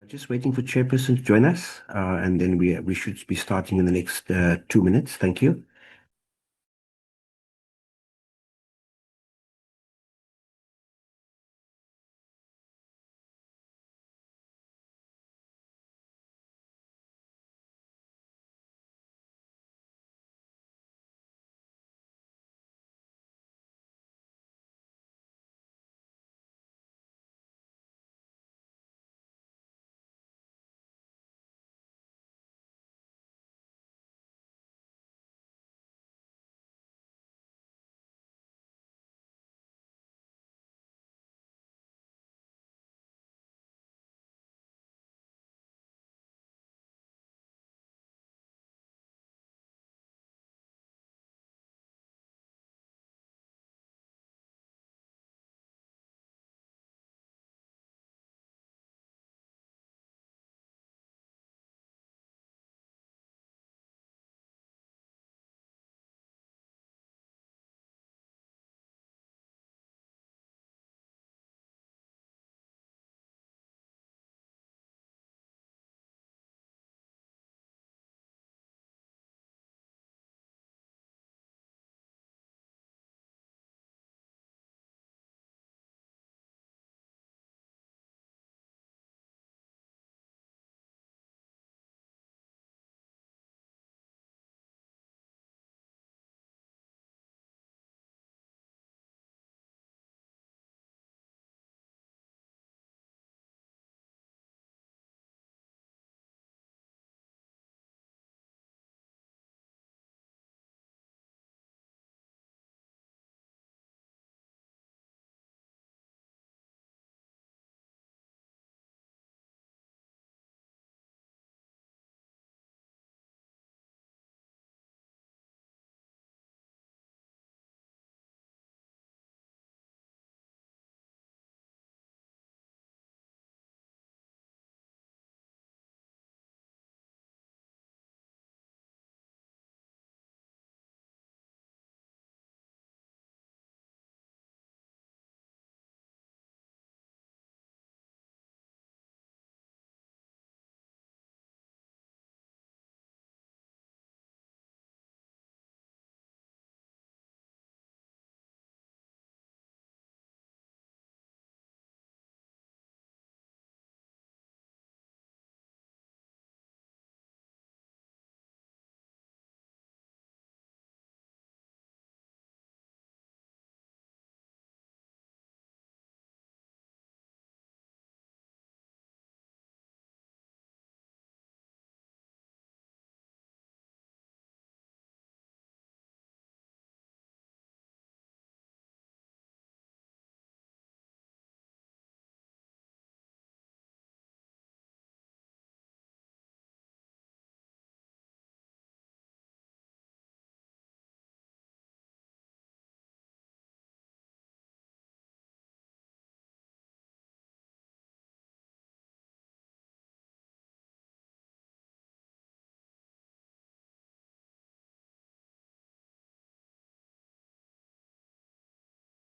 Just waiting for Chairperson to join us, and then we should be starting in the next 2 minutes. Thank you.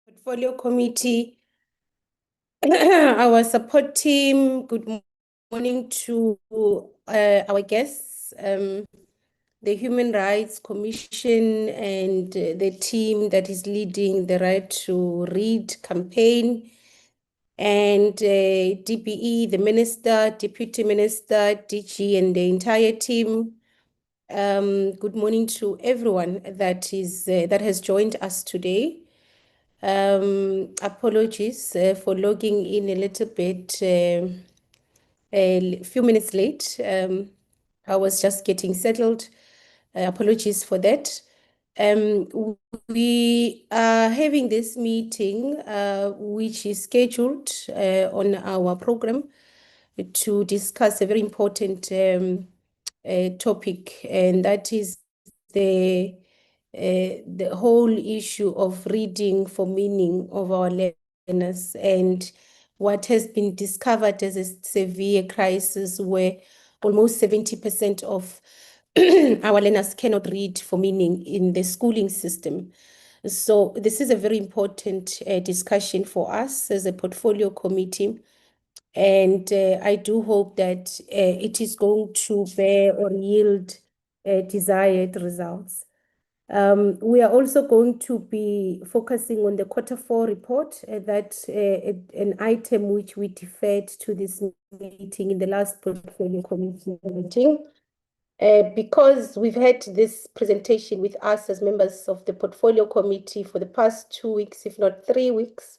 Portfolio Committee, our support team. Good morning to our guests, the Human Rights Commission, and the team that is leading the Right to Read campaign, and DPE, the Minister, Deputy Minister, DG, and the entire team. Good morning to everyone that has joined us today. Apologies for logging in a little bit, a few minutes late. I was just getting settled. Apologies for that. We are having this meeting, which is scheduled on our program to discuss a very important topic, and that is the whole issue of reading for meaning of our learners, and what has been discovered as a severe crisis where almost 70% of our learners cannot read for meaning in the schooling system. So this is a very important discussion for us as a portfolio committee. And I do hope that it is going to bear or yield desired results. We are also going to be focusing on the Q4 report, an item which we deferred to this meeting in the last portfolio committee meeting. Because we've had this presentation with us as members of the portfolio committee for the past 2 weeks, if not 3 weeks,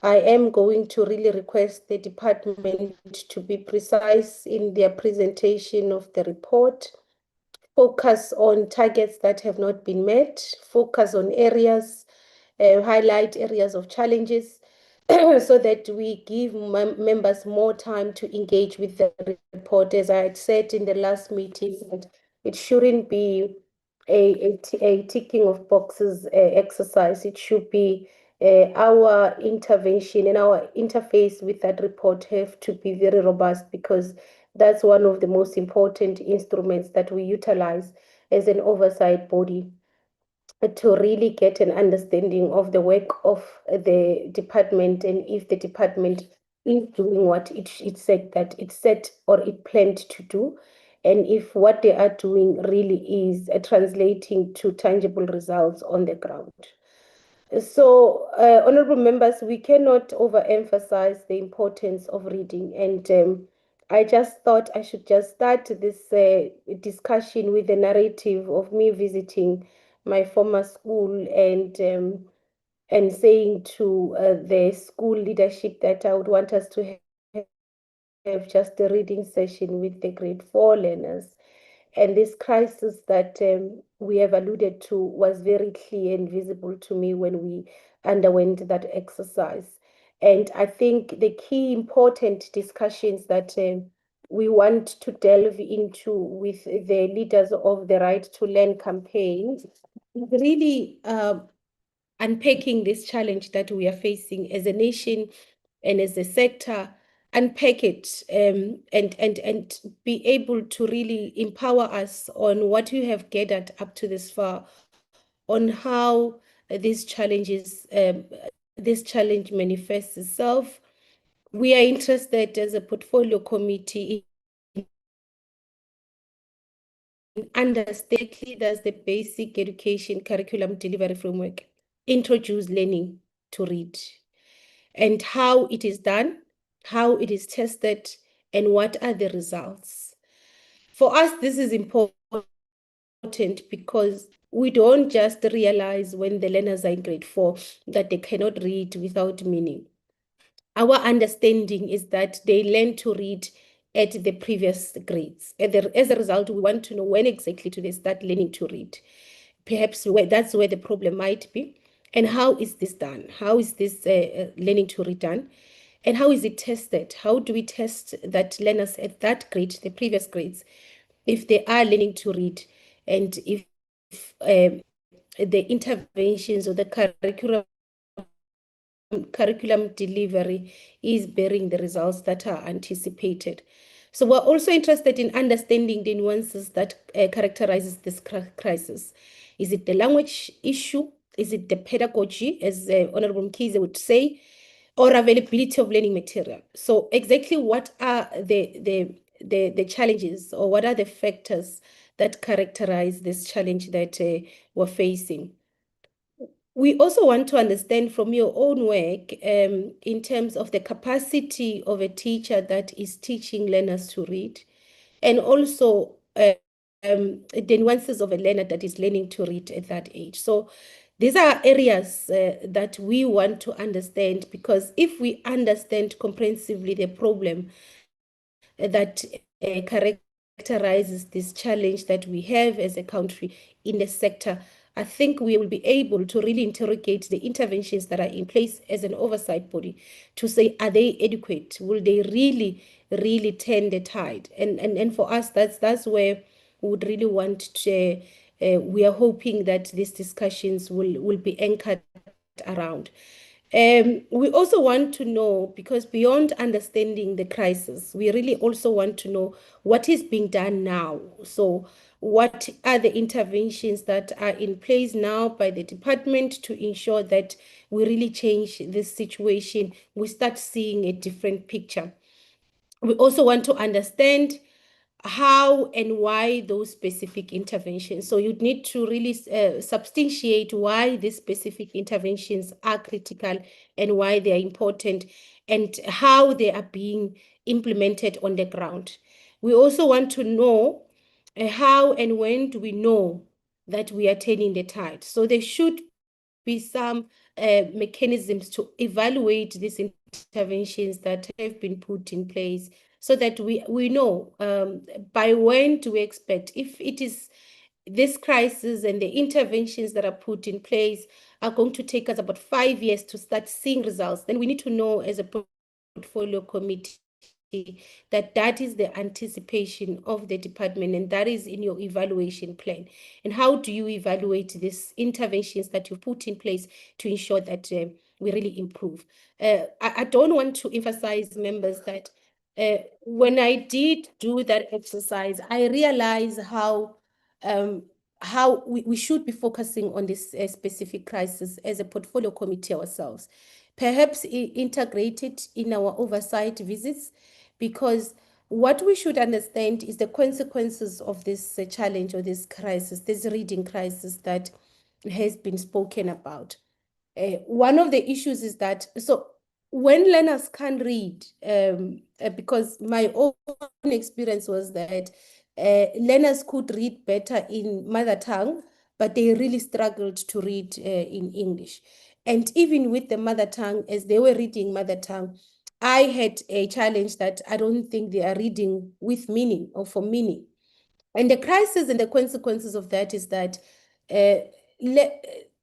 I am going to really request the department to be precise in their presentation of the report, focus on targets that have not been met, focus on areas, highlight areas of challenges, so that we give members more time to engage with the report. As I had said in the last meeting, that it shouldn't be a ticking of boxes exercise. It should be our intervention and our interface with that report have to be very robust, because that's one of the most important instruments that we utilize as an oversight body to really get an understanding of the work of the department, and if the department is doing what it said that it set or it planned to do, and if what they are doing really is translating to tangible results on the ground. So, honorable members, we cannot overemphasize the importance of reading. And I just thought I should just start this discussion with the narrative of me visiting my former school, and saying to the school leadership that I would want us to have just a reading session with the grade 4 learners. And this crisis that we have alluded to was very clear and visible to me when we underwent that exercise. And I think the key important discussions that we want to delve into with the leaders of the Right to Learn campaign is really unpacking this challenge that we are facing as a nation and as a sector, unpack it, and be able to really empower us on what we have gathered up to this far, on how these challenges, this challenge manifests itself. We are interested as a portfolio committee in understanding does the basic education curriculum delivery framework introduce learning to read, and how it is done, how it is tested, and what are the results. For us, this is important because we don't just realize when the learners are in grade 4 that they cannot read without meaning. Our understanding is that they learn to read at the previous grades. As a result, we want to know when exactly do they start learning to read. Perhaps that's where the problem might be. And how is this done? How is this learning to read done? And how is it tested? How do we test that learners at that grade, the previous grades, if they are learning to read, and if the interventions or the curriculum delivery is bearing the results that are anticipated. So we're also interested in understanding the nuances that characterizes this crisis. Is it the language issue? Is it the pedagogy, as Honorable Mkhize would say, or availability of learning material? So exactly what are the challenges, or what are the factors that characterize this challenge that we're facing? We also want to understand from your own work, in terms of the capacity of a teacher that is teaching learners to read, and also the nuances of a learner that is learning to read at that age. So these are areas that we want to understand, because if we understand comprehensively the problem that characterizes this challenge that we have as a country in the sector, I think we will be able to really interrogate the interventions that are in place as an oversight body to say, are they adequate? Will they really turn the tide? And for us, that's where we would really want to, we are hoping that these discussions will be anchored around. We also want to know, because beyond understanding the crisis, we really also want to know what is being done now. So what are the interventions that are in place now by the department to ensure that we really change this situation? We start seeing a different picture. We also want to understand how and why those specific interventions. So you'd need to really substantiate why these specific interventions are critical and why they are important and how they are being implemented on the ground. We also want to know how and when do we know that we are turning the tide. So there should be some mechanisms to evaluate these interventions that have been put in place so that we know by when do we expect, if it is this crisis and the interventions that are put in place are going to take us about 5 years to start seeing results, then we need to know as a portfolio committee that that is the anticipation of the department and that is in your evaluation plan. And how do you evaluate these interventions that you put in place to ensure that we really improve? I don't want to emphasize, members, that when I did do that exercise, I realized how we should be focusing on this specific crisis as a portfolio committee ourselves. Perhaps integrate it in our oversight visits, because what we should understand is the consequences of this challenge or this crisis, this reading crisis that has been spoken about. One of the issues is that, so when learners can't read, because my own experience was that learners could read better in mother tongue, but they really struggled to read in English. And even with the mother tongue, as they were reading mother tongue, I had a challenge that I don't think they are reading with meaning or for meaning. And the crisis and the consequences of that is that, I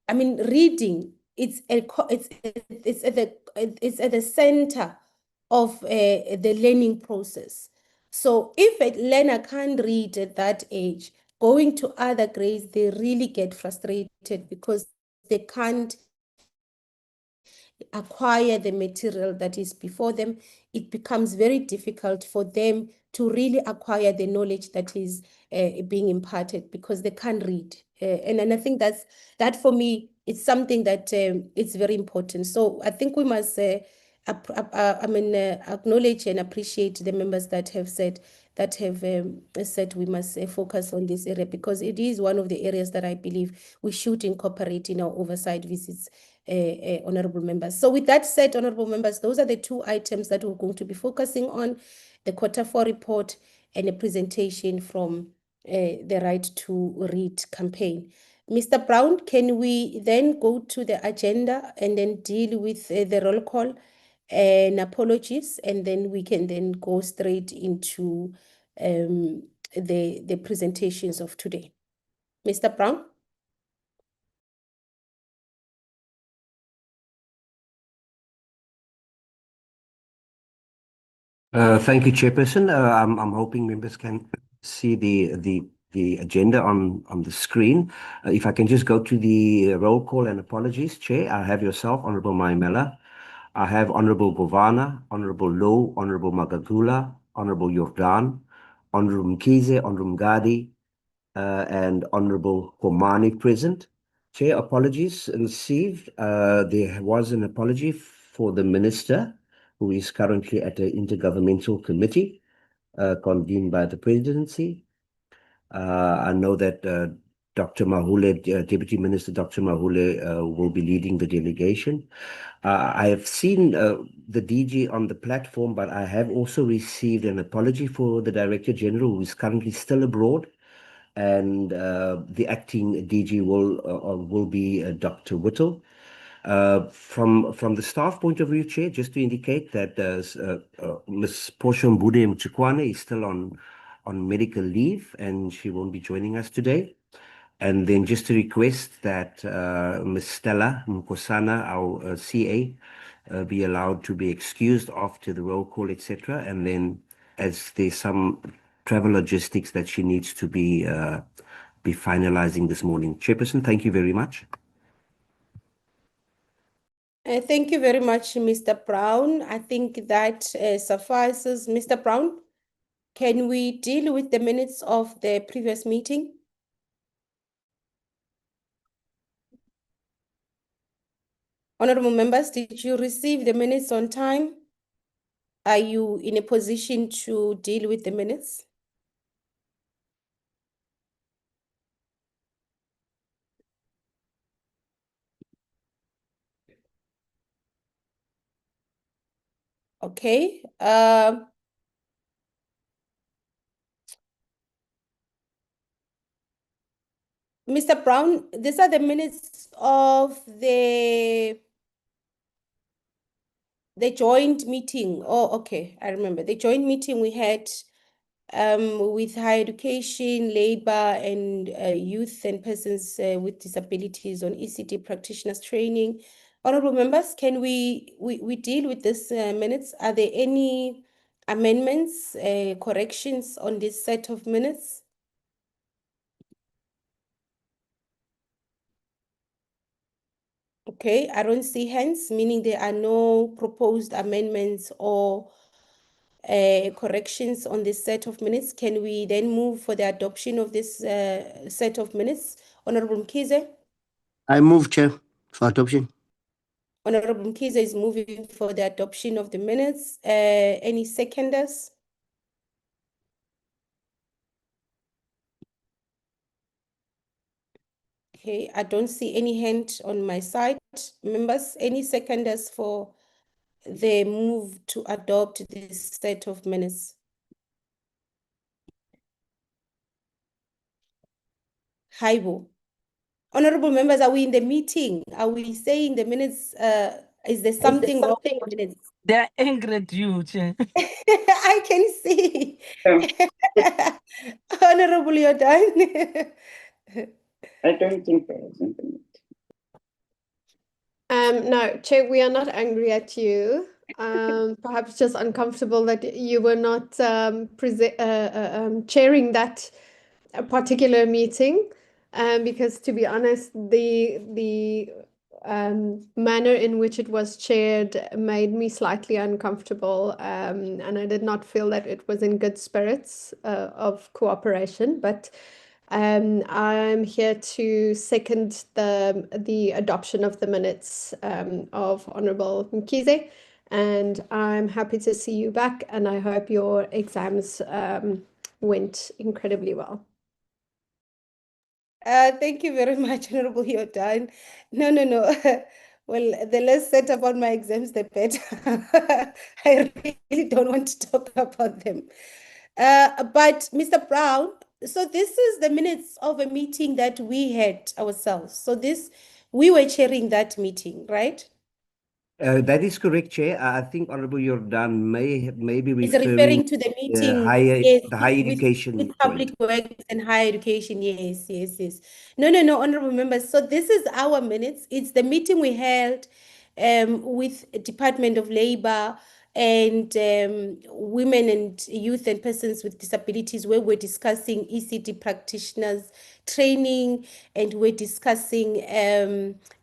mean, reading, it's at the center of the learning process. So if a learner can't read at that age, going to other grades, they really get frustrated because they can't acquire the material that is before them. It becomes very difficult for them to really acquire the knowledge that is being imparted because they can't read. And I think that for me, it's something that it's very important. So I think we must acknowledge and appreciate the members that have said we must focus on this area, because it is one of the areas that I believe we should incorporate in our oversight visits, honorable members. So with that said, honorable members, those are the two items that we're going to be focusing on: the Q4 report and a presentation from the Right to Read campaign. Mr. Brown, can we then go to the agenda and then deal with the roll call and apologies, and then we can then go straight into the presentations of today. Mr. Brown? Thank you, Chairperson. I'm hoping members can see the agenda on the screen. If I can just go to the roll call and apologies, Chair. I have yourself, Honorable Maimela. I have Honorable Govana, Honorable Low, Honorable Magagula, Honorable Jordan, Honorable Mkize, Honorable Mgadi, and Honorable Komani present. Chair, apologies received. There was an apology for the Minister, who is currently at an intergovernmental committee convened by the Presidency. I know that Dr. Mahule, Deputy Minister Dr. Mahule, will be leading the delegation. I have seen the DG on the platform, but I have also received an apology for the Director General, who is currently still abroad, and the acting DG will be Dr. Whittle. From the staff point of view, Chair, just to indicate that Ms. Portia Mbude Mchikwane is still on medical leave and she won't be joining us today. And then just to request that Ms. Stella Mkosana, our CA, be allowed to be excused after the roll call, etc. And then, as there's some travel logistics that she needs to be finalizing this morning. Chairperson, thank you very much. Thank you very much, Mr. Brown. I think that suffices. Mr. Brown, can we deal with the minutes of the previous meeting? Honorable members, did you receive the minutes on time? Are you in a position to deal with the minutes? Okay. Mr. Brown, these are the minutes of the joint meeting. Oh, okay, I remember. The joint meeting we had with higher education, labor, and youth and persons with disabilities on ECD practitioners training. Honorable members, can we deal with this minutes? Are there any amendments, corrections on this set of minutes? Okay, I don't see hands, meaning there are no proposed amendments or corrections on this set of minutes. Can we then move for the adoption of this set of minutes? Honorable Mkize? I move, Chair, for adoption. Honorable Mkize is moving for the adoption of the minutes. Any seconders? Okay, I don't see any hand on my side. Members, any seconders for the move to adopt this set of minutes? Haibo. Honorable members, are we in the meeting? Are we saying the minutes, is there something wrong with the minutes? They're angry at you, Chair. I can see. Yeah. Honorable, you're done. I don't think there is anything. No, Chair, we are not angry at you. Perhaps just uncomfortable that you were not chairing that particular meeting. Because to be honest, the manner in which it was chaired made me slightly uncomfortable, and I did not feel that it was in good spirits of cooperation. But I'm here to second the adoption of the minutes of Honorable Mkize, and I'm happy to see you back, and I hope your exams went incredibly well. Thank you very much, Honorable Yodan. No, no, no. Well, the less said about my exams, the better. I really don't want to talk about them. But Mr. Brown, so this is the minutes of a meeting that we had ourselves. So we were chairing that meeting, right? That is correct, Chair. I think Honorable Jordan may be Is referring referring to the meeting, yes, the higher with education public works and higher education. Yes, yes, yes. No, no, no, honorable members. So this is our minutes. It's the meeting we held with Department of Labor and women and youth and persons with disabilities, where we're discussing ECD practitioners training, and we're discussing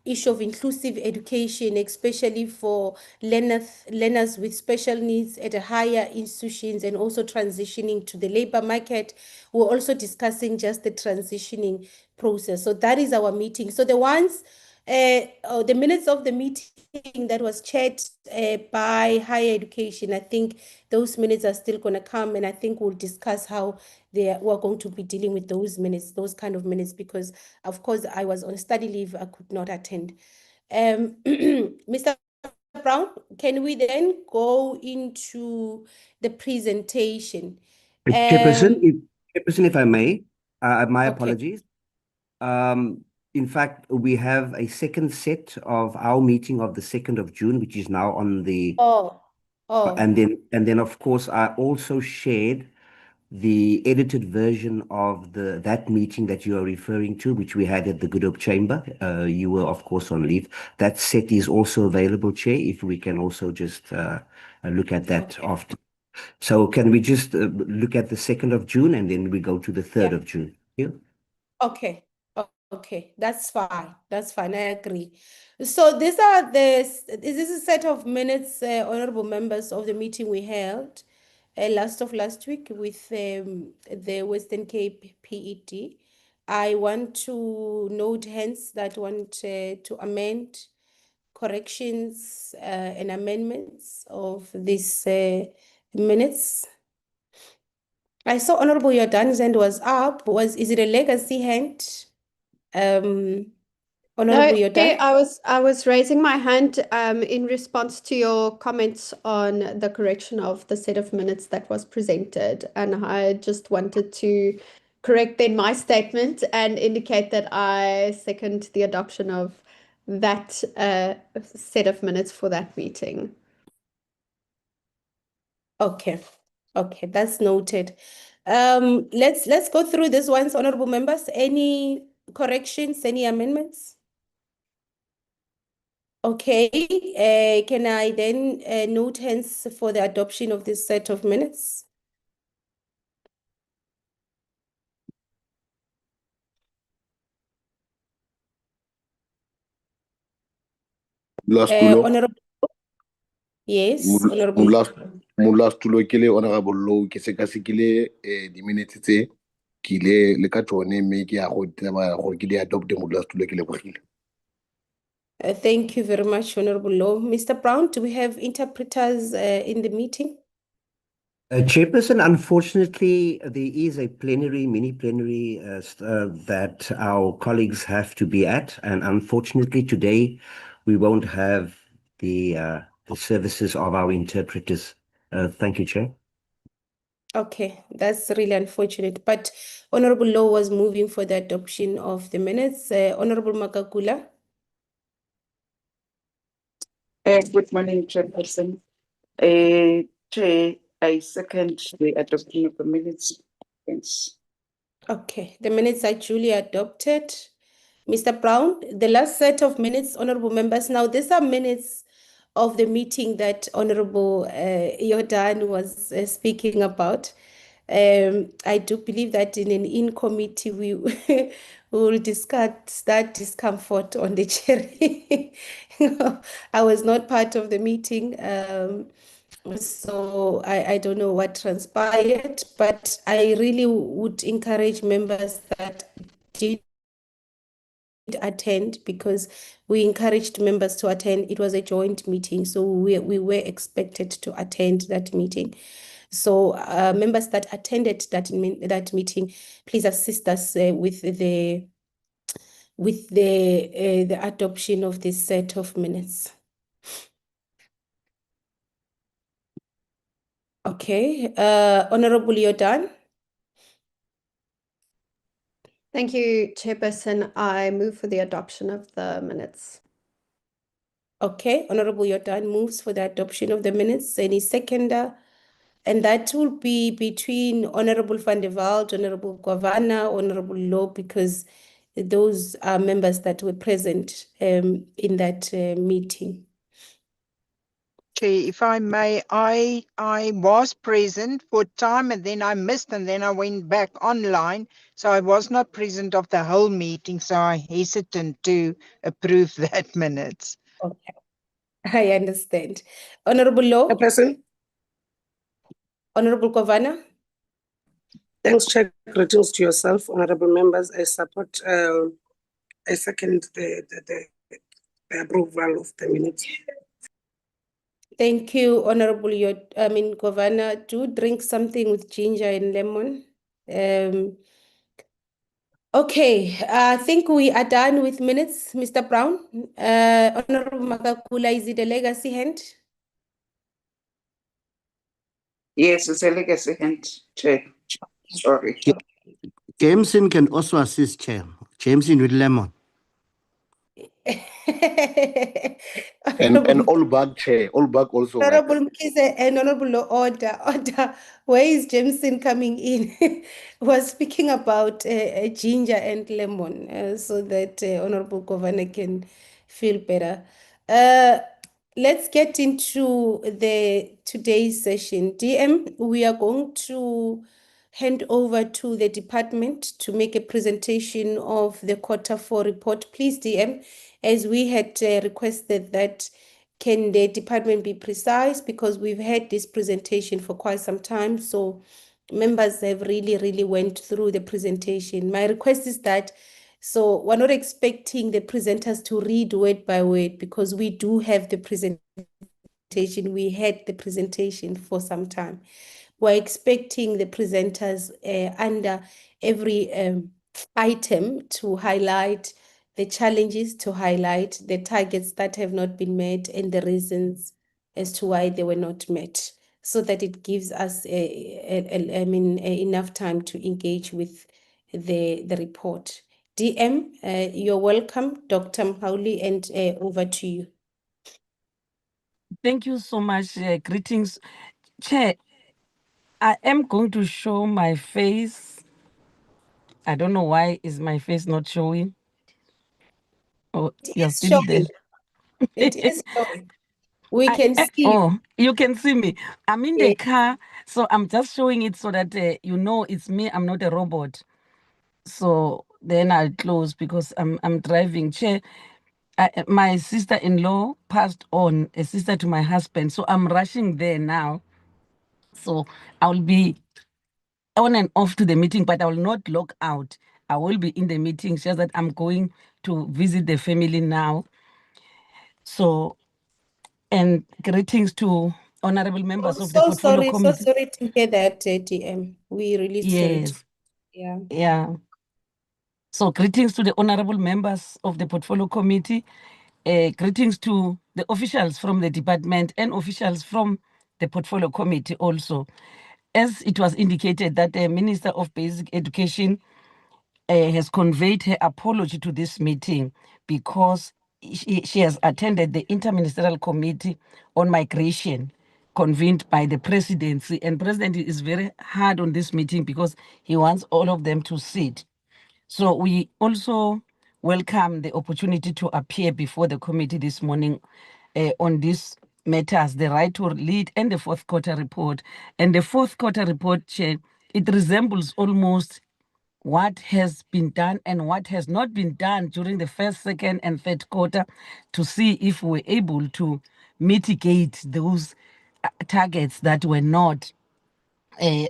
issue of inclusive education, especially for learners with special needs at a higher institutions, and also transitioning to the labor market. We're also discussing just the transitioning process. So that is our meeting. So the ones the minutes of the meeting that was chaired by higher education, I think those minutes are still going to come, and I think we'll discuss how we're going to be dealing with those minutes, those kind of minutes, because of course I was on study leave, I could not attend. Mr. Brown, can we then go into the presentation? Chairperson, if I may, my Okay. apologies. In fact, we have a second set of our meeting of the 2nd of June, which is now on the, Oh, and then of course I also shared the edited version of that meeting that you are referring to, which we had at the Good Hope Chamber. You were of course on leave. That set is also available, Chair, if we can also just look at that Okay. after. So can we just look at the 2nd of June and then we go to the 3rd Yeah. of June? Yeah. Okay. Okay, that's fine. That's fine. I agree. So these are this is a set of minutes, honorable members, of the meeting we held last week with the Western Cape PED. I want to note hence that want to amend, corrections and amendments of these minutes? I saw Honorable Jordan's hand was up. Is it a legacy hand? Honorable No, Chair, Jordan? I was raising my hand in response to your comments on the correction of the set of minutes that was presented, and I just wanted to correct then my statement and indicate that I second the adoption of that set of minutes for that meeting. Okay. Okay, that's noted. Let's go through this ones, honorable members. Any corrections, any amendments? Okay, can I then note hence for the adoption of this set of minutes? Honorable, yes, honorable. Molastulo ke le honorable Low ke sekasekile di-minutes tse ke ile le ka tsone mme ke ya go tseba gore ke di adopte molastulo ke lebogile. Thank you very much, Honorable Law. Mr. Brown, do we have interpreters in the meeting? Chairperson, unfortunately, there is a mini plenary that our colleagues have to be at, and unfortunately today we won't have the services of our interpreters. Thank you, Chair. Okay, that's really unfortunate. But Honorable Law was moving for the adoption of the minutes. Honorable Makakula. Good morning, Chairperson. Chair, I second the adoption of the minutes. Thanks. Okay, the minutes are duly adopted. Mr. Brown, the last set of minutes, honorable members. Now, these are minutes of the meeting that Honorable Jordan was speaking about. I do believe that in an in-committee, we will discuss that discomfort on the chair. I was not part of the meeting. So I don't know what transpired, but I really would encourage members that did attend, because we encouraged members to attend. It was a joint meeting, so we were expected to attend that meeting. So members that attended that meeting, please assist us with the adoption of this set of minutes. Okay, Honorable Jordan. Thank you, Chairperson. I move for the adoption of the minutes. Okay, Honorable Jordan moves for the adoption of the minutes. Any seconder? And that will be between Honorable Van der Walt, Honorable Govana, Honorable Law, because those are members that were present in that meeting. Chair, if I may, I was present for time and then I missed and then I went back online. So I was not present of the whole meeting, so I hesitant to approve that minutes. Okay, I understand. Honorable Law, Chairperson, Honorable Govana. thanks, Chair. Greetings to yourself, honorable members. I support, I second the approval of the minutes. Thank you, Honorable Govana. Do drink something with ginger and lemon. Okay, I think we are done with minutes, Mr. Brown. Honorable Makakula, is it a legacy hand? Yes, it's a legacy hand, Chair. Sorry. Jameson can also assist, Chair. Jameson with lemon. And all back chair, all back also. Honorable Mkhize and Honorable Law, order. Where is Jameson coming in? Was speaking about ginger and lemon, so that Honorable Governor can feel better. Let's get into today's session. DM, we are going to hand over to the department to make a presentation of the Q4 report. Please, DM, as we had requested that, can the department be precise, because we've had this presentation for quite some time, so members have really went through the presentation. My request is that So we're not expecting the presenters to read word by word because we do have the presentation. We had the presentation for some time. We're expecting the presenters under every item to highlight the challenges, to highlight the targets that have not been met and the reasons as to why they were not met, so that it gives us enough time to engage with the report. DM, you're welcome, Dr. Mhauli, and over to you. Thank you so much. Greetings. Chair, I am going to show my face. I don't know why is my face not showing. Oh, It you're is still there. showing. It is showing. We can see you. Oh, you can see me. I'm in the Yeah. car, so I'm just showing it so that you know it's me. I'm not a robot. So then I'll close because I'm driving. Chair, my sister-in-law passed on, a sister to my husband, so I'm rushing there now. So I'll be on and off to the meeting, but I will not log out. I will be in the meeting, just that I'm going to visit the family now. So, and greetings to honorable members of the So Portfolio sorry, so Committee. sorry to hear that, DM. We really sorry. Yes, Yeah. yeah. So greetings to the honorable members of the Portfolio Committee. Greetings to the officials from the department and officials from the Portfolio Committee also. As it was indicated that the Minister of Basic Education has conveyed her apology to this meeting because she has attended the Interministerial Committee on Migration convened by the presidency, and president is very hard on this meeting because he wants all of them to sit. So we also welcome the opportunity to appear before the committee this morning on these matters, the right to lead and the fourth quarter report. And the fourth quarter report, Chair, it resembles almost what has been done and what has not been done during the first, second, and third quarter to see if we're able to mitigate those targets that were not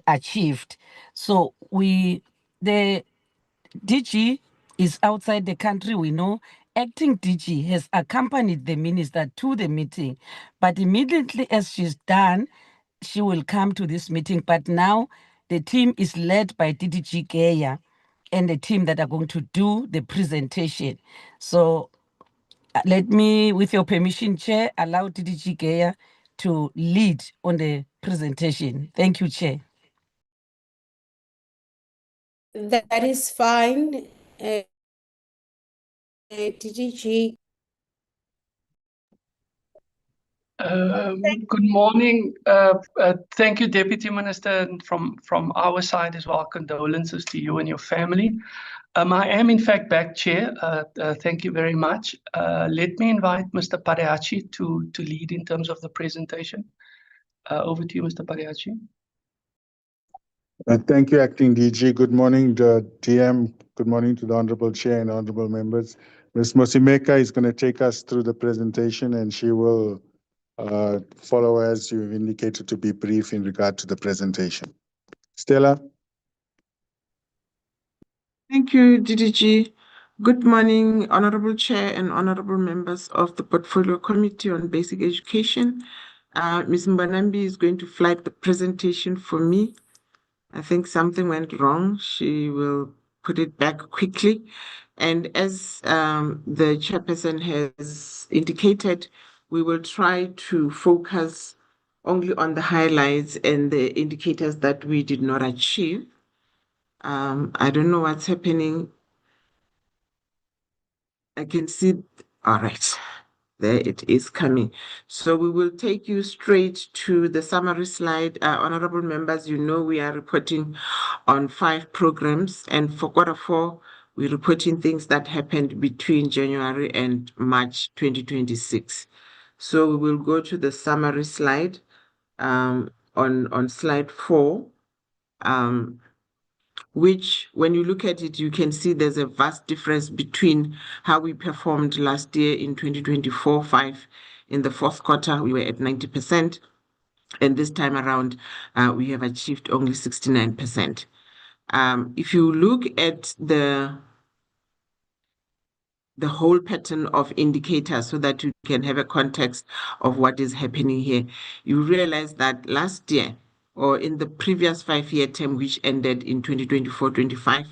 achieved. So the DG is outside the country, we know. Acting DG has accompanied the minister to the meeting, but immediately as she's done, she will come to this meeting. But now the team is led by DDG Geya and the team that are going to do the presentation. So let me, with your permission, Chair, allow DDG Geya to lead on the presentation. Thank you, Chair. That is fine. DDG. Good morning. Thank you, Deputy Minister, and from our side as well, condolences to you and your family. I am in fact back, Chair. Thank you very much. Let me invite Mr. Pareachi to lead in terms of the presentation. Over to you, Mr. Pareachi. Thank you, Acting DG. Good morning, DM. Good morning to the Honorable Chair and Honorable members. Ms. Mosimeka is going to take us through the presentation, and she will follow as you've indicated to be brief in regard to the presentation. Stella? Thank you, DDG. Good morning, Honorable Chair and Honorable members of the Portfolio Committee on Basic Education. Ms. Mbanambi is going to flag the presentation for me. I think something went wrong. She will put it back quickly. And as the chairperson has indicated, we will try to focus only on the highlights and the indicators that we did not achieve. I don't know what's happening. I can see, all right, there it is coming. So we will take you straight to the summary slide. Honorable members, you know we are reporting on 5 programs, and for quarter 4, we're reporting things that happened between January and March 2026. So we will go to the summary slide on slide 4. Which, when you look at it, you can see there's a vast difference between how we performed last year in 2024-5. In the fourth quarter, we were at 90%, and this time around, we have achieved only 69%. If you look at the the whole pattern of indicators so that you can have a context of what is happening here. You realize that last year, or in the previous 5-year term, which ended in 2024-25,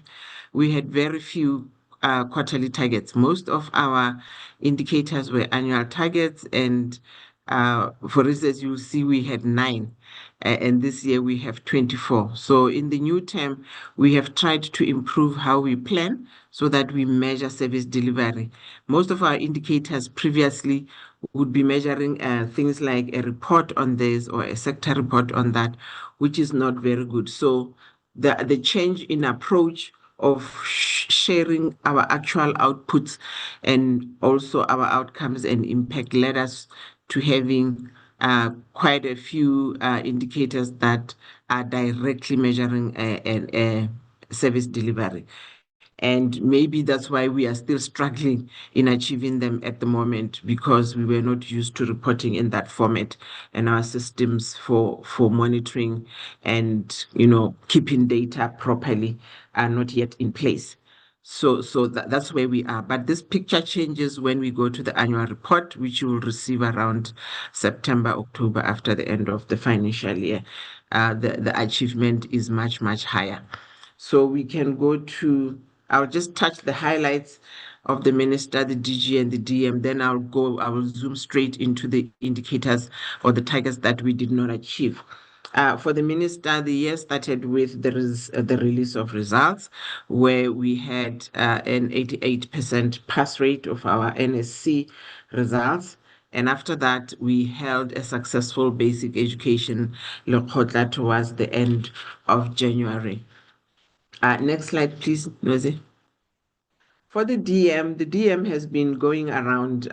we had very few quarterly targets. Most of our indicators were annual targets, and for instance, you'll see we had 9, and this year we have 24. So in the new term, we have tried to improve how we plan so that we measure service delivery. Most of our indicators previously would be measuring things like a report on this or a sector report on that, which is not very good. So the change in approach of sharing our actual outputs and also our outcomes and impact led us to having quite a few indicators that are directly measuring a service delivery. And maybe that's why we are still struggling in achieving them at the moment, because we were not used to reporting in that format, and our systems for monitoring and keeping data properly are not yet in place. So that's where we are. But this picture changes when we go to the annual report, which you will receive around September, October, after the end of the financial year. The achievement is much, much higher. So we can go to, I'll just touch the highlights of the minister, the DG, and the DM. Then I will zoom straight into the indicators or the targets that we did not achieve. For the minister, the year started with the release of results, where we had an 88% pass rate of our NSC results. And after that, we held a successful basic education Lekgotla towards the end of January. Next slide, please, Nozi. For the DM has been going around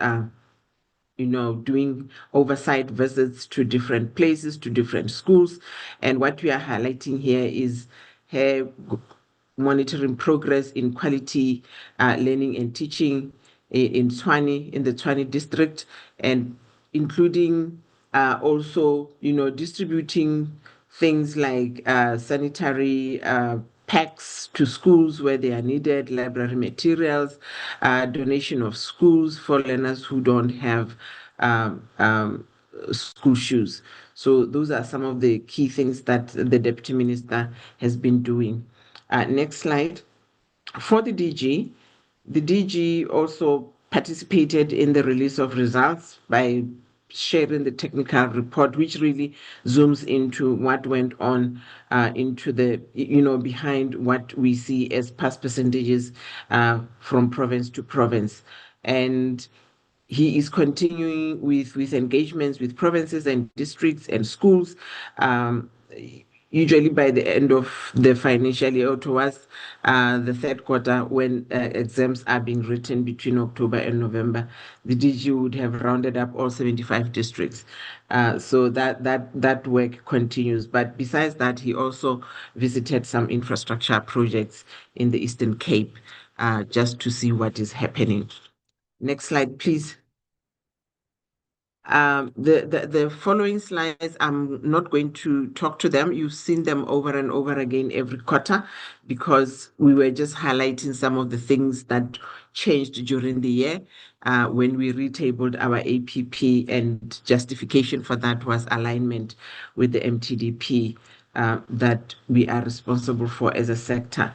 doing oversight visits to different places, to different schools. And what we are highlighting here is her monitoring progress in quality learning and teaching in the Tshwane district, and including also, distributing things like sanitary packs to schools where they are needed, library materials, donation of schools for learners who don't have school shoes. So those are some of the key things that the Deputy Minister has been doing. Next slide. For the DG also participated in the release of results by sharing the technical report, which really zooms into what went on into the, behind what we see as pass percentages from province to province. And he is continuing with engagements with provinces and districts and schools, usually by the end of the financial year or towards the third quarter, when exams are being written between October and November. The DG would have rounded up all 75 districts. So that work continues. But besides that, he also visited some infrastructure projects in the Eastern Cape just to see what is happening. Next slide, please. The following slides, I'm not going to talk to them. You've seen them over and over again every quarter, because we were just highlighting some of the things that changed during the year when we retabled our APP, and justification for that was alignment with the MTDP that we are responsible for as a sector.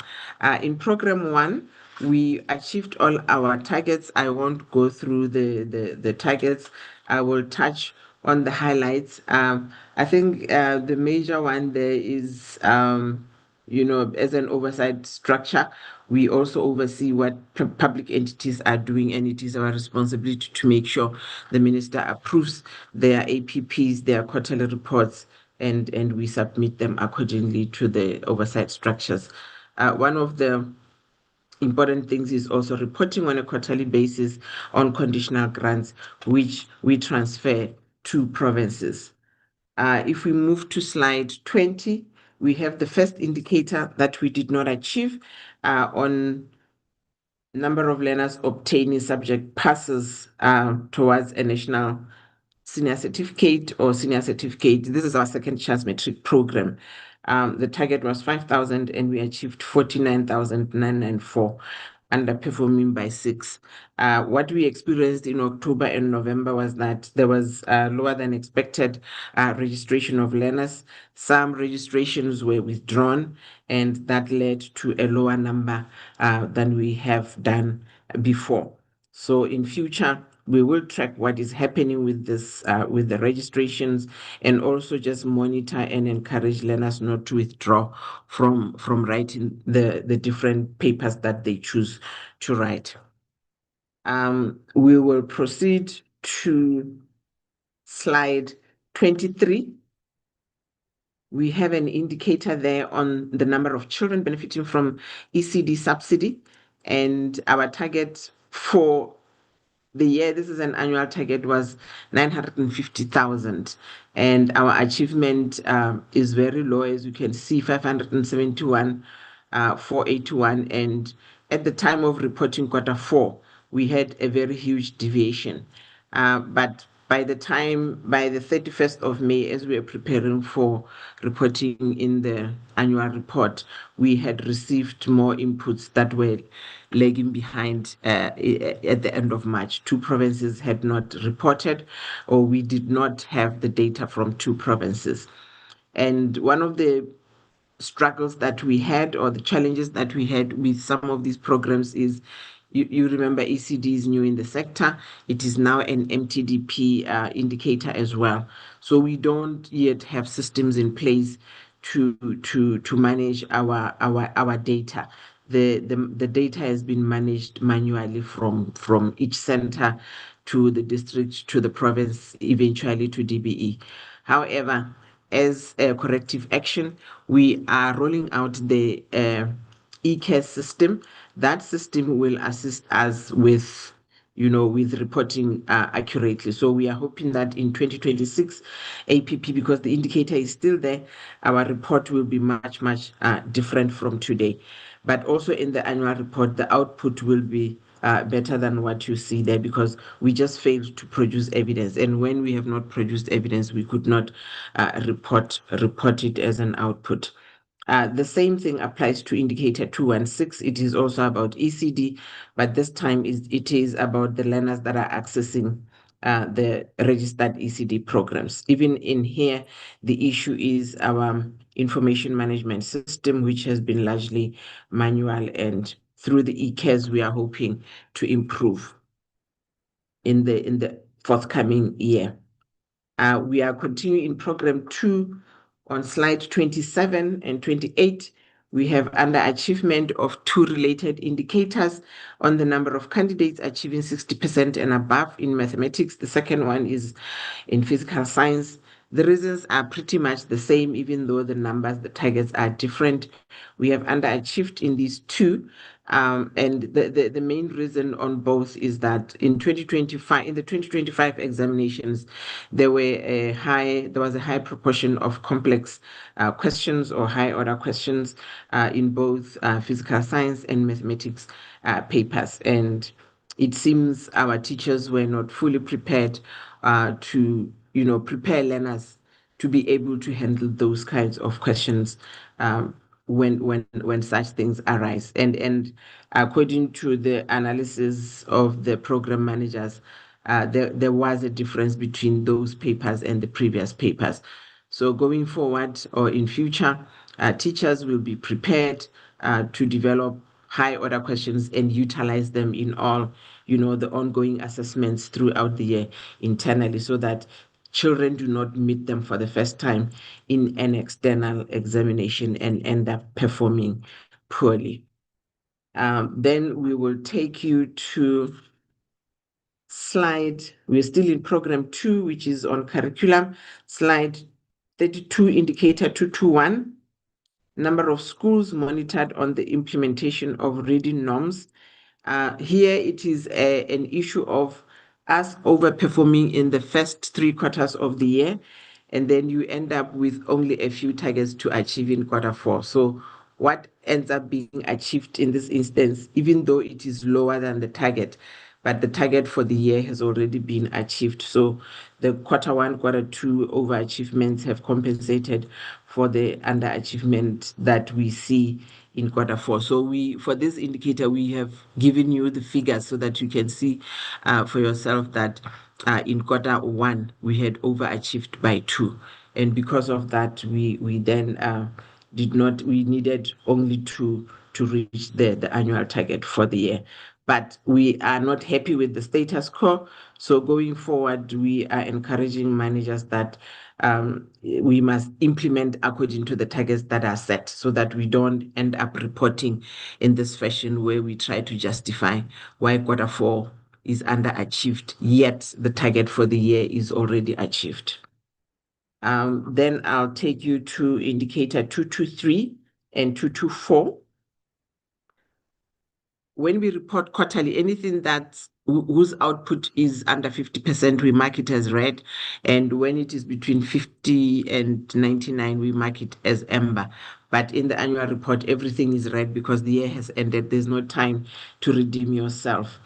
In Program 1, we achieved all our targets. I won't go through the targets. I will touch on the highlights. I think the major one there is, as an oversight structure, we also oversee what public entities are doing, and it is our responsibility to make sure the minister approves their APPs, their quarterly reports, and we submit them accordingly to the oversight structures. One of the important things is also reporting on a quarterly basis on conditional grants, which we transfer to provinces. If we move to slide 20, we have the first indicator that we did not achieve on number of learners obtaining subject passes towards a national senior certificate or senior certificate. This is our second chance matric program. The target was 5,000 and we achieved 49,994. underperforming by 6. What we experienced in October and November was that there was lower than expected registration of learners. Some registrations were withdrawn, and that led to a lower number than we have done before. So in future, we will track what is happening with this, with the registrations, and also just monitor and encourage learners not to withdraw from writing the different papers that they choose to write. We will proceed to slide 23. We have an indicator there on the number of children benefiting from ECD subsidy, and our target for the year, this is an annual target, was 950,000, and our achievement is very low, as you can see, 571, 481, and at the time of reporting Q4, we had a very huge deviation. But by the 31st of May, as we are preparing for reporting in the annual report, we had received more inputs that were lagging behind at the end of March. 2 provinces had not reported, or we did not have the data from 2 provinces. And one of the struggles that we had, or the challenges that we had with some of these programs, is you remember ECD is new in the sector. It is now an MTDP indicator as well. So we don't yet have systems in place to manage our data. The data has been managed manually from each center to the district, to the province, eventually to DBE. However, as a corrective action, we are rolling out the eCare system. That system will assist us with reporting accurately. So we are hoping that in 2026 APP, because the indicator is still there, our report will be much different from today. But also in the annual report, the output will be better than what you see there, because we just failed to produce evidence. And when we have not produced evidence, we could not report it as an output. The same thing applies to indicator 216. It is also about ECD, but this time it is about the learners that are accessing the registered ECD programs. Even in here, the issue is our information management system, which has been largely manual, and through the eCares, we are hoping to improve in the forthcoming year. We are continuing in program 2 on slide 27 and 28. We have underachievement of 2 related indicators on the number of candidates achieving 60% and above in mathematics. The second one is in physical science. The reasons are pretty much the same, even though the numbers, the targets are different. We have underachieved in these 2. And the main reason on both is that in the 2025 examinations, there was a high proportion of complex questions or high order questions in both physical science and mathematics papers. And it seems our teachers were not fully prepared to prepare learners to be able to handle those kinds of questions when such things arise. And according to the analysis of the program managers, there was a difference between those papers and the previous papers. So going forward, or in future, teachers will be prepared to develop high order questions and utilize them in all the ongoing assessments throughout the year internally, so that children do not meet them for the first time in an external examination and end up performing poorly. Then we will take you to we're still in program 2, which is on curriculum, slide 32, indicator 221, number of schools monitored on the implementation of reading norms. Here it is an issue of us overperforming in the first 3 quarters of the year, and then you end up with only a few targets to achieve in Q4. So what ends up being achieved in this instance, even though it is lower than the target, but the target for the year has already been achieved. So the Q1, Q2 overachievements have compensated for the underachievement that we see in Q4. So for this indicator, we have given you the figures so that you can see for yourself that in Q1 we had overachieved by 2, and because of that we then we needed only to reach the annual target for the year. But we are not happy with the status quo. So going forward, we are encouraging managers that we must implement according to the targets that are set, so that we don't end up reporting in this fashion where we try to justify why Q4 is underachieved, yet the target for the year is already achieved. Then I'll take you to indicator 223 and 224. When we report quarterly, anything whose output is under 50%, we mark it as red. And when it is between 50 and 99, we mark it as amber. But in the annual report, everything is red because the year has ended. There's no time to redeem yourself.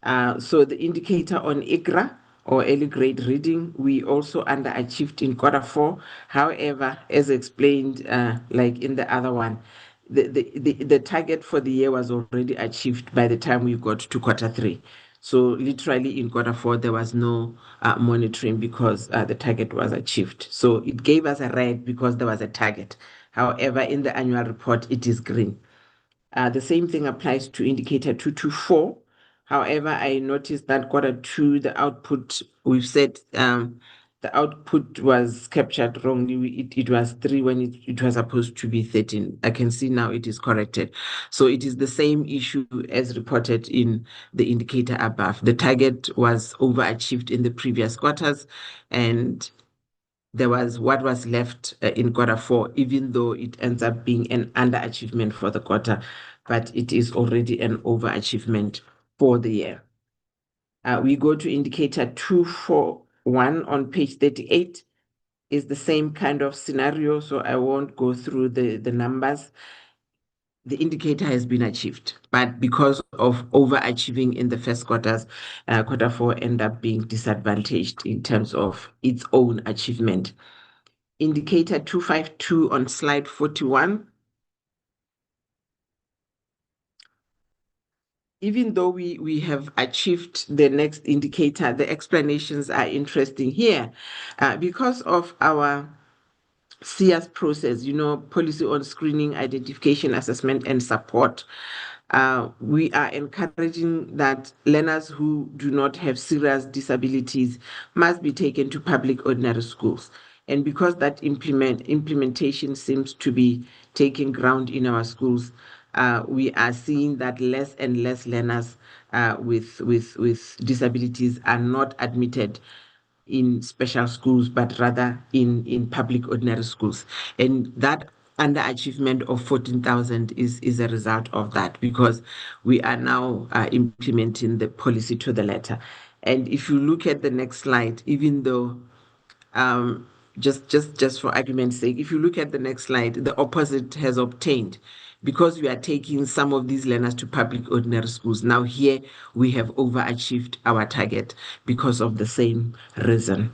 So the indicator on IGRA, or early grade reading, we also underachieved in Q4. However, as explained, like in the other one, the target for the year was already achieved by the time we got to Q3. So literally in Q4, there was no monitoring because the target was achieved. So it gave us a red because there was a target. However, in the annual report, it is green. The same thing applies to indicator 224. However, I noticed that Q2, the output, we've said the output was captured wrongly. It was 3 when it was supposed to be 13. I can see now it is corrected. So it is the same issue as reported in the indicator above. The target was overachieved in the previous quarters, and there was what was left in Q4, even though it ends up being an underachievement for the quarter, but it is already an overachievement for the year. We go to indicator 241 on page 38. Is the same kind of scenario, so I won't go through the numbers. The indicator has been achieved, but because of overachieving in the first quarters, Q4 end up being disadvantaged in terms of its own achievement. Indicator 252 on slide 41. Even though we have achieved the next indicator, the explanations are interesting here. Because of our CS process, policy on screening, identification, assessment, and support, we are encouraging that learners who do not have serious disabilities must be taken to public ordinary schools. And because that implementation seems to be taking ground in our schools, we are seeing that less and less learners with disabilities are not admitted in special schools, but rather in public ordinary schools. And that underachievement of 14,000 is a result of that, because we are now implementing the policy to the letter. And if you look at the next slide, even though just for argument's sake, if you look at the next slide, the opposite has obtained, because we are taking some of these learners to public ordinary schools. Now here we have overachieved our target because of the same reason.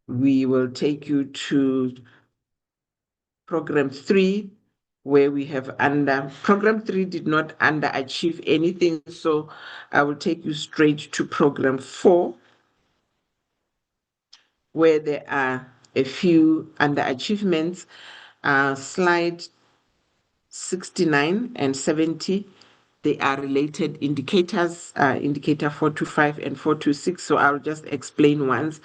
We will take you to program 3, where we have program 3 did not underachieve anything, so I will take you straight to program 4, where there are a few underachievements. Slide 69 and 70, they are related indicators, indicator 425 and 426. So I'll just explain once.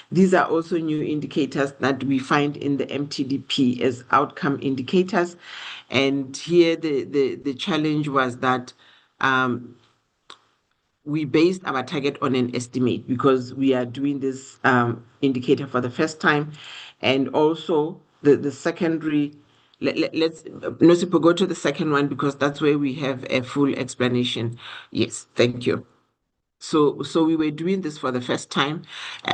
These are also new indicators that we find in the MTDP as outcome indicators. And here the challenge was that we based our target on an estimate, because we are doing this indicator for the first time. And also the secondary, let's Nosipo, go to the second one, because that's where we have a full explanation. Yes, thank you. So we were doing this for the first time.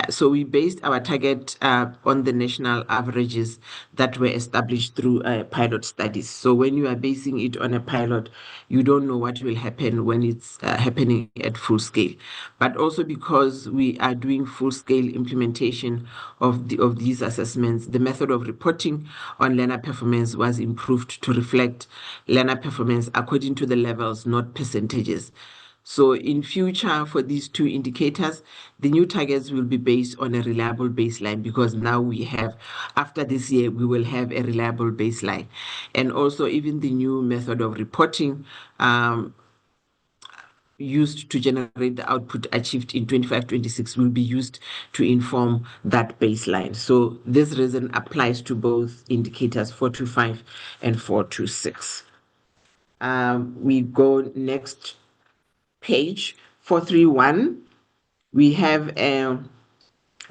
So we based our target on the national averages that were established through pilot studies. So when you are basing it on a pilot, you don't know what will happen when it's happening at full scale. But also because we are doing full scale implementation of these assessments, the method of reporting on learner performance was improved to reflect learner performance according to the levels, not percentages. So in future, for these two indicators, the new targets will be based on a reliable baseline, because now we have, after this year, we will have a reliable baseline. And also even the new method of reporting used to generate the output achieved in 25-26 will be used to inform that baseline. So this reason applies to both indicators 425 and 426. We go next page 431. We have an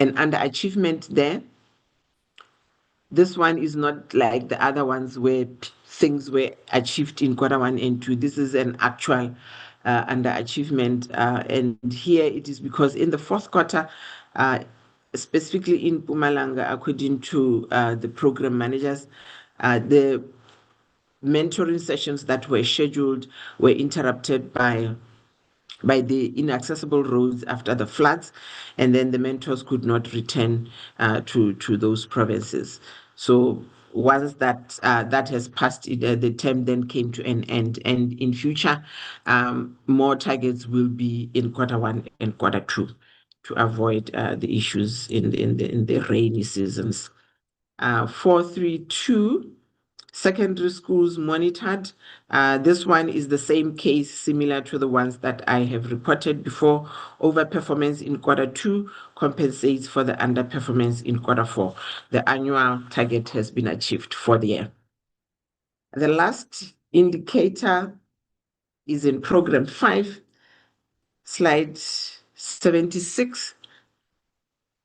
underachievement there. This one is not like the other ones where things were achieved in Q1 and 2. This is an actual underachievement. And here it is because in the fourth quarter, specifically in Mpumalanga, according to the program managers, the mentoring sessions that were scheduled were interrupted by the inaccessible roads after the floods, and then the mentors could not return to those provinces. So once that has passed, the term then came to an end, and in future, more targets will be in Q1 and Q2 to avoid the issues in the rainy seasons. 432. Secondary schools monitored. This one is the same case, similar to the ones that I have reported before. Overperformance in Q2 compensates for the underperformance in Q4. The annual target has been achieved for the year. The last indicator is in program 5, slide 76.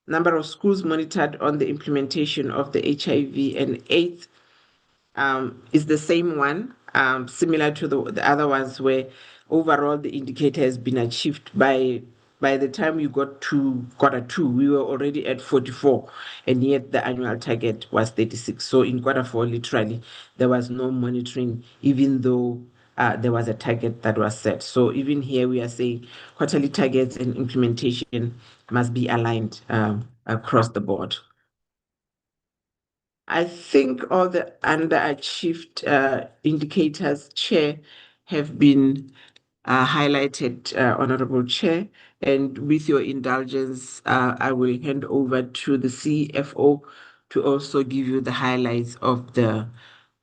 Number of schools monitored on the implementation of the HIV and AIDS is the same one, similar to the other ones, where overall the indicator has been achieved. By the time you got to Q2, we were already at 44, and yet the annual target was 36. So in Q4, literally, there was no monitoring, even though there was a target that was set. So even here, we are saying quarterly targets and implementation must be aligned across the board. I think all the underachieved indicators, Chair, have been highlighted, Honorable Chair. And with your indulgence, I will hand over to the CFO to also give you the highlights of the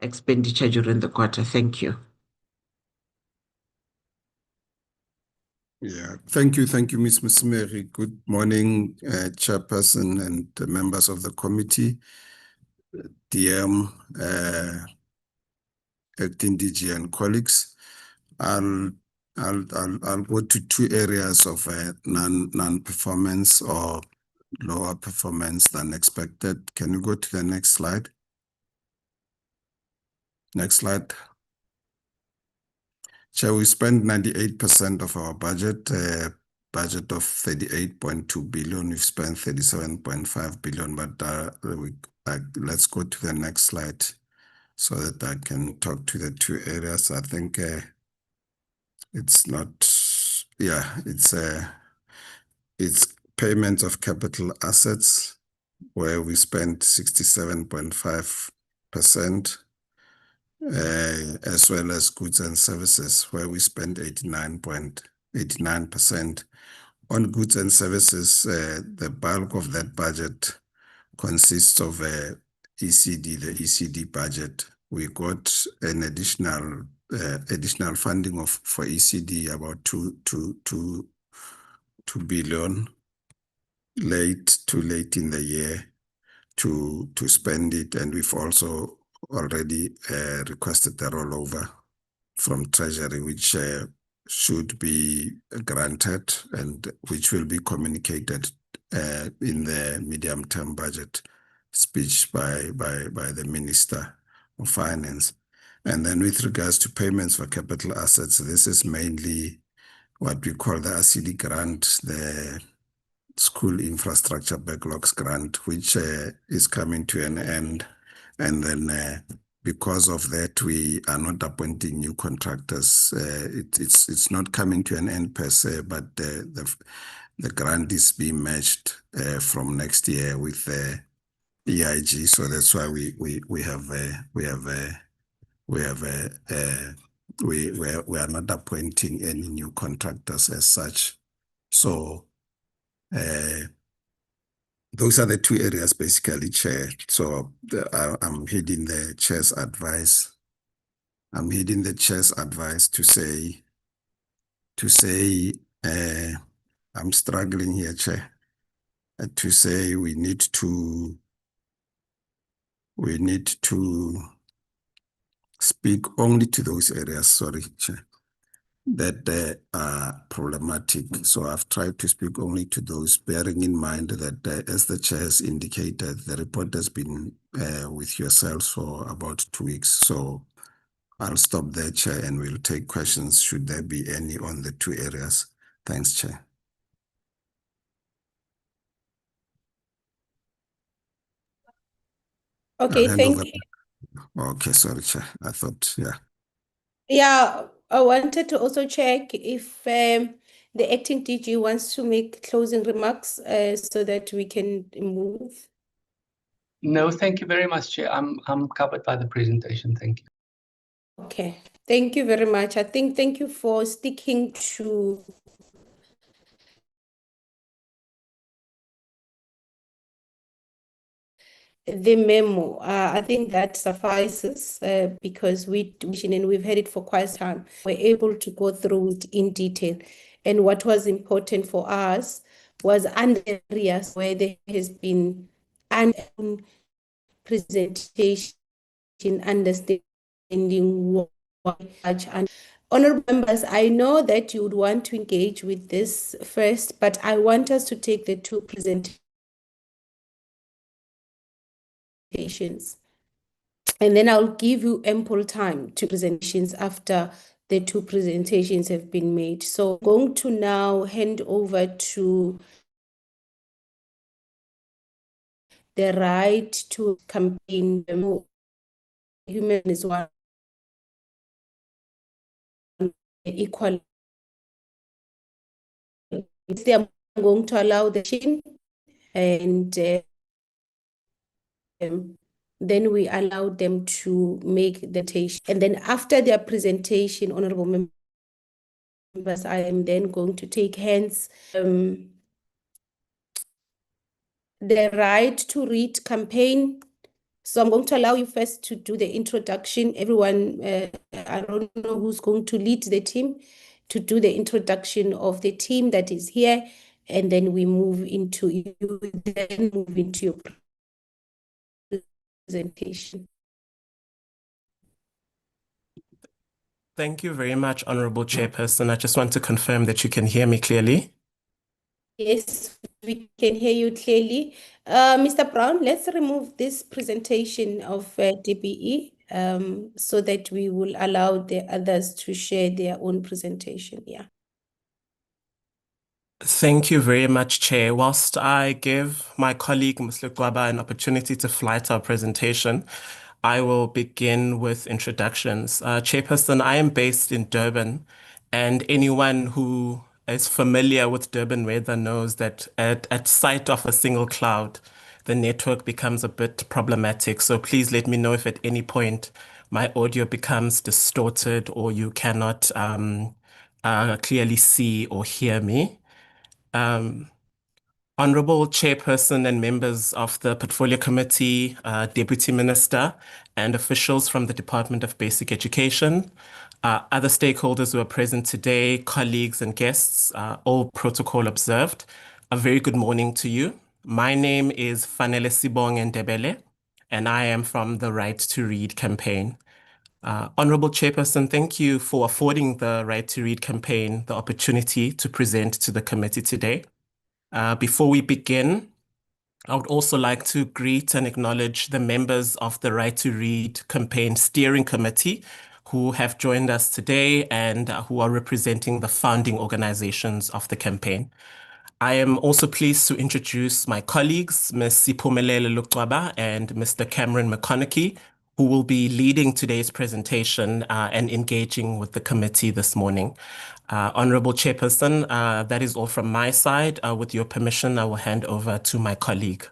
expenditure during the quarter. Thank you. Yeah, thank you, Ms. Mossimeri. Good morning, Chairperson and the members of the committee, DM, acting DG and colleagues. I'll go to two areas of non-performance or lower performance than expected. Can you go to the next slide? Next slide. Shall we spend 98% of our budget, budget of 38.2 billion? We've spent 37.5 billion, but let's go to the next slide so that I can talk to the two areas. I think it's not, yeah, it's payments of capital assets where we spent 67.5%. As well as goods and services, where we spend 89.89%. On goods and services, the bulk of that budget consists of ECD, the ECD budget. We got an additional funding for ECD about 2 billion too late in the year to spend it, and we've also already requested the rollover from Treasury, which should be granted and which will be communicated in the medium-term budget speech by the Minister of Finance. And then with regards to payments for capital assets, this is mainly what we call the ASIDI grant, the School Infrastructure Backlogs Grant, which is coming to an end. And then because of that, we are not appointing new contractors. It's not coming to an end per se, but the grant is being matched from next year with EIG. So that's why we are not appointing any new contractors as such. So those are the two areas basically, Chair. So I'm heeding the Chair's advice. I'm heeding the Chair's advice to say I'm struggling here, Chair, to say we need to speak only to those areas, sorry, Chair, that are problematic. So I've tried to speak only to those, bearing in mind that as the Chair has indicated, the report has been with yourselves for about 2 weeks. So I'll stop there, Chair, and we'll take questions should there be any on the two areas. Thanks, Chair. Okay, thank you. Okay, sorry, Chair. I thought, yeah. Yeah, I wanted to also check if the acting DG wants to make closing remarks so that we can move. No, thank you very much, Chair. I'm covered by the presentation. Thank you. Okay, thank you very much. Thank you for sticking to the memo. I think that suffices because we've had it for quite some time. We're able to go through it in detail. And what was important for us was under areas where there has been an presentation, understanding what and honorable members, I know that you would want to engage with this first, but I want us to take the two presentations. And then I'll give you ample time to presentations after the two presentations have been made. So I'm going to now hand over to the right to campaign. Human is one equal. I'm going to allow the chin and then we allow them to make the presentation. And then after their presentation, honorable members, I am then going to take hands. The right to read campaign. So I'm going to allow you first to do the introduction. Everyone, I don't know who's going to lead the team to do the introduction of the team that is here. And then we move into your presentation. Thank you very much, Honorable Chairperson. I just want to confirm that you can hear me clearly. Yes, we can hear you clearly. Mr. Brown, let's remove this presentation of DBE so that we will allow the others to share their own presentation. Yeah. Thank you very much, Chair. Whilst I give my colleague, Ms. Lekwaba, an opportunity to flight our presentation, I will begin with introductions. Chairperson, I am based in Durban, and anyone who is familiar with Durban weather knows that at sight of a single cloud, the network becomes a bit problematic. So please let me know if at any point my audio becomes distorted or you cannot clearly see or hear me. Honorable Chairperson and members of the Portfolio Committee, Deputy Minister, and officials from the Department of Basic Education, other stakeholders who are present today, colleagues and guests, all protocol observed, a very good morning to you. My name is Fanele Sibong Ndebele, and I am from the Right to Read campaign. Honorable Chairperson, thank you for affording the Right to Read campaign the opportunity to present to the committee today. Before we begin, I would also like to greet and acknowledge the members of the Right to Read campaign steering committee who have joined us today and who are representing the founding organizations of the campaign. I am also pleased to introduce my colleagues, Ms. Siphumelele Luqwaba and Mr. Cameron McConaughey, who will be leading today's presentation and engaging with the committee this morning. Honorable Chairperson, that is all from my side. With your permission, I will hand over to my colleague.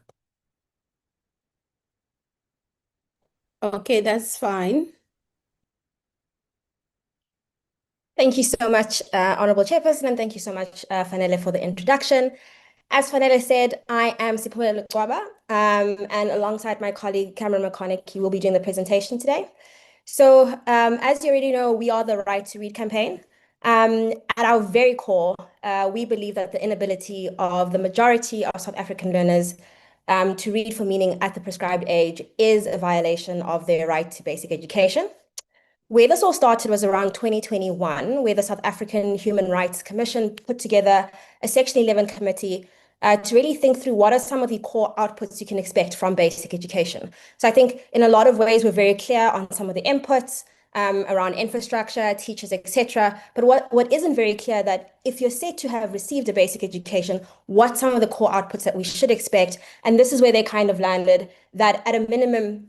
Okay, that's fine. Thank you so much, Honorable Chairperson, and thank you so much, Fanele, for the introduction. As Fanele said, I am Siphumelele Luqwaba, and alongside my colleague Cameron McConaughey, will be doing the presentation today. So, as you already know, we are the Right to Read campaign. At our very core, we believe that the inability of the majority of South African learners to read for meaning at the prescribed age is a violation of their right to basic education. Where this all started was around 2021, where the South African Human Rights Commission put together a Section 11 committee to really think through what are some of the core outputs you can expect from basic education. So I think in a lot of ways, we're very clear on some of the inputs around infrastructure, teachers, etc. But what isn't very clear that if you're said to have received a basic education, what some of the core outputs that we should expect. And this is where they kind of landed that at a minimum,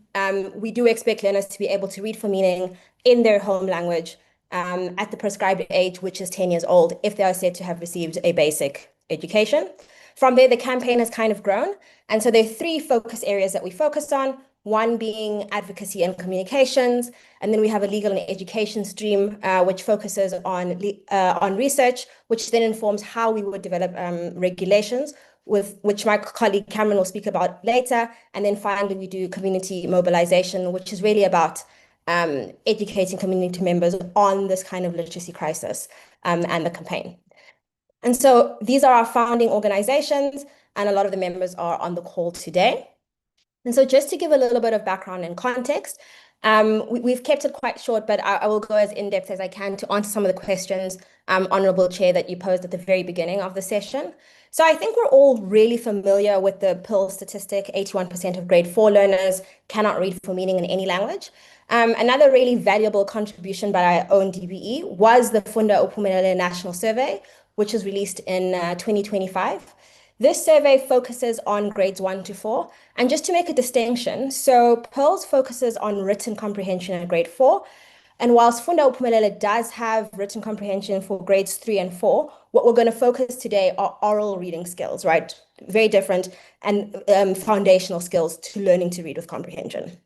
we do expect learners to be able to read for meaning in their home language at the prescribed age, which is 10 years old, if they are said to have received a basic education. From there, the campaign has kind of grown. And so there are three focus areas that we focus on, one being advocacy and communications. And then we have a legal and education stream, which focuses on research, which then informs how we would develop regulations, with which my colleague Cameron will speak about later. And then finally, we do community mobilization, which is really about educating community members on this kind of literacy crisis and the campaign. And so these are our founding organizations, and a lot of the members are on the call today. And so just to give a little bit of background and context, we've kept it quite short, but I will go as in-depth as I can to answer some of the questions, Honorable Chair, that you posed at the very beginning of the session. So I think we're all really familiar with the PIL statistic, 81% of grade 4 learners cannot read for meaning in any language. Another really valuable contribution by our own DBE was the Funda Uphumelele National Survey, which was released in 2025. This survey focuses on grades 1 to 4. And just to make a distinction, so PILS focuses on written comprehension at grade 4. And whilst Funda Uphumelele does have written comprehension for grades 3 and 4, what we're going to focus today are oral reading skills, right? Very different and foundational skills to learning to read with comprehension.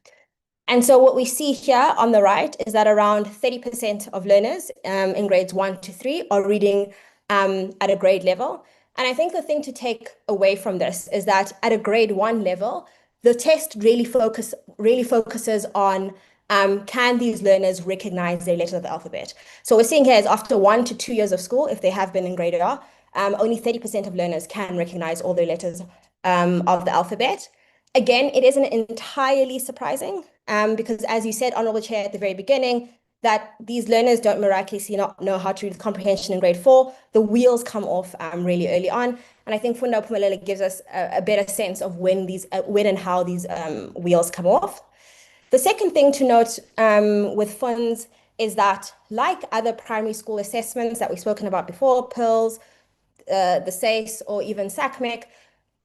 And so what we see here on the right is that around 30% of learners in grades 1 to 3 are reading at a grade level. And I think the thing to take away from this is that at a grade 1 level, the test really focuses on can these learners recognize their letters of the alphabet? So what we're seeing here is after 1 to 2 years of school, if they have been in grade R, only 30% of learners can recognize all their letters of the alphabet. Again, it isn't entirely surprising because as you said, Honorable Chair, at the very beginning, that these learners don't miraculously not know how to read with comprehension in grade 4. The wheels come off really early on. And I think Funda Uphumelele gives us a better sense of when and how these wheels come off. The second thing to note with funds is that like other primary school assessments that we've spoken about before, PILS, the SACE, or even SACMEC,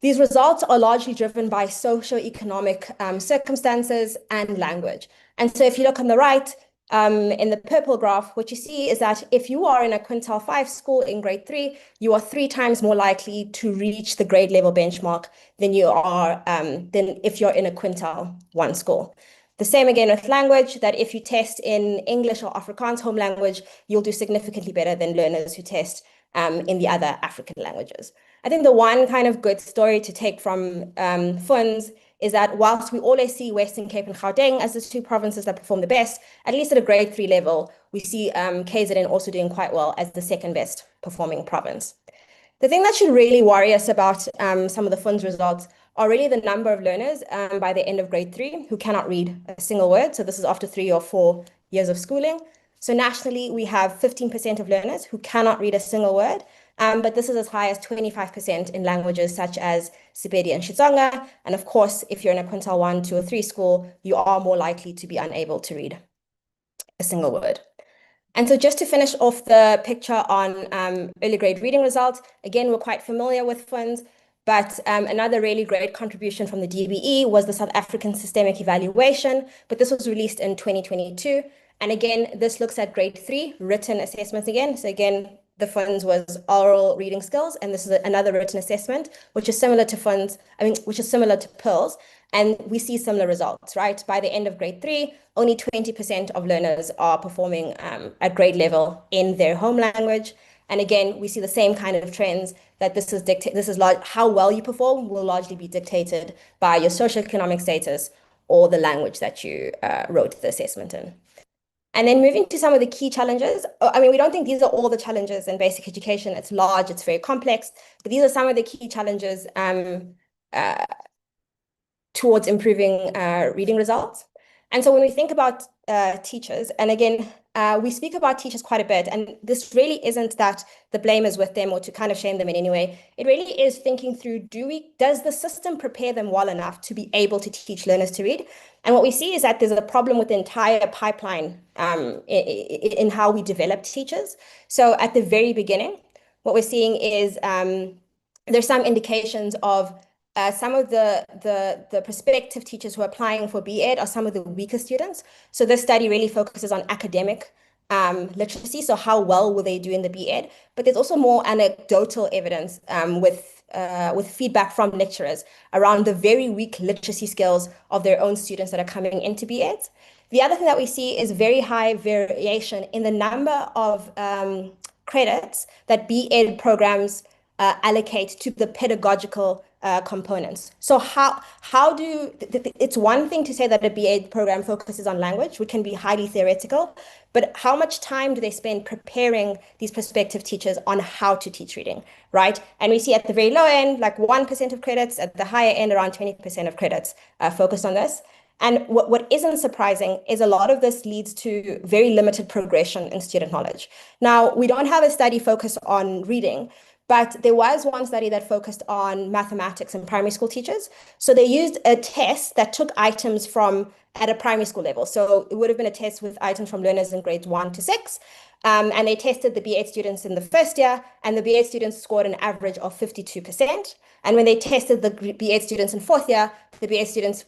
these results are largely driven by socioeconomic circumstances and language. And so if you look on the right, in the purple graph, what you see is that if you are in a quintile 5 school in grade 3, you are 3 times more likely to reach the grade level benchmark than you are than if you're in a quintile 1 school. The same again with language, that if you test in English or Afrikaans home language, you'll do significantly better than learners who test in the other African languages. I think the one kind of good story to take from funds is that whilst we always see Western Cape and Gauteng as the 2 provinces that perform the best, at least at a grade 3 level, we see KZN also doing quite well as the second best performing province. The thing that should really worry us about some of the funds results are really the number of learners by the end of grade 3 who cannot read a single word. So this is after 3 or 4 years of schooling. So nationally, we have 15% of learners who cannot read a single word, but this is as high as 25% in languages such as Sepedi and Xitsonga. And of course, if you're in a quintile 1, 2, or 3 school, you are more likely to be unable to read a single word. And so just to finish off the picture on early grade reading results, again, we're quite familiar with funds, but another really great contribution from the DBE was the South African Systemic Evaluation, but this was released in 2022. And again, this looks at grade 3, written assessments again. So again, the funds was oral reading skills, and this is another written assessment, which is similar to funds, which is similar to PIRLS. And we see similar results, right? By the end of grade 3, only 20% of learners are performing at grade level in their home language. And again, we see the same kind of trends that how well you perform will largely be dictated by your socioeconomic status or the language that you wrote the assessment in. And then moving to some of the key challenges. We don't think these are all the challenges in basic education. It's large, it's very complex, but these are some of the key challenges towards improving reading results. And so when we think about teachers, and again, we speak about teachers quite a bit, and this really isn't that the blame is with them or to kind of shame them in any way. It really is thinking through, does the system prepare them well enough to be able to teach learners to read? And what we see is that there's a problem with the entire pipeline in how we develop teachers. So at the very beginning, what we're seeing is there's some indications of some of the prospective teachers who are applying for B.Ed are some of the weaker students. So this study really focuses on academic literacy. So how well will they do in the B.Ed? But there's also more anecdotal evidence with feedback from lecturers around the very weak literacy skills of their own students that are coming into B.Eds. The other thing that we see is very high variation in the number of credits that B.Ed programs allocate to the pedagogical components. So it's one thing to say that a BA program focuses on language, which can be highly theoretical, but how much time do they spend preparing these prospective teachers on how to teach reading, right? And we see at the very low end, like 1% of credits, at the higher end, around 20% of credits focused on this. And what isn't surprising is a lot of this leads to very limited progression in student knowledge. Now, we don't have a study focused on reading, but there was one study that focused on mathematics and primary school teachers. So they used a test that took items at a primary school level. So it would have been a test with items from learners in grades 1 to 6. And they tested the B.Ed students in the first year, and the B.Ed students scored an average of 52%. And when they tested the B.Ed students in fourth year, the B.Ed students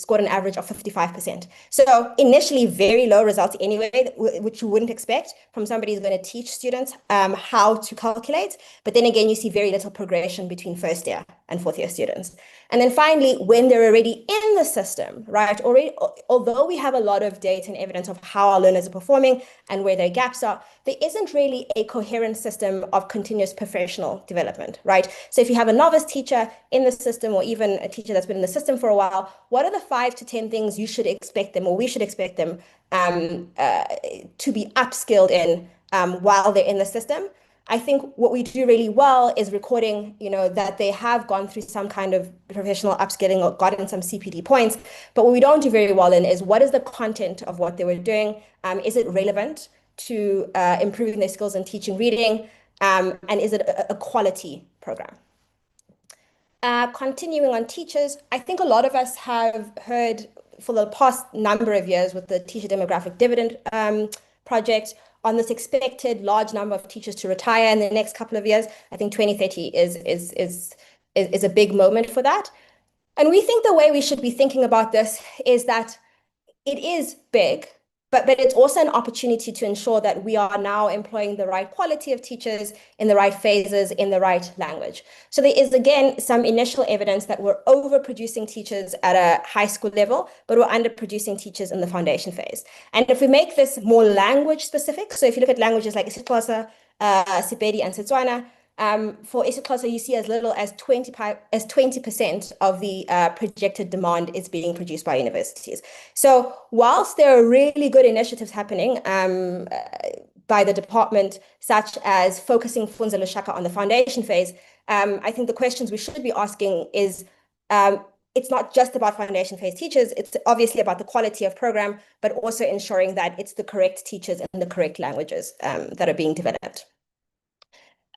scored an average of 55%. So initially very low results anyway, which you wouldn't expect from somebody who's going to teach students how to calculate. But then again, you see very little progression between first year and fourth year students. And then finally, when they're already in the system, right, although we have a lot of data and evidence of how our learners are performing and where their gaps are, there isn't really a coherent system of continuous professional development, right? So if you have a novice teacher in the system, or even a teacher that's been in the system for a while, what are the 5 to 10 things you should expect them, or we should expect them to be upskilled in while they're in the system? I think what we do really well is recording, that they have gone through some kind of professional upskilling or gotten some CPD points. But what we don't do very well in is, what is the content of what they were doing? Is it relevant to improving their skills in teaching reading? And is it a quality program? Continuing on teachers, I think a lot of us have heard for the past number of years with the Teacher Demographic Dividend project on this expected large number of teachers to retire in the next couple of years. I think 2030 is a big moment for that. And we think the way we should be thinking about this is that it is big, but it's also an opportunity to ensure that we are now employing the right quality of teachers in the right phases, in the right language. So there is, again, some initial evidence that we're overproducing teachers at a high school level, but we're underproducing teachers in the foundation phase. And if we make this more language specific, so if you look at languages like isiXhosa, Sepedi, and Setswana, for isiXhosa, you see as little as 20% of the projected demand is being produced by universities. So whilst there are really good initiatives happening by the department, such as focusing Funza Lushaka on the foundation phase, I think the questions we should be asking is, it's not just about foundation phase teachers, it's obviously about the quality of program, but also ensuring that it's the correct teachers and the correct languages that are being developed.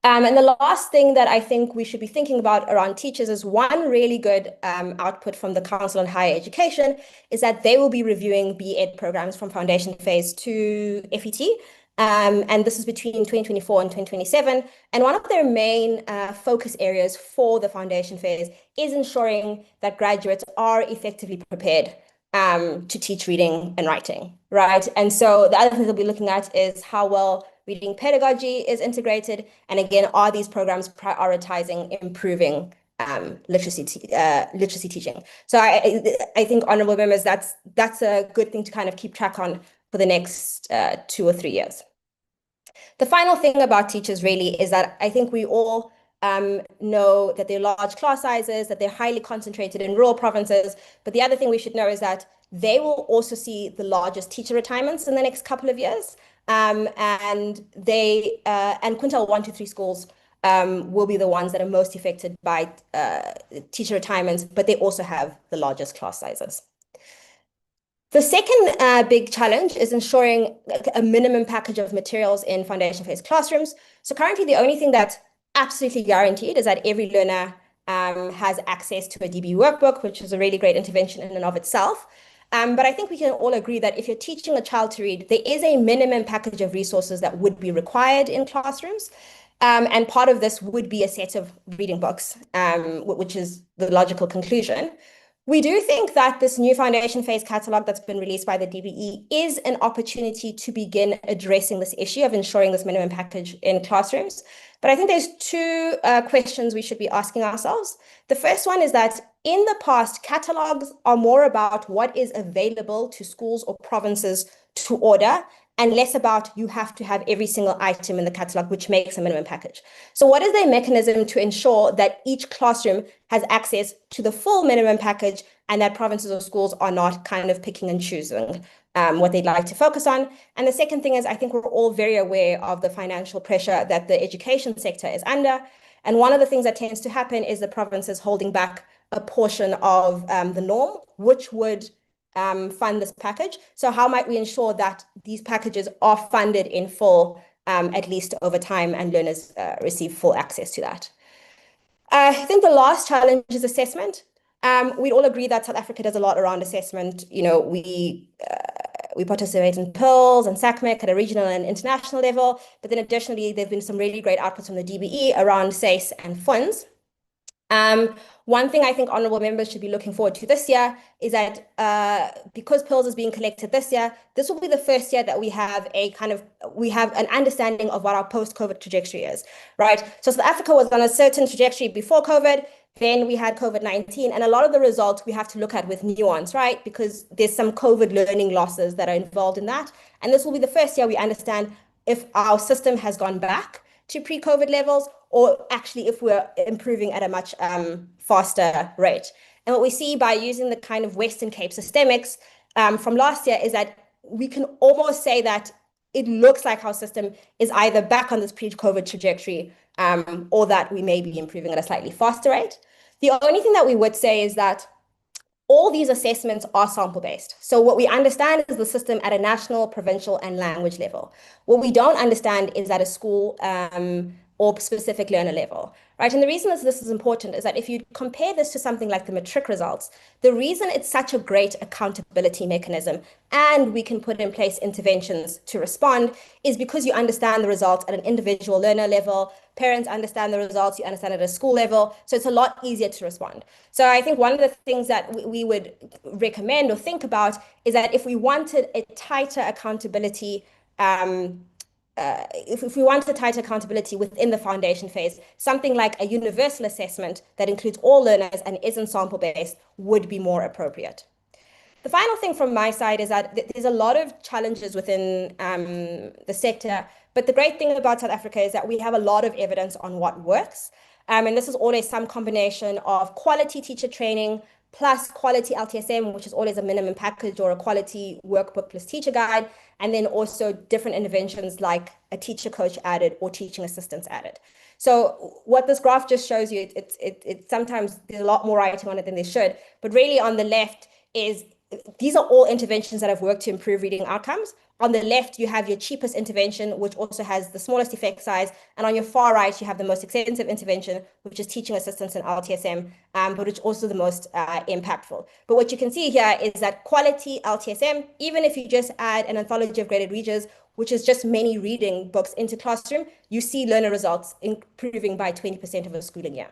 And the last thing that I think we should be thinking about around teachers is one really good output from the Council on Higher Education is that they will be reviewing BEd programs from foundation phase to FET. And this is between 2024 and 2027. And one of their main focus areas for the foundation phase is ensuring that graduates are effectively prepared to teach reading and writing, right? And so the other thing they'll be looking at is how well reading pedagogy is integrated. And again, are these programs prioritizing improving literacy teaching? So I think, honorable members, that's a good thing to kind of keep track on for the next 2 or 3 years. The final thing about teachers really is that I think we all know that they're large class sizes, that they're highly concentrated in rural provinces. But the other thing we should know is that they will also see the largest teacher retirements in the next couple of years. And quintile 1 to 3 schools will be the ones that are most affected by teacher retirements, but they also have the largest class sizes. The second big challenge is ensuring a minimum package of materials in foundation phase classrooms. So currently, the only thing that's absolutely guaranteed is that every learner has access to a DB workbook, which is a really great intervention in and of itself. But I think we can all agree that if you're teaching a child to read, there is a minimum package of resources that would be required in classrooms. And part of this would be a set of reading books, which is the logical conclusion. We do think that this new foundation phase catalogue that's been released by the DBE is an opportunity to begin addressing this issue of ensuring this minimum package in classrooms. But I think there's two questions we should be asking ourselves. The first one is that in the past, catalogues are more about what is available to schools or provinces to order, and less about you have to have every single item in the catalogue, which makes a minimum package. So what is their mechanism to ensure that each classroom has access to the full minimum package and that provinces or schools are not kind of picking and choosing what they'd like to focus on? And the second thing is, I think we're all very aware of the financial pressure that the education sector is under. And one of the things that tends to happen is the provinces holding back a portion of the norm, which would fund this package. So how might we ensure that these packages are funded in full, at least over time, and learners receive full access to that? I think the last challenge is assessment. We'd all agree that South Africa does a lot around assessment. You know, we participate in PILS and SACMEC at a regional and international level, but then additionally, there have been some really great outputs from the DBE around SACE and funds. One thing I think honorable members should be looking forward to this year is that because PILS is being collected this year, this will be the first year that we have an understanding of what our post-COVID trajectory is, right? So South Africa was on a certain trajectory before COVID, then we had COVID-19, and a lot of the results we have to look at with nuance, right? Because there's some COVID learning losses that are involved in that. And this will be the first year we understand if our system has gone back to pre-COVID levels, or actually if we're improving at a much faster rate. And what we see by using the kind of Western Cape systemics from last year is that we can almost say that it looks like our system is either back on this pre-COVID trajectory or that we may be improving at a slightly faster rate. The only thing that we would say is that all these assessments are sample-based. So what we understand is the system at a national, provincial, and language level. What we don't understand is at a school or specific learner level, right? And the reason this is important is that if you compare this to something like the matric results, the reason it's such a great accountability mechanism and we can put in place interventions to respond is because you understand the results at an individual learner level, parents understand the results, you understand it at a school level, so it's a lot easier to respond. So I think one of the things that we would recommend or think about is that if we wanted a tighter accountability if we want a tighter accountability within the foundation phase, something like a universal assessment that includes all learners and isn't sample-based would be more appropriate. The final thing from my side is that there's a lot of challenges within the sector, but the great thing about South Africa is that we have a lot of evidence on what works. And this is always some combination of quality teacher training plus quality LTSM, which is always a minimum package or a quality workbook plus teacher guide, and then also different interventions like a teacher coach added or teaching assistants added. So what this graph just shows you, it sometimes there's a lot more writing on it than there should, but really on the left is these are all interventions that have worked to improve reading outcomes. On the left, you have your cheapest intervention, which also has the smallest effect size. And on your far right, you have the most extensive intervention, which is teaching assistance and LTSM, but which also the most impactful. But what you can see here is that quality LTSM, even if you just add an anthology of graded readers, which is just many reading books into classroom, you see learner results improving by 20% of a schooling year.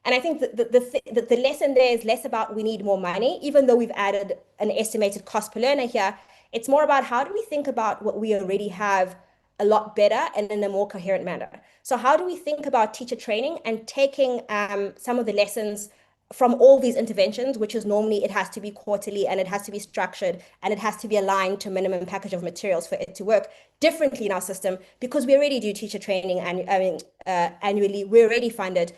And I think the lesson there is less about we need more money, even though we've added an estimated cost per learner here. It's more about how do we think about what we already have a lot better and in a more coherent manner. So how do we think about teacher training and taking some of the lessons from all these interventions, which is normally it has to be quarterly and it has to be structured and it has to be aligned to a minimum package of materials for it to work differently in our system, because we already do teacher training and annually, we already fund it.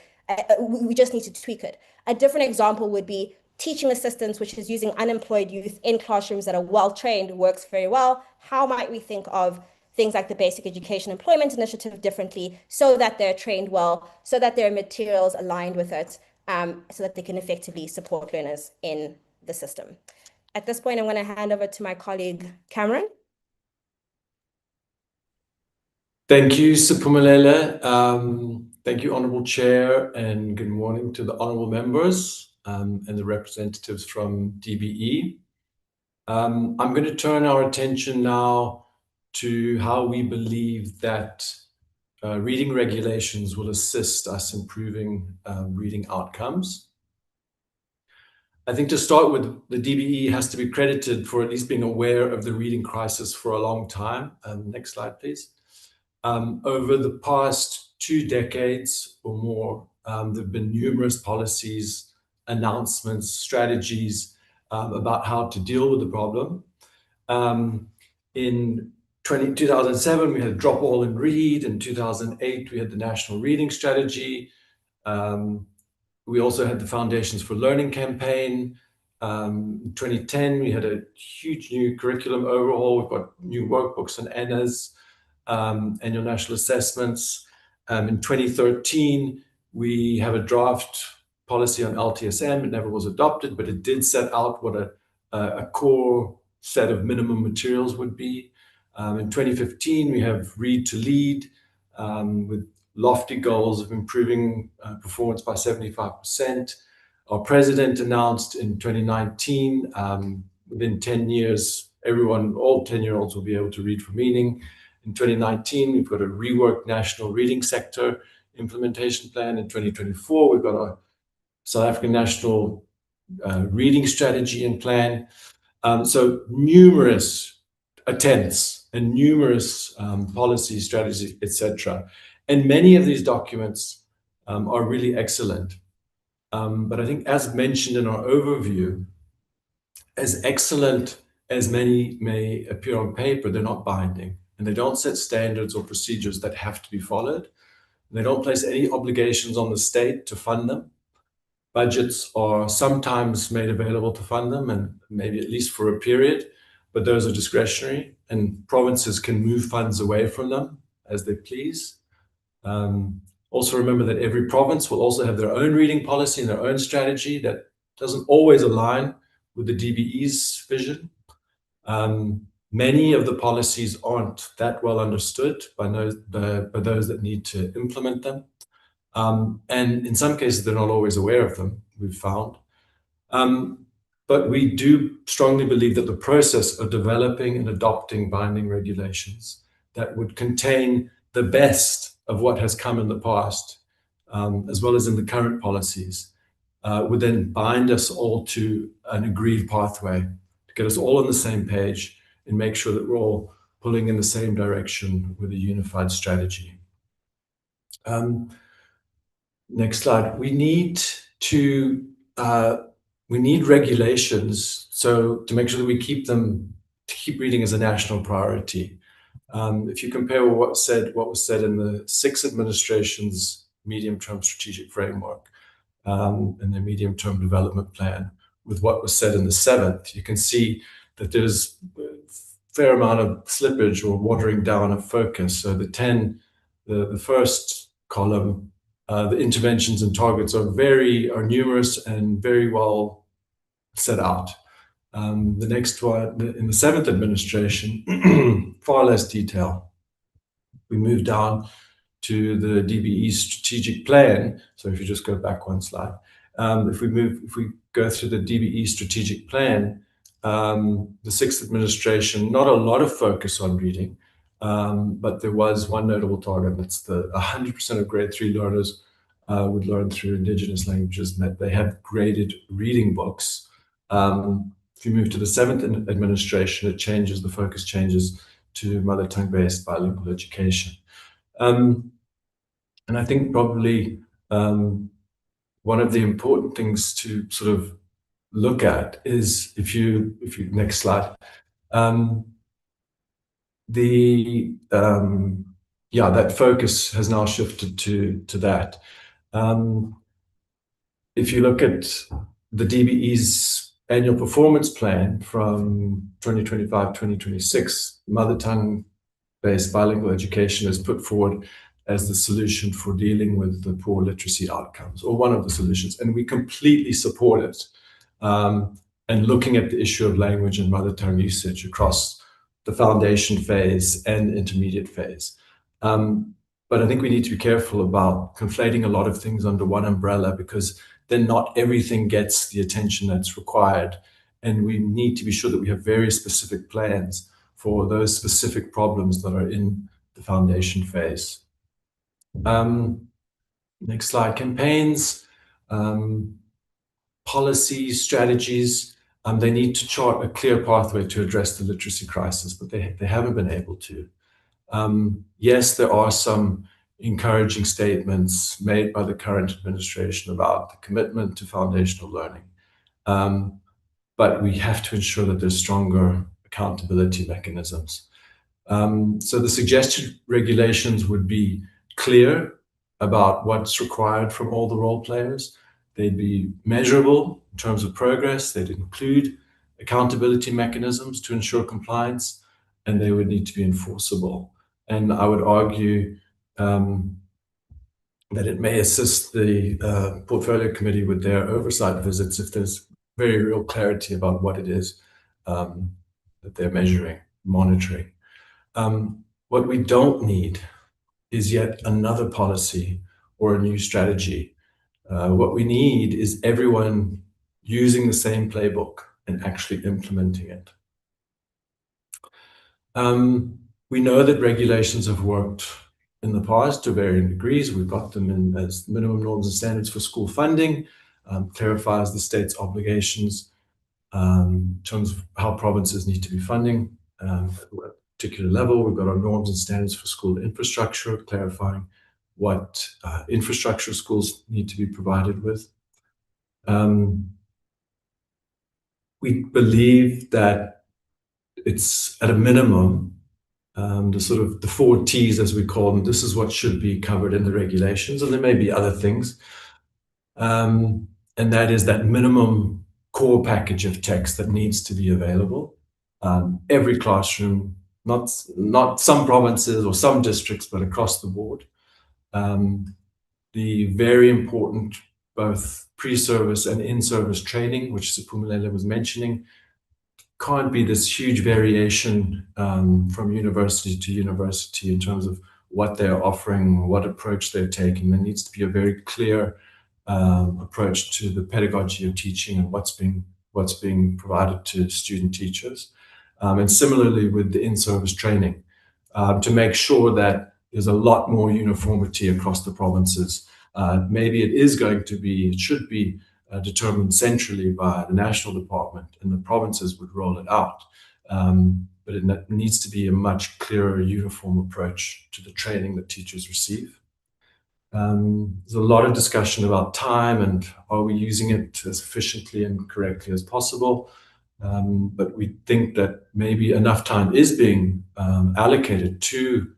We just need to tweak it. A different example would be teaching assistants, which is using unemployed youth in classrooms that are well-trained, works very well. How might we think of things like the Basic Education Employment Initiative differently so that they're trained well, so that their materials aligned with it, so that they can effectively support learners in the system. At this point, I'm going to hand over to my colleague, Cameron. Thank you, Siphumelele. Thank you, Honourable Chair, and good morning to the Honourable Members and the representatives from DBE. I'm going to turn our attention now to how we believe that reading regulations will assist us improving reading outcomes. I think to start with, the DBE has to be credited for at least being aware of the reading crisis for a long time. Next slide, please. Over the past 2 decades or more, there have been numerous policies, announcements, strategies about how to deal with the problem. In 2007, we had Drop All and Read. In 2008, we had the National Reading Strategy. We also had the Foundations for Learning campaign. In 2010, we had a huge new curriculum overhaul. We've got new workbooks and ANAs, annual national assessments. In 2013, we have a draft policy on LTSM. It never was adopted, but it did set out what a core set of minimum materials would be. In 2015, we have Read to Lead with lofty goals of improving performance by 75%. Our president announced in 2019, within 10 years, all 10-year-olds will be able to read for meaning. In 2019, we've got a reworked national reading sector implementation plan. In 2024, we've got a South African national reading strategy and plan. So numerous attempts and numerous policy strategies, etc. And many of these documents are really excellent. But I think, as mentioned in our overview, as excellent as many may appear on paper, they're not binding. And they don't set standards or procedures that have to be followed. They don't place any obligations on the state to fund them. Budgets are sometimes made available to fund them, and maybe at least for a period, but those are discretionary, and provinces can move funds away from them as they please. Also remember that every province will also have their own reading policy and their own strategy that doesn't always align with the DBE's vision. Many of the policies aren't that well understood by those that need to implement them. And in some cases, they're not always aware of them, we've found. But we do strongly believe that the process of developing and adopting binding regulations that would contain the best of what has come in the past, as well as in the current policies, would then bind us all to an agreed pathway to get us all on the same page and make sure that we're all pulling in the same direction with a unified strategy. Next slide. We need regulations to make sure that we keep reading as a national priority. If you compare what was said in the 6 administrations' medium-term strategic framework and their medium-term development plan with what was said in the 7th, you can see that there's a fair amount of slippage or watering down of focus. So the first column, the interventions and targets are numerous and very well set out. The next one, in the 7th administration, far less detail. We moved down to the DBE strategic plan. So if you just go back one slide, if we go through the DBE strategic plan, the 6th administration, not a lot of focus on reading, but there was one notable target. That's the 100% of grade 3 learners would learn through Indigenous languages, and that they have graded reading books. If you move to the 7th administration, it changes, the focus changes to mother tongue based bilingual education. And I think probably one of the important things to sort of look at is, if you next slide, that focus has now shifted to that. If you look at the DBE's annual performance plan from 2025-2026, mother tongue based bilingual education is put forward as the solution for dealing with the poor literacy outcomes, or one of the solutions, and we completely support it. And looking at the issue of language and mother tongue usage across the foundation phase and intermediate phase. But I think we need to be careful about conflating a lot of things under one umbrella, because then not everything gets the attention that's required. And we need to be sure that we have very specific plans for those specific problems that are in the foundation phase. Next slide, campaigns, policies, strategies. They need to chart a clear pathway to address the literacy crisis, but they haven't been able to. Yes, there are some encouraging statements made by the current administration about the commitment to foundational learning. But we have to ensure that there's stronger accountability mechanisms. So the suggested regulations would be clear about what's required from all the role players. They'd be measurable in terms of progress. They'd include accountability mechanisms to ensure compliance, and they would need to be enforceable. And I would argue that it may assist the portfolio committee with their oversight visits if there's very real clarity about what it is that they're measuring, monitoring. What we don't need is yet another policy or a new strategy. What we need is everyone using the same playbook and actually implementing it. We know that regulations have worked in the past to varying degrees. We've got them in as minimum norms and standards for school funding, clarifies the state's obligations in terms of how provinces need to be funding at a particular level. We've got our norms and standards for school infrastructure, clarifying what infrastructure schools need to be provided with. We believe that it's at a minimum, the 4 T's, as we call them, this is what should be covered in the regulations, and there may be other things. And that is that minimum core package of text that needs to be available. Every classroom, not some provinces or some districts, but across the board. The very important both pre-service and in-service training, which Siphumelele was mentioning, can't be this huge variation from university to university in terms of what they're offering, what approach they're taking. There needs to be a very clear approach to the pedagogy of teaching and what's being provided to student teachers. And similarly with the in-service training, to make sure that there's a lot more uniformity across the provinces. Maybe it should be determined centrally by the national department, and the provinces would roll it out. But it needs to be a much clearer, uniform approach to the training that teachers receive. There's a lot of discussion about time and are we using it as efficiently and correctly as possible. But we think that maybe enough time is being allocated to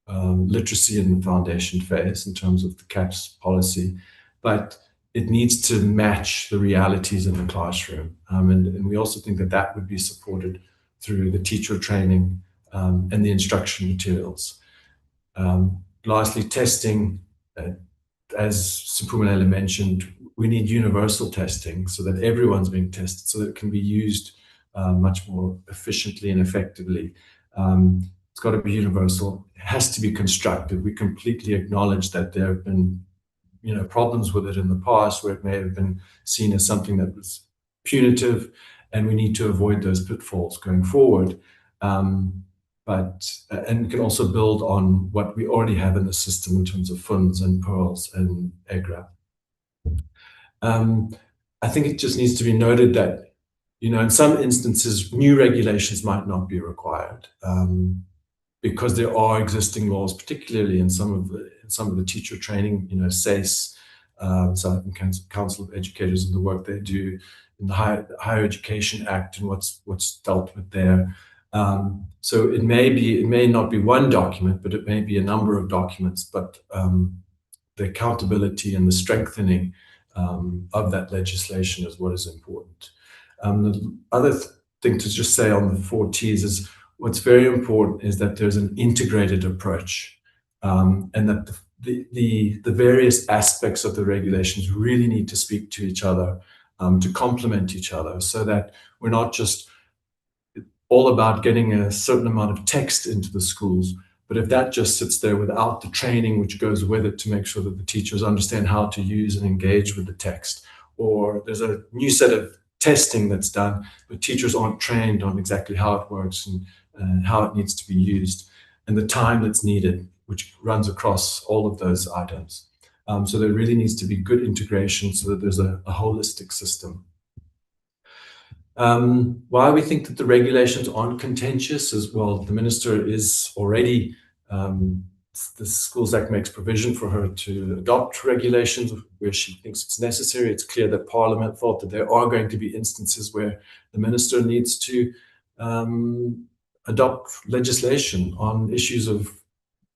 literacy in the foundation phase in terms of the CAPS policy, but it needs to match the realities in the classroom. And we also think that that would be supported through the teacher training and the instruction materials. Lastly, testing, as Siphumelele mentioned, we need universal testing so that everyone's being tested, so that it can be used much more efficiently and effectively. It's got to be universal. It has to be constructive. We completely acknowledge that there have been, problems with it in the past where it may have been seen as something that was punitive, and we need to avoid those pitfalls going forward. And we can also build on what we already have in the system in terms of funds and pearls and EGRA. I think it just needs to be noted that, in some instances, new regulations might not be required, because there are existing laws, particularly in some of the teacher training, SACE, South African Council of Educators, and the work they do in the Higher Education Act and what's dealt with there. So it may not be one document, but it may be a number of documents. But the accountability and the strengthening of that legislation is what is important. The other thing to just say on the 4 Ts is what's very important is that there's an integrated approach, and that the various aspects of the regulations really need to speak to each other, to complement each other, so that we're not just all about getting a certain amount of text into the schools, but if that just sits there without the training which goes with it to make sure that the teachers understand how to use and engage with the text, or there's a new set of testing that's done, but teachers aren't trained on exactly how it works and how it needs to be used, and the time that's needed, which runs across all of those items. So there really needs to be good integration so that there's a holistic system. Why we think that the regulations aren't contentious is, well, the minister is already, the Schools Act makes provision for her to adopt regulations where she thinks it's necessary. It's clear that Parliament thought that there are going to be instances where the minister needs to adopt legislation on issues of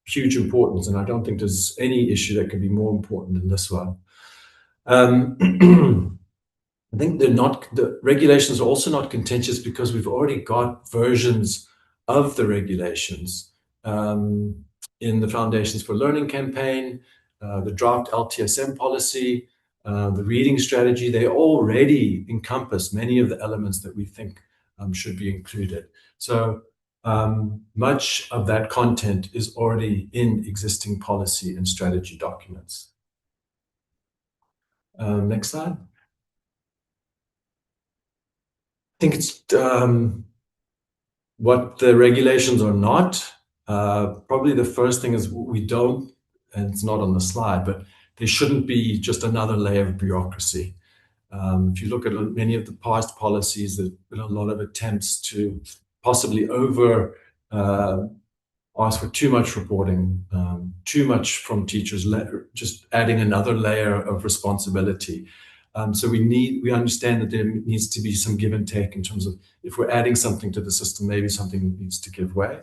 huge importance, and I don't think there's any issue that could be more important than this one. I think the regulations are also not contentious because we've already got versions of the regulations in the Foundations for Learning campaign, the draft LTSM policy, the reading strategy. They already encompass many of the elements that we think should be included. So much of that content is already in existing policy and strategy documents. Next slide. I think it's what the regulations are not. Probably the first thing is we don't, and it's not on the slide, but there shouldn't be just another layer of bureaucracy. If you look at many of the past policies, there's been a lot of attempts to possibly ask for too much reporting, too much from teachers, just adding another layer of responsibility. So we understand that there needs to be some give and take in terms of if we're adding something to the system, maybe something needs to give way.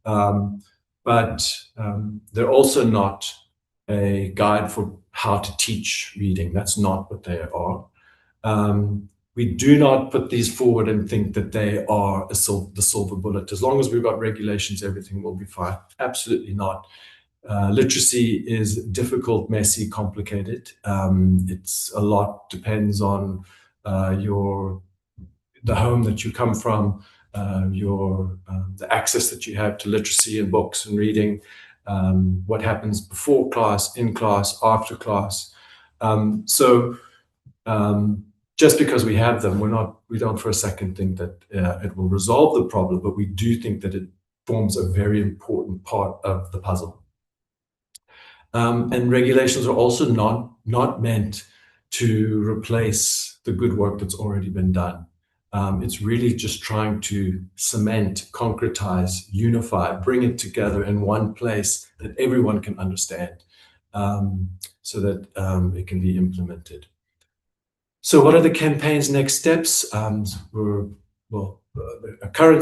But they're also not a guide for how to teach reading. That's not what they are. We do not put these forward and think that they are the silver bullet. As long as we've got regulations, everything will be fine. Absolutely not. Literacy is difficult, messy, complicated. It's a lot depends on the home that you come from, the access that you have to literacy and books and reading, what happens before class, in class, after class. Just because we have them, we don't for a second think that it will resolve the problem, but we do think that it forms a very important part of the puzzle. And regulations are also not meant to replace the good work that's already been done. It's really just trying to cement, concretize, unify, bring it together in one place that everyone can understand, so that it can be implemented. So what are the campaign's next steps? Current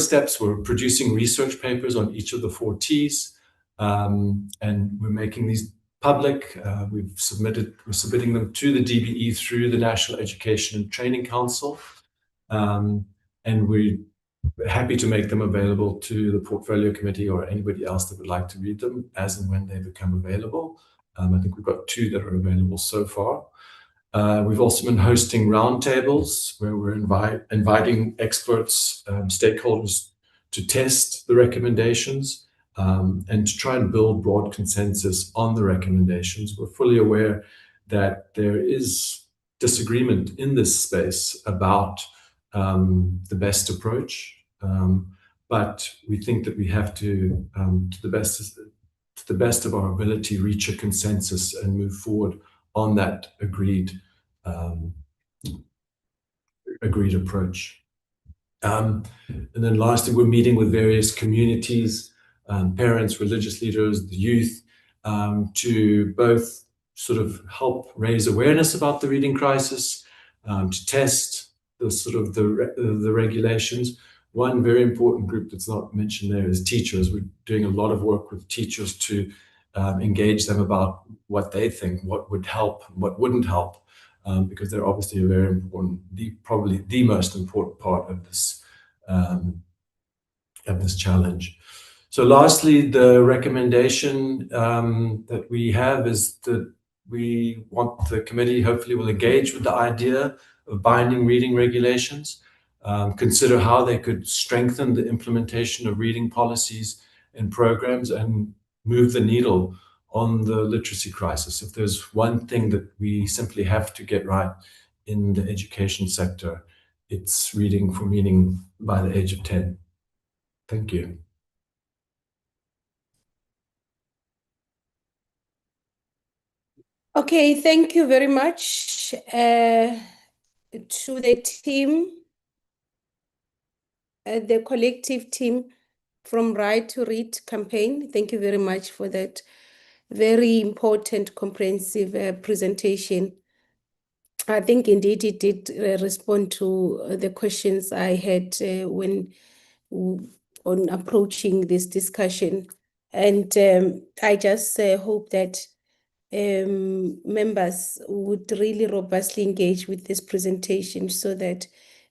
steps, we're producing research papers on each of the 4 Ts, and we're making these public. We're submitting them to the DBE through the National Education and Training Council, and we're happy to make them available to the Portfolio Committee or anybody else that would like to read them as and when they become available. I think we've got 2 that are available so far. We've also been hosting roundtables where we're inviting experts, stakeholders to test the recommendations and to try and build broad consensus on the recommendations. We're fully aware that there is disagreement in this space about the best approach, but we think that we have to the best of our ability, reach a consensus and move forward on that agreed approach. And then lastly, we're meeting with various communities, parents, religious leaders, the youth, to both sort of help raise awareness about the reading crisis, to test the regulations. One very important group that's not mentioned there is teachers. We're doing a lot of work with teachers to engage them about what they think, what would help, what wouldn't help, because they're obviously a very important, probably the most important part of this challenge. So lastly, the recommendation that we have is that we want the committee hopefully will engage with the idea of binding reading regulations, consider how they could strengthen the implementation of reading policies and programs and move the needle on the literacy crisis. If there's one thing that we simply have to get right in the education sector, it's reading for meaning by the age of 10. Thank you. Okay, thank you very much to the team, the collective team from Right to Read campaign. Thank you very much for that very important, comprehensive presentation. I think indeed it did respond to the questions I had on approaching this discussion. And I just hope that members would really robustly engage with this presentation so that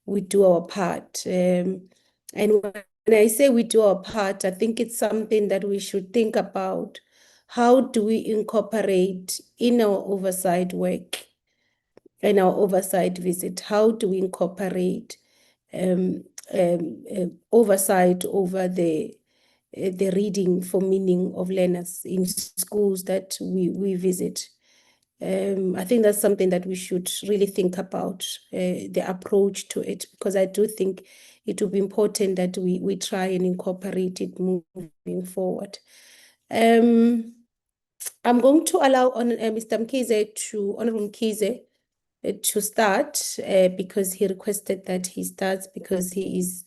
we do our part. And when I say we do our part, I think it's something that we should think about. How do we incorporate in our oversight work and our oversight visit? How do we incorporate oversight over the reading for meaning of learners in schools that we visit? I think that's something that we should really think about, the approach to it, because I do think it will be important that we try and incorporate it moving forward. I'm going to allow Mr. Honorable Mkhize to start because he requested that he starts because he is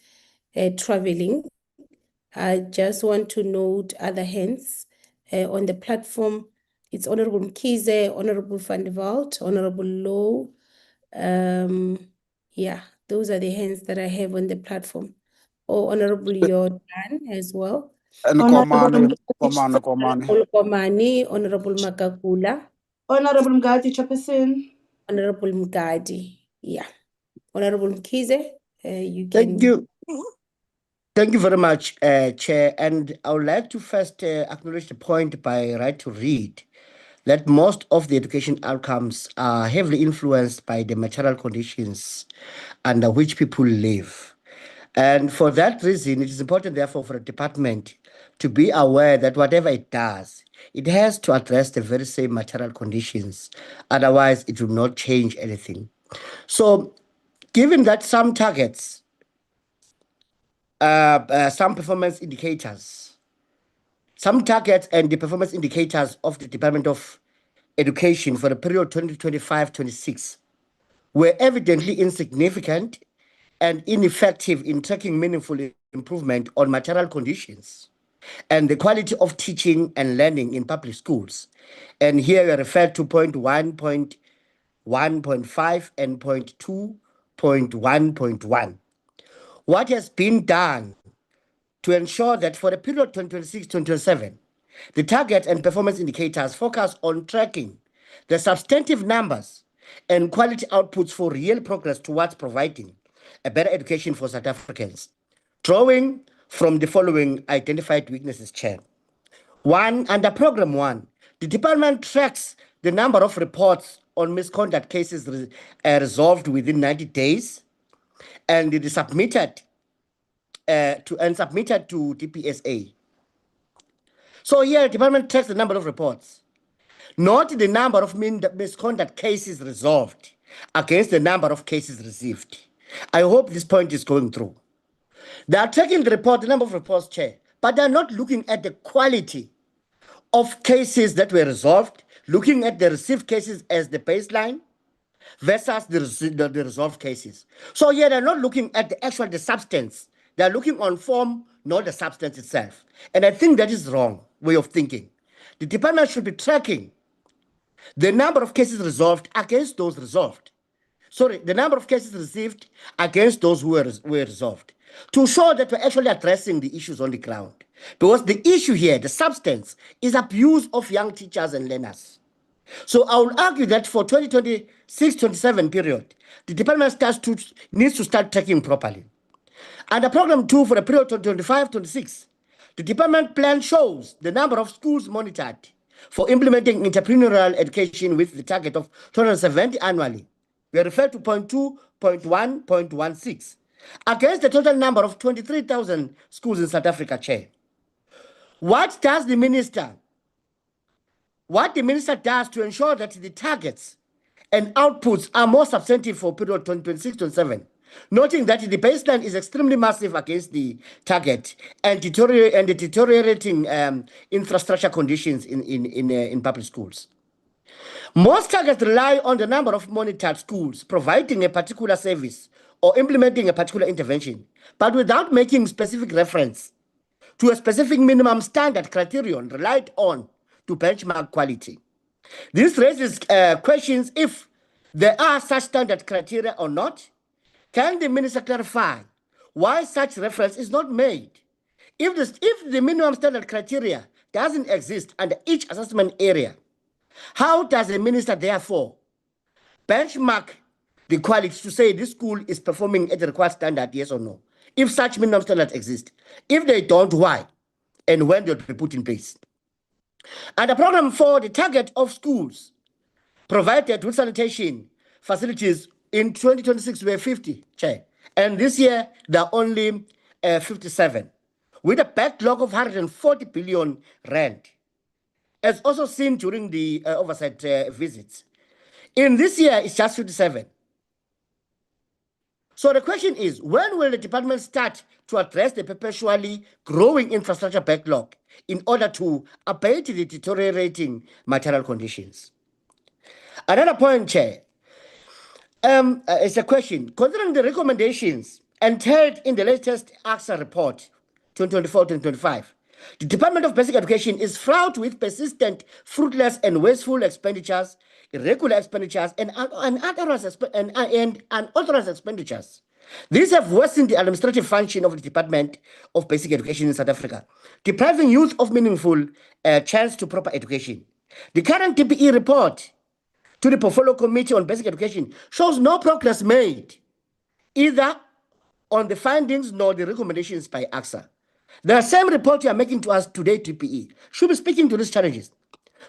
traveling. I just want to note other hands on the platform. It's Honorable Mkhize, Honorable Van der Walt, Honorable Low. Yeah, those are the hands that I have on the platform. Oh, Honorable Jordan as well. And Honorable Komani. Honorable Makakula. Honorable Mgadi Chairperson. Honorable Mgadi. Yeah. Honorable Mkhize, you can. Thank you. Thank you very much, Chair. And I would like to first acknowledge the point by Right to Read that most of the education outcomes are heavily influenced by the material conditions under which people live. And for that reason, it is important, therefore, for a department to be aware that whatever it does, it has to address the very same material conditions. Otherwise, it will not change anything. So, given that some targets, some performance indicators, some targets and the performance indicators of the Department of Education for the period 2025-26 were evidently insignificant and ineffective in tracking meaningful improvement on material conditions and the quality of teaching and learning in public schools. And here we refer to point 1.1.5 and point 2.1.1. What has been done to ensure that for the period 2026-2027, the target and performance indicators focus on tracking the substantive numbers and quality outputs for real progress towards providing a better education for South Africans, drawing from the following identified weaknesses, Chair. One, under Program 1, the department tracks the number of reports on misconduct cases resolved within 90 days, and it is submitted to DPSA. So here, the department tracks the number of reports, not the number of misconduct cases resolved against the number of cases received. I hope this point is going through. They are tracking the report, the number of reports, Chair, but they're not looking at the quality of cases that were resolved, looking at the received cases as the baseline versus the resolved cases. So here they're not looking at the substance. They're looking on form, not the substance itself. And I think that is wrong way of thinking. The department should be tracking the number of cases resolved against those resolved. Sorry, the number of cases received against those who were resolved, to show that we're actually addressing the issues on the ground. Because the issue here, the substance, is abuse of young teachers and learners. So I will argue that for 2026-27 period, the department needs to start tracking properly. And the program 2 for the period 2025-26, the department plan shows the number of schools monitored for implementing entrepreneurial education with the target of 270 annually. We refer to point 2.1.16 against the total number of 23,000 schools in South Africa, Chair. What the minister does to ensure that the targets and outputs are more substantive for period 2026-27, noting that the baseline is extremely massive against the target and the deteriorating infrastructure conditions in public schools. Most targets rely on the number of monitored schools providing a particular service or implementing a particular intervention, but without making specific reference to a specific minimum standard criterion relied on to benchmark quality. This raises questions if there are such standard criteria or not. Can the minister clarify why such reference is not made? If the minimum standard criteria doesn't exist under each assessment area, how does the minister therefore benchmark the quality to say this school is performing at the required standard, yes or no? If such minimum standards exist. If they don't, why? And when they'll be put in place. And the program for the target of schools provided with sanitation facilities in 2026 were 50, Chair. And this year, there are only 57, with a backlog of 140 billion rand, as also seen during the oversight visits. In this year, it's just 57. So the question is, when will the department start to address the perpetually growing infrastructure backlog in order to abate the deteriorating material conditions? Another point, Chair, is a question. Considering the recommendations entailed in the latest AXA report, 2024-2025, the Department of Basic Education is fraught with persistent, fruitless, and wasteful expenditures, irregular expenditures, and unauthorized expenditures. These have worsened the administrative function of the Department of Basic Education in South Africa, depriving youth of meaningful chance to proper education. The current TPE report to the Portfolio Committee on Basic Education shows no progress made, either on the findings nor the recommendations by AXA. The same report you are making to us today, TPE, should be speaking to these challenges.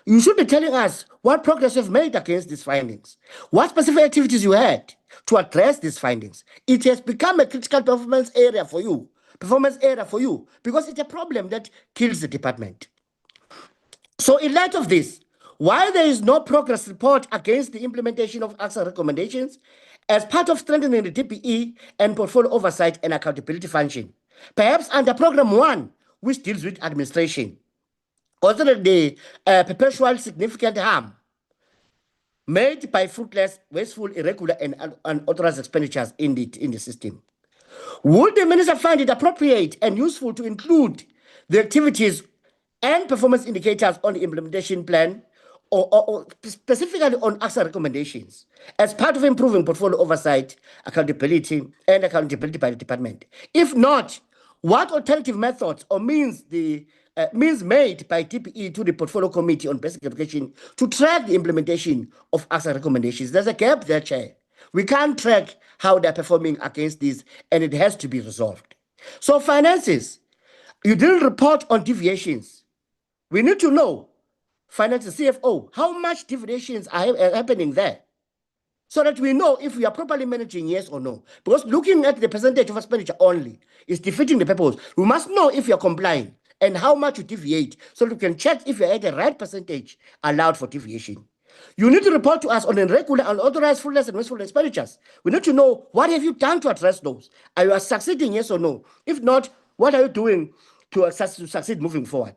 You should be telling us what progress you've made against these findings, what specific activities you had to address these findings. It has become a critical performance area for you, because it's a problem that kills the department. So in light of this, while there is no progress report against the implementation of AXA recommendations, as part of strengthening the TPE and portfolio oversight and accountability function, perhaps under Program 1, which deals with administration, considering the perpetual significant harm made by fruitless, wasteful, irregular, and unauthorized expenditures in the system. Would the minister find it appropriate and useful to include the activities and performance indicators on the implementation plan, or specifically on AXA recommendations, as part of improving portfolio oversight, accountability by the department? If not, what alternative methods or means made by TPE to the Portfolio Committee on Basic Education to track the implementation of AXA recommendations? There's a gap there, Chair. We can't track how they're performing against these, and it has to be resolved. So finances, you didn't report on deviations. We need to know finance, the CFO, how much deviations are happening there? So that we know if we are properly managing, yes or no. Because looking at the percentage of expenditure only is defeating the purpose. We must know if you're complying and how much you deviate, so we can check if you're at the right percentage allowed for deviation. You need to report to us on irregular, unauthorized, fruitless, and wasteful expenditures. We need to know what have you done to address those. Are you succeeding, yes or no? If not, what are you doing to succeed moving forward?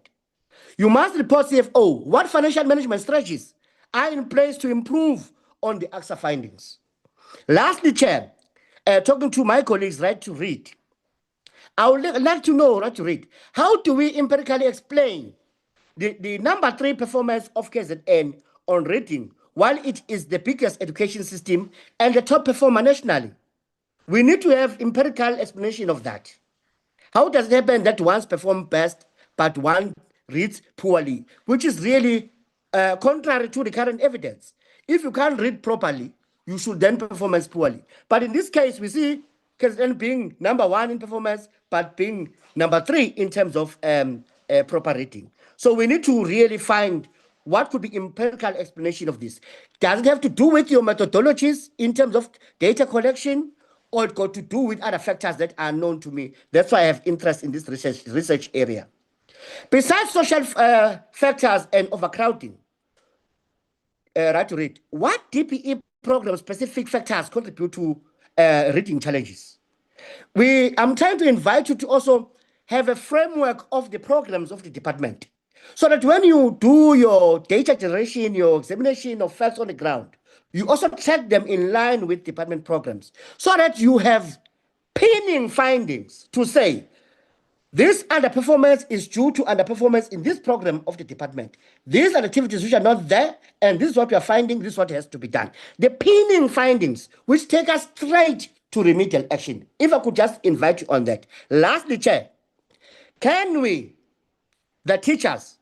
You must report CFO what financial management strategies are in place to improve on the AXA findings. Lastly, Chair, talking to my colleagues, right to read. I would like to know, right to read, how do we empirically explain the number 3 performance of KZN on rating, while it is the biggest education system and the top performer nationally? We need to have empirical explanation of that. How does it happen that one's perform best, but one reads poorly, which is really contrary to the current evidence? If you can't read properly, you should then perform as poorly. But in this case, we see KZN being number 1 in performance, but being number 3 in terms of proper rating. So we need to really find what could be empirical explanation of this. Does it have to do with your methodologies in terms of data collection, or it got to do with other factors that are known to me? That's why I have interest in this research area. Besides social factors and overcrowding, right to read, what DPE program specific factors contribute to reading challenges? I'm trying to invite you to also have a framework of the programs of the department, so that when you do your data generation, your examination of facts on the ground, you also track them in line with department programs, so that you have pinning findings to say, this underperformance is due to underperformance in this program of the department. These are the activities which are not there, and this is what we are finding, this is what has to be done. The pinning findings, which take us straight to remedial action. If I could just invite you on that. Lastly, Chair, can we, the teachers,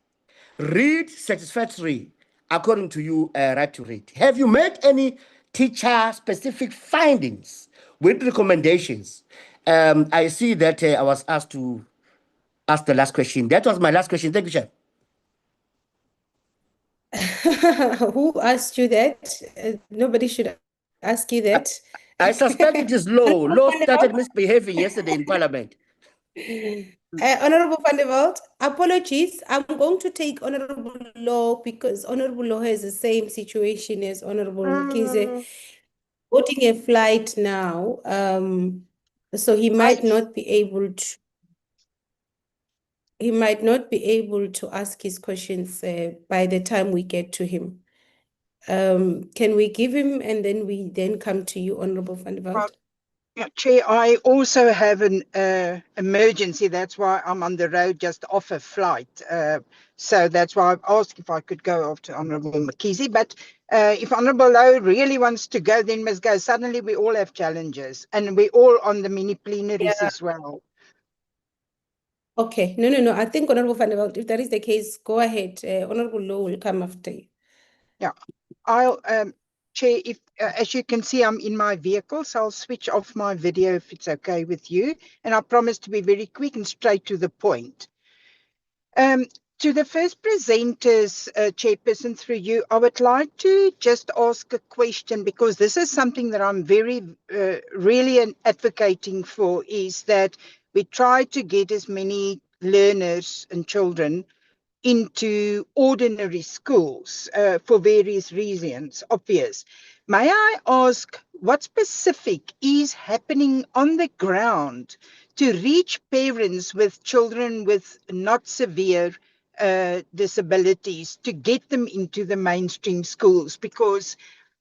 read satisfactory according to you, right to read? Have you made any teacher-specific findings with recommendations? I see that I was asked to ask the last question. That was my last question. Thank you, Chair. Who asked you that? Nobody should ask you that. I suspect it is Law. Law started misbehaving yesterday in Parliament. Honorable Van der Walt, apologies. I'm going to take Honorable Law because Honorable Law has the same situation as Honorable Kize, boarding a flight now. So he might not be able to. He might not be able to ask his questions by the time we get to him. Can we give him and then we come to you, Honorable Van der Walt? Yeah, Chair, I also have an emergency. That's why I'm on the road just off a flight. So that's why I've asked if I could go after Honourable Mkhize. But if Honourable Lowe really wants to go, then must go. Suddenly we all have challenges, and we're all on the mini plenaries as well. Okay, no. I think Honorable Van der Walt, if that is the case, go ahead. Honorable Lowe will come after you. Yeah, I'll, Chair, if as you can see, I'm in my vehicle, so I'll switch off my video if it's okay with you. And I promise to be very quick and straight to the point. To the first presenters, Chairperson, through you, I would like to just ask a question, because this is something that I'm very, really advocating for, is that we try to get as many learners and children into ordinary schools for various reasons, obvious. May I ask what specific is happening on the ground to reach parents with children with not severe disabilities to get them into the mainstream schools? Because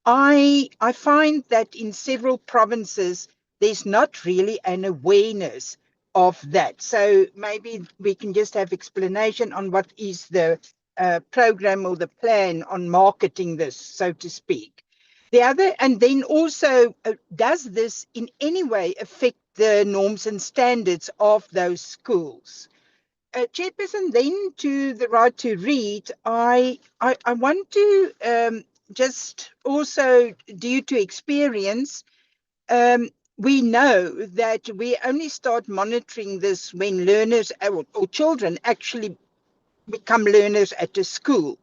I find that in several provinces, there's not really an awareness of that. So maybe we can just have explanation on what is the program or the plan on marketing this, so to speak. The other, and then also, does this in any way affect the norms and standards of those schools? Chairperson, then to the right to read, I want to just also, due to experience, we know that we only start monitoring this when learners or children actually become learners at a school.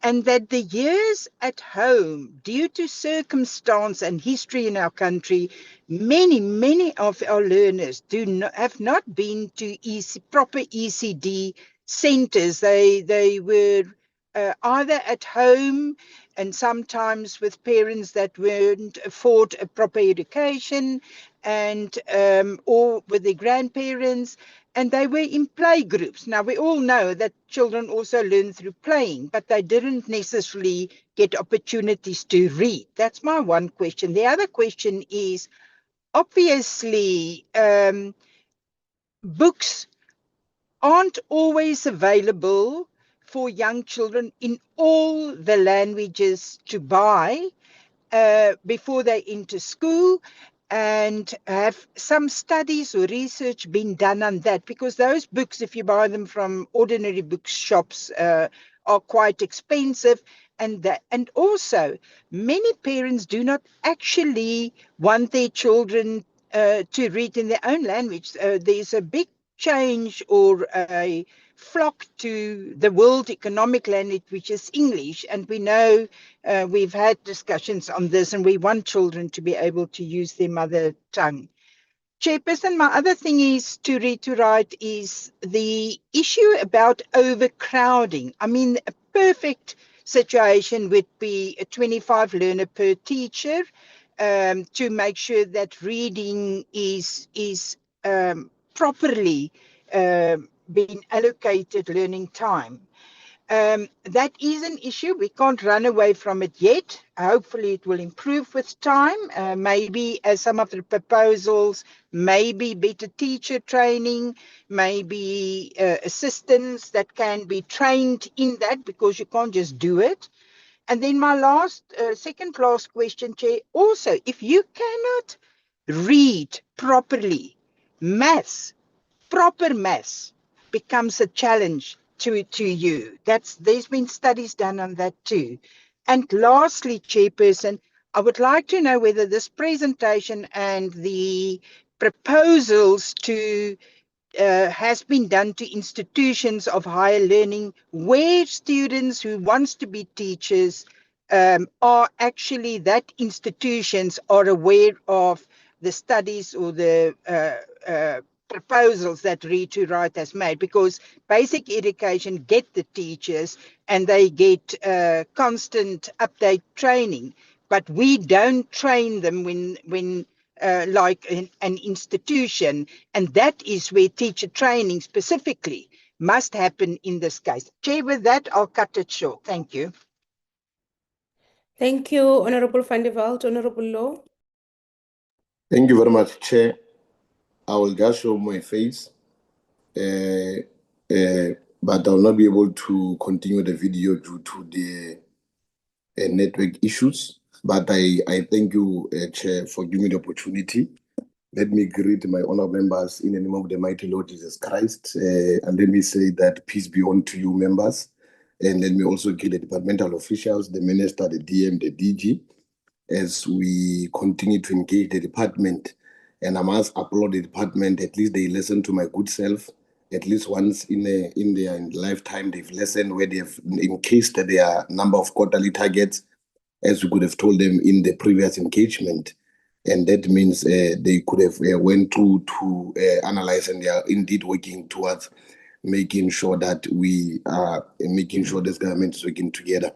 and that the years at home, due to circumstance and history in our country, many of our learners have not been to proper ECD centers. They were either at home and sometimes with parents that weren't afford a proper education, and or with their grandparents, and they were in play groups. Now, we all know that children also learn through playing, but they didn't necessarily get opportunities to read. That's my one question. The other question is, obviously, books aren't always available for young children in all the languages to buy before they enter school, and have some studies or research been done on that? Because those books, if you buy them from ordinary bookshops, are quite expensive, and also many parents do not actually want their children to read in their own language. There's a big change or a flock to the world economic language, which is English, and we know we've had discussions on this, and we want children to be able to use their mother tongue. Chairperson, my other thing is to read to write is the issue about overcrowding. I mean, a perfect situation would be a 25 learner per teacher, to make sure that reading is properly being allocated learning time. That is an issue. We can't run away from it yet. Hopefully it will improve with time. Maybe as some of the proposals, maybe better teacher training, maybe assistants that can be trained in that, because you can't just do it. And then my second last question, Chair, also, if you cannot read properly, proper maths becomes a challenge to you. There's been studies done on that too. And lastly, Chairperson, I would like to know whether this presentation and the proposals to has been done to institutions of higher learning where students who wants to be teachers are actually, that institutions are aware of the studies or the proposals that Read to Write has made, because basic education get the teachers and they get constant update training, but we don't train them when like an institution, and that is where teacher training specifically must happen in this case. Chair, with that, I'll cut it short. Thank you. Thank you, Honorable Van der Walt. Honorable Law. Thank you very much, Chair. I will just show my face, but I will not be able to continue the video due to the network issues. But I thank you, Chair, for giving me the opportunity. Let me greet my honourable members in the name of the mighty Lord Jesus Christ. And let me say that peace be unto you, members. And let me also greet the departmental officials, the minister, the DM, the DG, as we continue to engage the department. And I must applaud the department. At least they listen to my good self. At least once in their lifetime, they've listened where they've increased their number of quarterly targets, as we could have told them in the previous engagement. And that means they could have went through to analyze, and they are indeed working towards making sure that we are making sure this government is working together.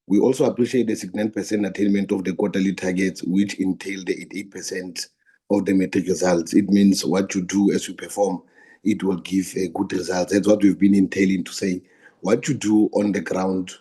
We also appreciate the 69% attainment of the quarterly targets, which entail the 88% of the metric results. It means what you do as you perform, it will give a good result. That's what we've been entailing, to say what you do on the ground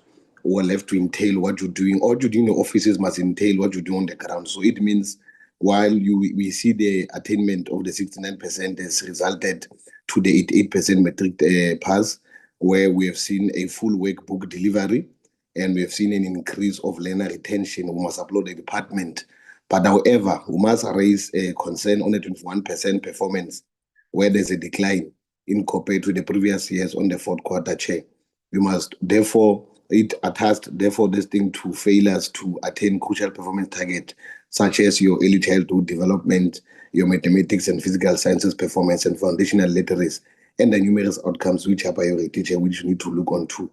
will have to entail what you're doing. All you do in the offices must entail what you do on the ground. So it means while we see the attainment of the 69% has resulted to the 88% metric pass, where we have seen a full workbook delivery, and we have seen an increase of learner retention. We must applaud the department. But however, we must raise a concern on the 21% performance, where there's a decline in compared to the previous years on the fourth quarter, Chair. We must therefore, it attest therefore this thing to failures to attain crucial performance target, such as your early childhood development, your mathematics and physical sciences performance, and foundational literacy, and the numerous outcomes which are priority, Chair, which you need to look on to.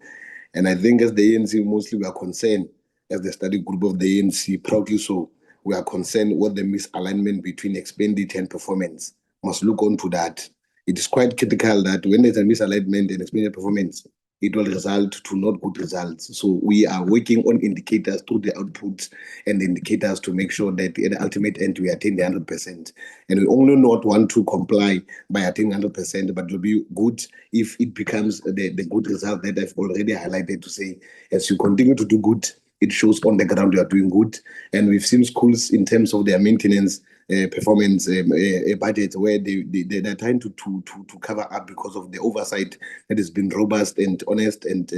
And I think as the ANC, mostly we are concerned, as the study group of the ANC, proudly so, we are concerned with the misalignment between expenditure and performance. Must look on to that. It is quite critical that when there's a misalignment in expenditure performance, it will result to not good results. So we are working on indicators through the outputs and the indicators to make sure that at the ultimate end we attain the 100%. And we only not want to comply by attaining 100%, but it will be good if it becomes the good result that I've already highlighted to say, as you continue to do good, it shows on the ground you are doing good. And we've seen schools in terms of their maintenance performance budget where they're trying to cover up because of the oversight that has been robust and honest and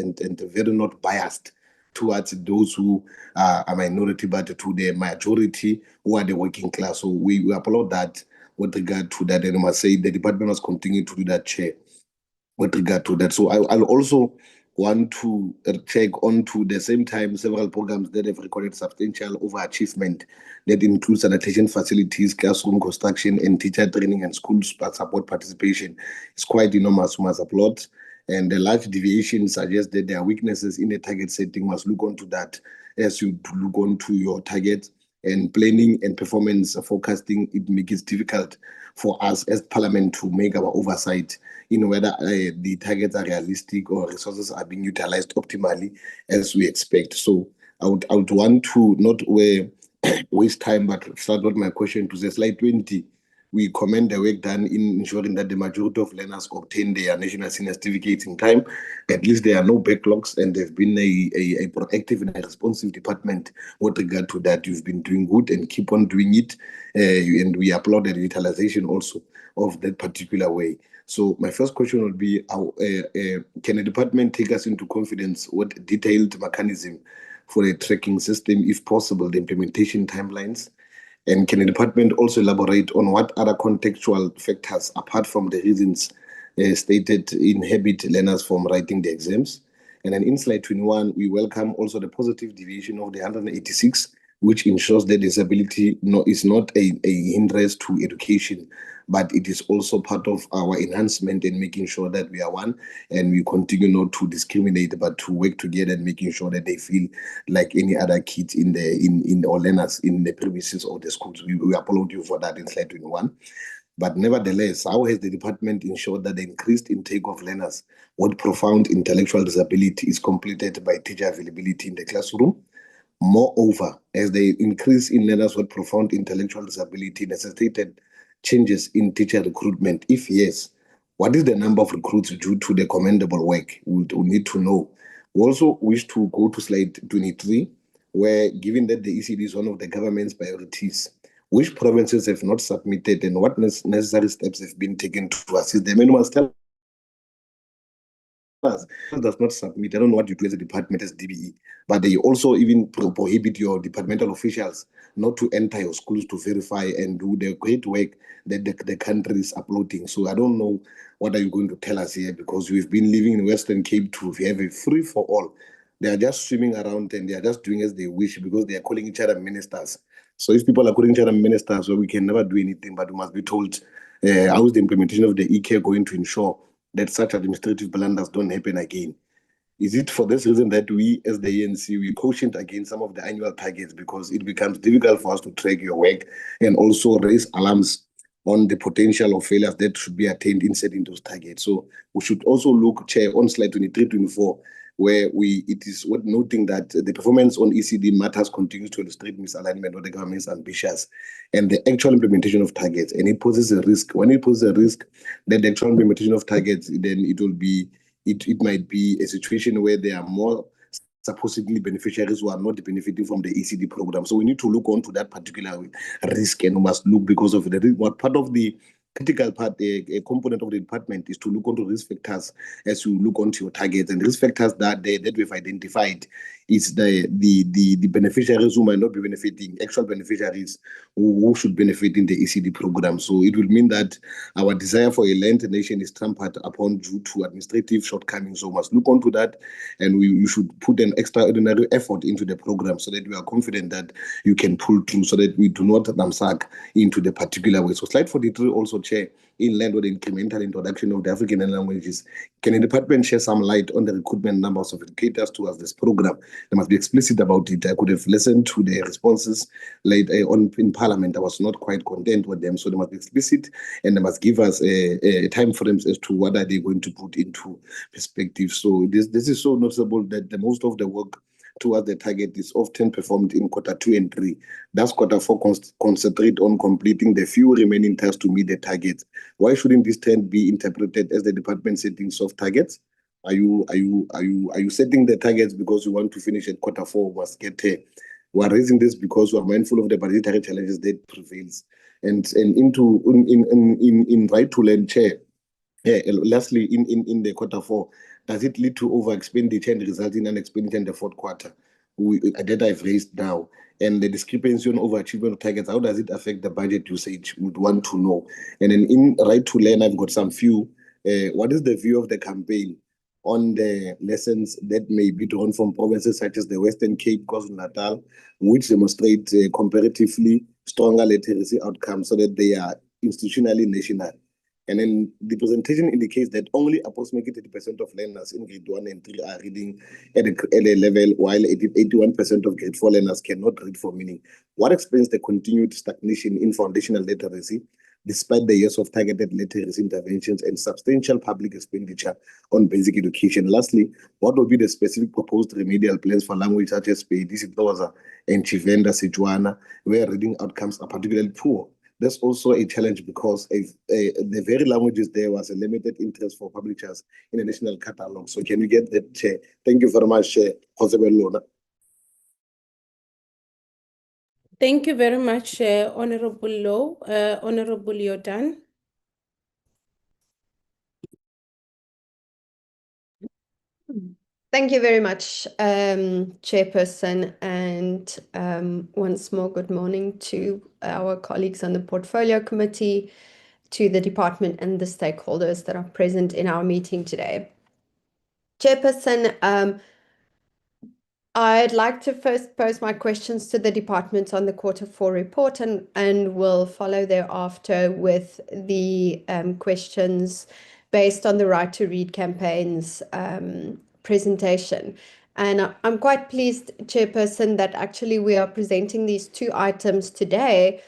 very not biased towards those who are a minority, but to the majority who are the working class. So we applaud that with regard to that. And I must say the department must continue to do that, Chair, with regard to that. So I'll also want to check on to the same time several programs that have recorded substantial overachievement that includes sanitation facilities, classroom construction, and teacher training and school support participation. It's quite enormous, we must applaud. And the large deviation suggests that there are weaknesses in the target setting. Must look onto that as you look onto your target and planning and performance forecasting. It makes it difficult for us as Parliament to make our oversight in whether the targets are realistic or resources are being utilized optimally as we expect. So I would want to not waste time, but start with my question to say slide 20. We commend the work done in ensuring that the majority of learners obtain their national senior certificates in time. At least there are no backlogs, and they've been a proactive and a responsive department with regard to that. You've been doing good and keep on doing it. And we applaud the utilization also of that particular way. So my first question would be, can the department take us into confidence with detailed mechanism for a tracking system, if possible, the implementation timelines? And can the department also elaborate on what other contextual factors, apart from the reasons stated, inhibit learners from writing the exams? And then in slide 21, we welcome also the positive deviation of the 186, which ensures that disability is not a hindrance to education, but it is also part of our enhancement and making sure that we are one and we continue not to discriminate, but to work together and making sure that they feel like any other kids in or learners in the premises of the schools. We applaud you for that in slide 21. But nevertheless, how has the department ensured that the increased intake of learners with profound intellectual disability is completed by teacher availability in the classroom? Moreover, as the increase in learners with profound intellectual disability necessitated changes in teacher recruitment? If yes, what is the number of recruits due to the commendable work? We need to know. We also wish to go to slide 23, where given that the ECD is one of the government's priorities, which provinces have not submitted and what necessary steps have been taken to assist them? And you must tell us, does not submit. I don't know what you do as a department as DBE, but they also even prohibit your departmental officials not to enter your schools to verify and do the great work that the country is uploading. So I don't know what are you going to tell us here, because we've been living in Western Cape to have a free for all. They are just swimming around and they are just doing as they wish because they are calling each other ministers. So if people are calling each other ministers, well, we can never do anything, but we must be told how is the implementation of the e-care going to ensure that such administrative blunders don't happen again? Is it for this reason that we, as the ANC, we cautioned against some of the annual targets because it becomes difficult for us to track your work and also raise alarms on the potential of failures that should be attained in setting those targets? So we should also look, Chair, on slide 23, 24, where it is worth noting that the performance on ECD matters continues to illustrate misalignment of the government's ambitious and the actual implementation of targets. And it poses a risk. When it poses a risk that the actual implementation of targets, then it might be a situation where there are more supposedly beneficiaries who are not benefiting from the ECD program. So we need to look onto that particular risk, and we must look because of what part of the critical part, a component of the department is to look onto risk factors as you look onto your targets, and risk factors that we've identified is the beneficiaries who might not be benefiting, actual beneficiaries who should benefit in the ECD program. So it will mean that our desire for a land nation is trampled upon due to administrative shortcomings. So we must look onto that, and you should put an extraordinary effort into the program so that we are confident that you can pull through, so that we do not ramsack into the particular way. So slide 43 also Chair, in line with the incremental introduction of the African languages. Can the department share some light on the recruitment numbers of educators towards this program? They must be explicit about it. I could have listened to the responses on in Parliament. I was not quite content with them, so they must be explicit and they must give us a time frames as to what are they going to put into perspective. So this is so noticeable that the most of the work towards the target is often performed in quarter 2 and 3. Thus, quarter 4 concentrate on completing the few remaining tasks to meet the targets. Why shouldn't this trend be interpreted as the department setting soft targets? Are you setting the targets because you want to finish at quarter 4 must get here? We are raising this because we are mindful of the budgetary challenges that prevails. And in right to learn, Chair. Lastly, in the quarter 4, does it lead to over expenditure and result in an expenditure in the fourth quarter? That I've raised now. And the discrepancy on overachievement of targets, how does it affect the budget usage? Would want to know. And then in right to learn, I've got some few. What is the view of the campaign on the lessons that may be drawn from provinces such as the Western Cape, KwaZulu-Natal, which demonstrate comparatively stronger literacy outcomes so that they are institutionally national? And then the presentation indicates that only approximately 30% of learners in grade 1 and 3 are reading at a level, while 81% of grade 4 learners cannot read for meaning. What explains the continued stagnation in foundational literacy, despite the years of targeted literacy interventions and substantial public expenditure on basic education? Lastly, what will be the specific proposed remedial plans for language such as Pedi, Sixhosa, and Tshivenda, Setswana, where reading outcomes are particularly poor? That's also a challenge because the very languages there was a limited interest for publishers in a national catalog. So can you get that, Chair? Thank you very much, Chair. Thank you very much, Honorable Low. Honorable Yodan. Thank you very much, Chairperson, and once more, good morning to our colleagues on the Portfolio Committee, to the department and the stakeholders that are present in our meeting today. Chairperson, I'd like to first pose my questions to the department on the quarter 4 report and will follow thereafter with the questions based on the Right to Read campaign's presentation. And I'm quite pleased, Chairperson, that actually we are presenting these two items today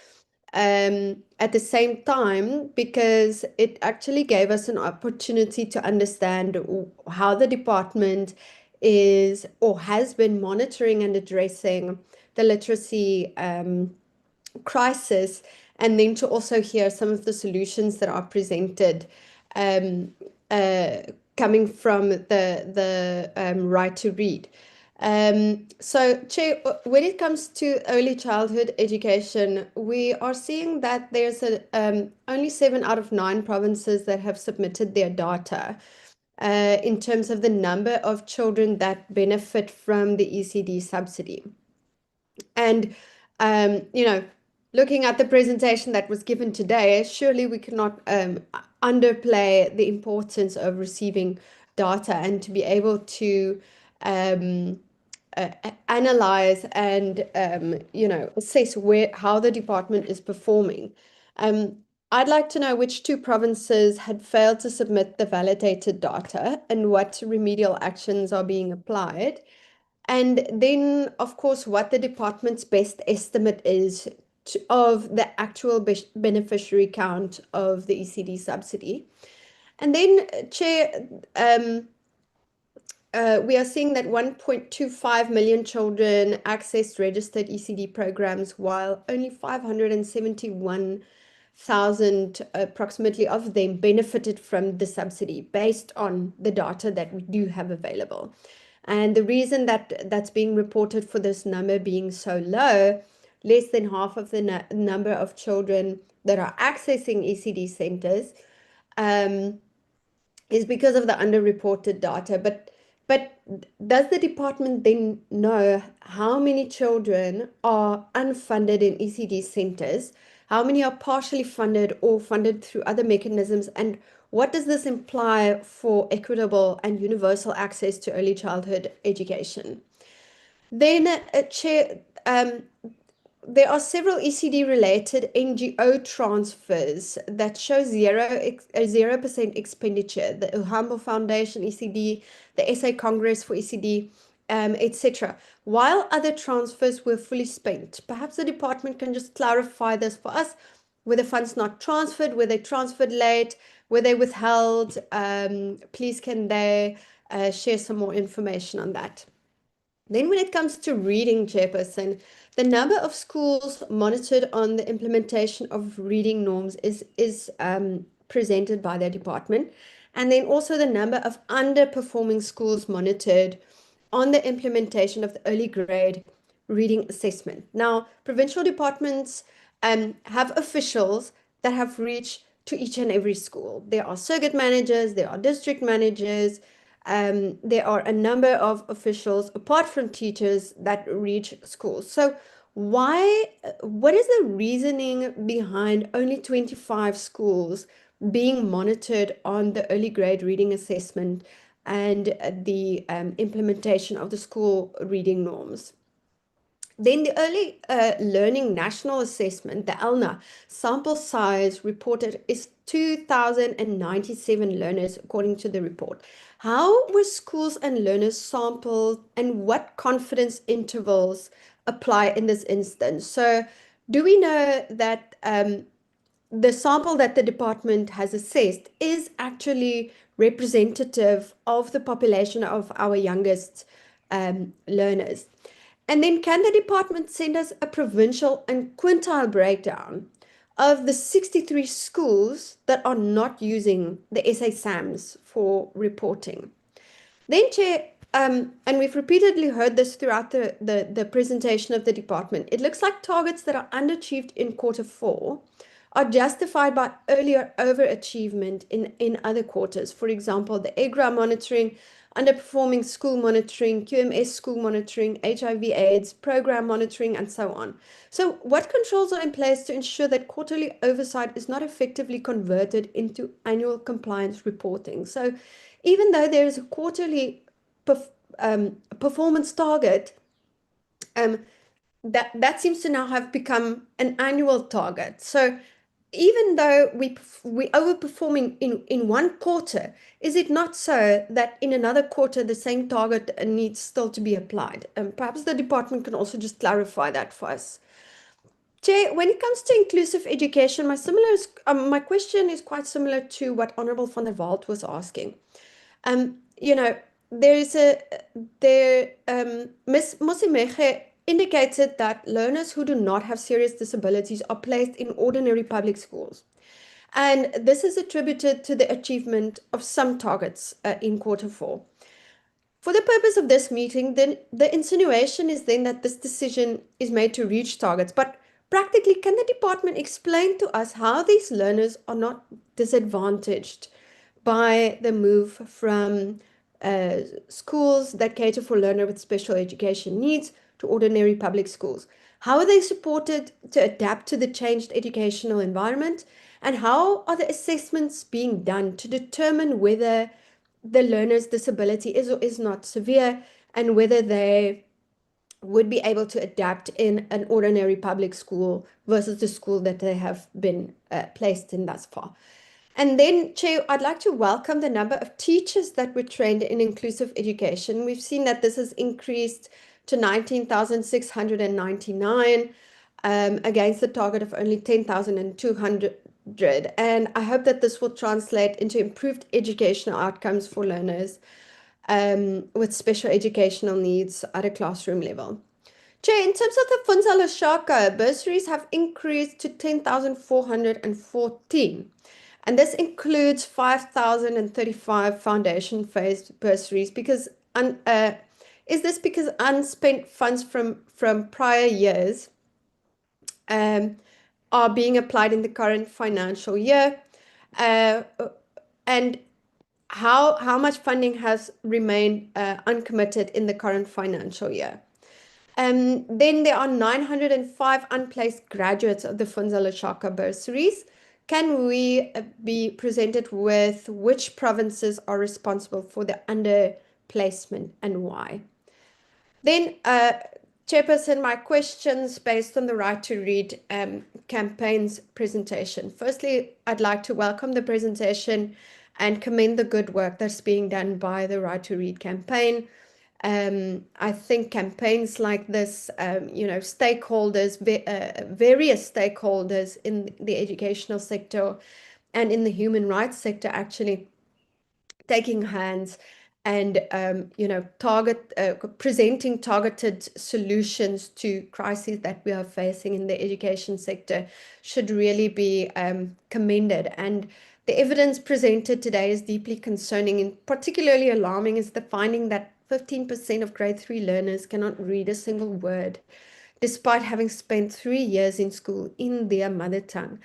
at the same time, because it actually gave us an opportunity to understand how the department is or has been monitoring and addressing the literacy crisis, and then to also hear some of the solutions that are presented coming from the Right to Read. So, Chair, when it comes to early childhood education, we are seeing that there's only 7 out of 9 provinces that have submitted their data in terms of the number of children that benefit from the ECD subsidy. And, looking at the presentation that was given today, surely we cannot underplay the importance of receiving data and to be able to analyze and assess how the department is performing. I'd like to know which 2 provinces had failed to submit the validated data and what remedial actions are being applied. And then, of course, what the department's best estimate is of the actual beneficiary count of the ECD subsidy. And then, Chair, we are seeing that 1.25 million children accessed registered ECD programs, while only 571,000 approximately of them benefited from the subsidy based on the data that we do have available. And the reason that that's being reported for this number being so low, less than half of the number of children that are accessing ECD centers, is because of the underreported data. But does the department then know how many children are unfunded in ECD centers? How many are partially funded or funded through other mechanisms? And what does this imply for equitable and universal access to early childhood education? Then, Chair, there are several ECD-related NGO transfers that show 0% expenditure. The Uhambo Foundation ECD, the SA Congress for ECD, etc. While other transfers were fully spent. Perhaps the department can just clarify this for us. Were the funds not transferred? Were they transferred late? Were they withheld? Please can they share some more information on that? Then when it comes to reading, Chairperson, the number of schools monitored on the implementation of reading norms is presented by their department. And then also the number of underperforming schools monitored on the implementation of the early grade reading assessment. Now, provincial departments have officials that have reached to each and every school. There are circuit managers, there are district managers, there are a number of officials apart from teachers that reach schools. So what is the reasoning behind only 25 schools being monitored on the early grade reading assessment and the implementation of the school reading norms? Then the Early Learning National Assessment, the ELNA, sample size reported is 2,097 learners according to the report. How were schools and learners sampled and what confidence intervals apply in this instance? So do we know that the sample that the department has assessed is actually representative of the population of our youngest learners? And then can the department send us a provincial and quintile breakdown of the 63 schools that are not using the SA SAMs for reporting? Then, Chair, and we've repeatedly heard this throughout the presentation of the department, it looks like targets that are underachieved in Q4 are justified by earlier overachievement in other quarters. For example, the EGRA monitoring, underperforming school monitoring, QMS school monitoring, HIV/AIDS program monitoring, and so on. So what controls are in place to ensure that quarterly oversight is not effectively converted into annual compliance reporting? So even though there is a quarterly performance target, that seems to now have become an annual target. So even though we overperforming in one quarter, is it not so that in another quarter the same target needs still to be applied? Perhaps the department can also just clarify that for us. Chair, when it comes to inclusive education, my question is quite similar to what Honourable van der Walt was asking. You know, Ms. Mosimege indicated that learners who do not have serious disabilities are placed in ordinary public schools. And this is attributed to the achievement of some targets in Q4. For the purpose of this meeting, then the insinuation is then that this decision is made to reach targets. But practically, can the department explain to us how these learners are not disadvantaged by the move from schools that cater for learners with special education needs to ordinary public schools? How are they supported to adapt to the changed educational environment? And how are the assessments being done to determine whether the learner's disability is or is not severe and whether they would be able to adapt in an ordinary public school versus the school that they have been placed in thus far? And then, Chair, I'd like to welcome the number of teachers that were trained in inclusive education. We've seen that this has increased to 19,699 against the target of only 10,200. And I hope that this will translate into improved educational outcomes for learners with special educational needs at a classroom level. Chair, in terms of the Funza Lushaka, bursaries have increased to 10,414. And this includes 5,035 foundation phase bursaries because is this because unspent funds from prior years are being applied in the current financial year? And how much funding has remained uncommitted in the current financial year? Then there are 905 unplaced graduates of the Funza Lushaka bursaries. Can we be presented with which provinces are responsible for the underplacement and why? Then Chairperson, my questions based on the Right to Read campaign's presentation. Firstly, I'd like to welcome the presentation and commend the good work that's being done by the Right to Read campaign. I think campaigns like this, stakeholders, various stakeholders in the educational sector and in the human rights sector actually taking hands and presenting targeted solutions to crises that we are facing in the education sector should really be commended. And the evidence presented today is deeply concerning, and particularly alarming is the finding that 15% of grade 3 learners cannot read a single word, despite having spent 3 years in school in their mother tongue.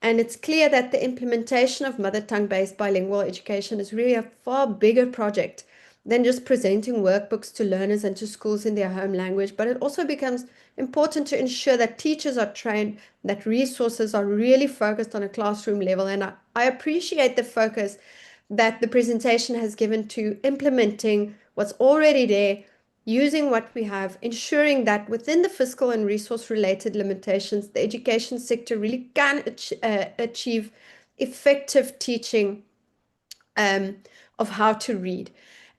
And it's clear that the implementation of mother tongue-based bilingual education is really a far bigger project than just presenting workbooks to learners and to schools in their home language, but it also becomes important to ensure that teachers are trained, that resources are really focused on a classroom level. And I appreciate the focus that the presentation has given to implementing what's already there, using what we have, ensuring that within the fiscal and resource related limitations, the education sector really can achieve effective teaching of how to read.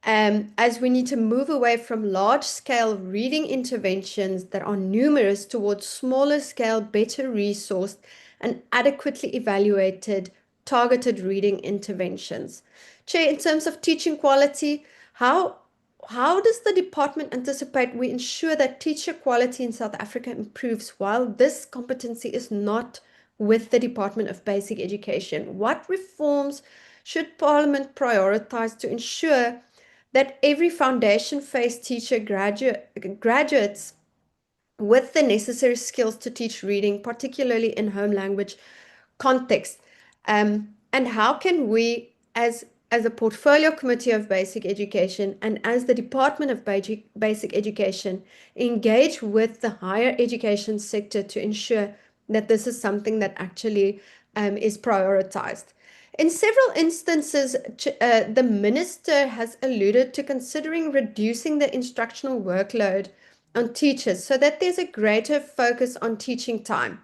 As we need to move away from large scale reading interventions that are numerous towards smaller scale, better resourced and adequately evaluated targeted reading interventions. Chair, in terms of teaching quality, how does the department anticipate we ensure that teacher quality in South Africa improves while this competency is not with the Department of Basic Education? What reforms should Parliament prioritize to ensure that every foundation phase teacher graduates with the necessary skills to teach reading, particularly in home language context? And how can we, as a portfolio committee of basic education and as the Department of Basic Education, engage with the higher education sector to ensure that this is something that actually is prioritized? In several instances, the minister has alluded to considering reducing the instructional workload on teachers so that there's a greater focus on teaching time.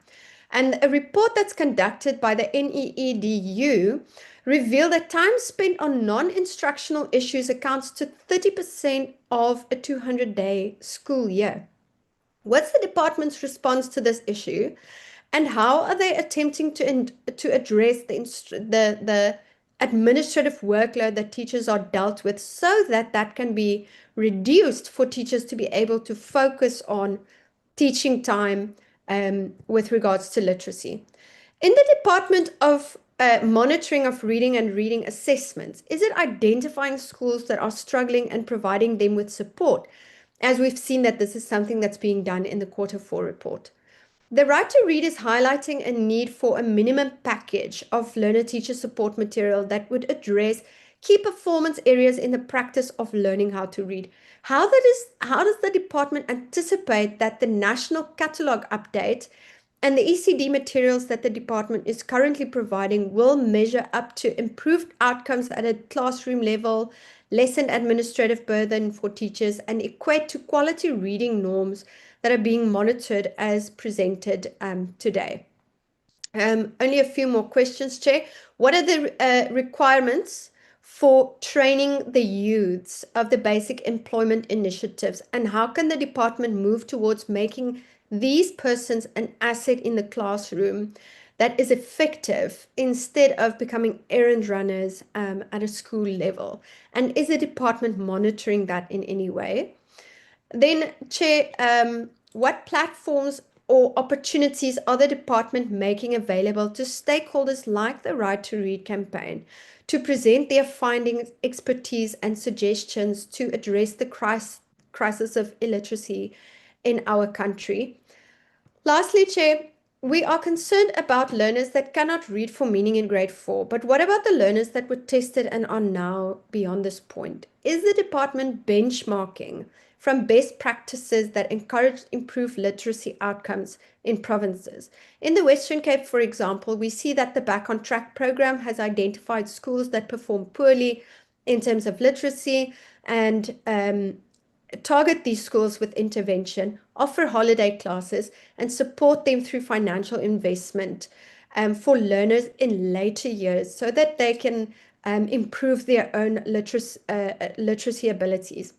And a report that's conducted by the NEEDU revealed that time spent on non-instructional issues accounts to 30% of a 200-day school year. What's the department's response to this issue? And how are they attempting to address the administrative workload that teachers are dealt with so that that can be reduced for teachers to be able to focus on teaching time with regards to literacy? In the Department of Monitoring of Reading and Reading Assessments, is it identifying schools that are struggling and providing them with support? As we've seen that this is something that's being done in the Q4 report. The Right to Read is highlighting a need for a minimum package of learner-teacher support material that would address key performance areas in the practice of learning how to read. How does the department anticipate that the national catalogue update and the ECD materials that the department is currently providing will measure up to improved outcomes at a classroom level, lessen administrative burden for teachers, and equate to quality reading norms that are being monitored as presented today? Only a few more questions, Chair. What are the requirements for training the youths of the basic employment initiatives, and how can the department move towards making these persons an asset in the classroom that is effective instead of becoming errand runners at a school level? And is the department monitoring that in any way? Then, Chair, what platforms or opportunities are the department making available to stakeholders like the Right to Read campaign to present their findings, expertise, and suggestions to address the crisis of illiteracy in our country? Lastly, Chair, we are concerned about learners that cannot read for meaning in grade 4, but what about the learners that were tested and are now beyond this point? Is the department benchmarking from best practices that encourage improved literacy outcomes in provinces? In the Western Cape, for example, we see that the Back on Track program has identified schools that perform poorly in terms of literacy, and target these schools with intervention, offer holiday classes, and support them through financial investment for learners in later years so that they can improve their own literacy abilities.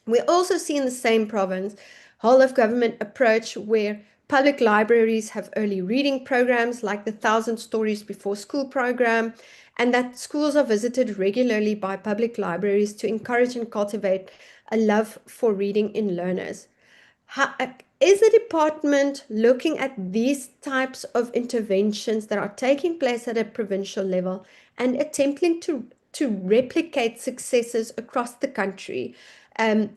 We also see in the same province whole of government approach where public libraries have early reading programs like the 1,000 Stories Before School program, and that schools are visited regularly by public libraries to encourage and cultivate a love for reading in learners. Is the department looking at these types of interventions that are taking place at a provincial level and attempting to replicate successes across the country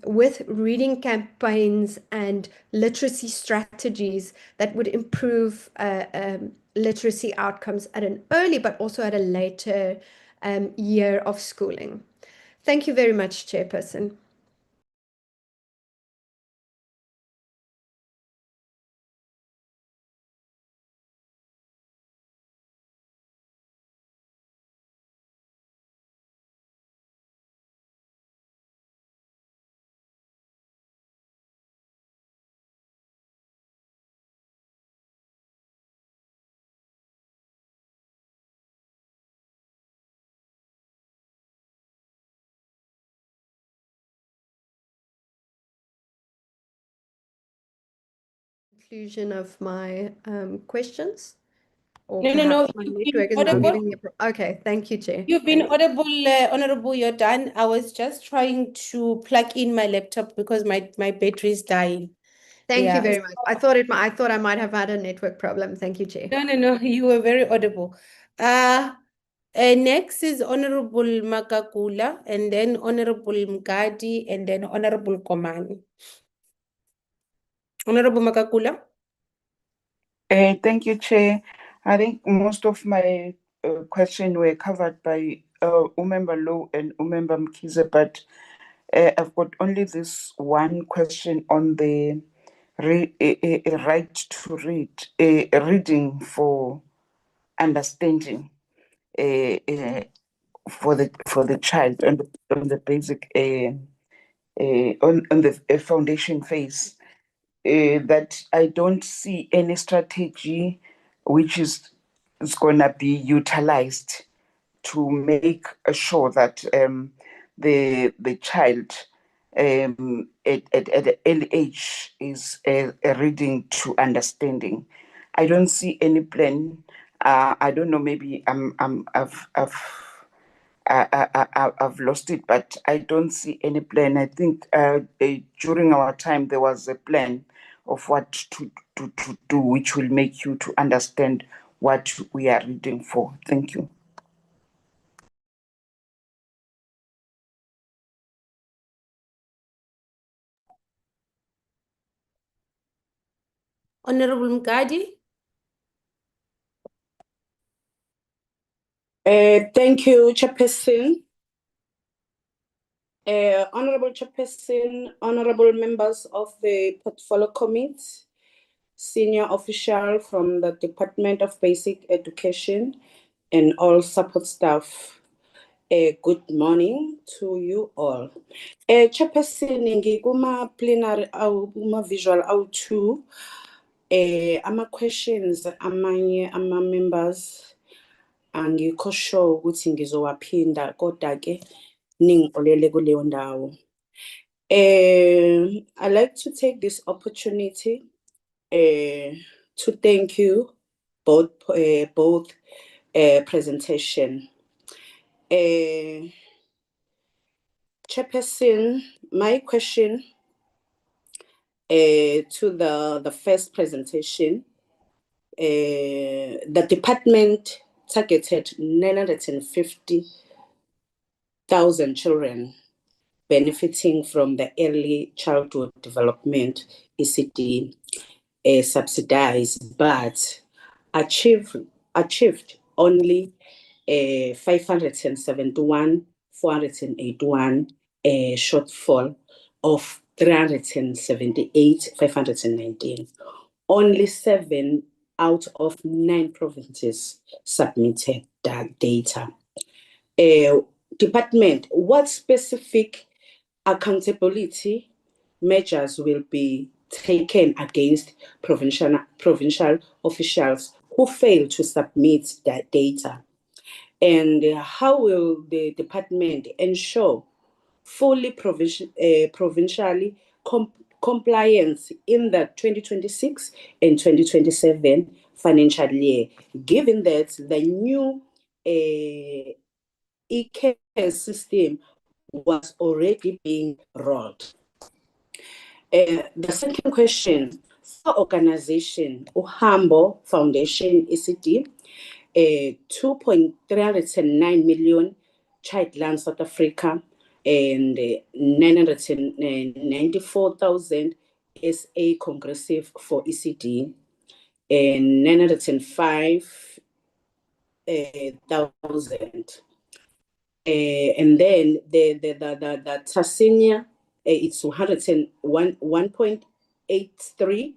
with reading campaigns and literacy strategies that would improve literacy outcomes at an early but also at a later year of schooling? Thank you very much, Chairperson. Conclusion of my questions, or No, perhaps my you've network been is not audible. giving me okay, thank you, Chair. You've been Thank audible, Honorable, you're done. I was just trying to plug in my laptop because my battery is dying. you Yeah. very much. I thought I might have had a network problem. Thank you, Chair. No, you were very audible. Next is Honorable Makakula, and then Honorable Mgadi, and then Honorable Komani. Honorable Makakula. Thank you, Chair. I think most of my questions were covered by Umemba Low and Umemba Mkize, but I've got only this one question on the right to read, reading for understanding for the child on the basic on the foundation phase. That I don't see any strategy which is going to be utilized to make sure that the child at an early age is reading to understanding. I don't see any plan. I don't know. Maybe I've lost it, but I don't see any plan. I think during our time there was a plan of what to do, which will make you to understand what we are reading for. Thank you. Honorable Mgadi. Thank you, Chairperson. Honorable Chairperson, honorable members of the Portfolio Committee, senior official from the Department of Basic Education, and all support staff. Good morning to you all. Chairperson, ngikuma plenary uma visual awu-2. Ama questions amanye ama members angikho sure ukuthi ngizowaphinda kodwa ke ningixolele kuleyo ndawo. I'd like to take this opportunity to thank you both presentation. Chairperson, my question to the first presentation, the department targeted 950,000 children benefiting from the Early Childhood Development ECD subsidized, but achieved only 571,481 shortfall of 378,519. Only 7 out of 9 provinces submitted that data. Department, what specific accountability measures will be taken against provincial officials who fail to submit that data? And how will the department ensure fully provincially compliance in the 2026 and 2027 financial year, given that the new e-care system was already being rolled? The second question, for organization, Uhambo Foundation, ECD, 2.309 million Childland South Africa, and 994,000 SA Congressive for ECD, and 905,000. And then the Tanzania, it's 101.83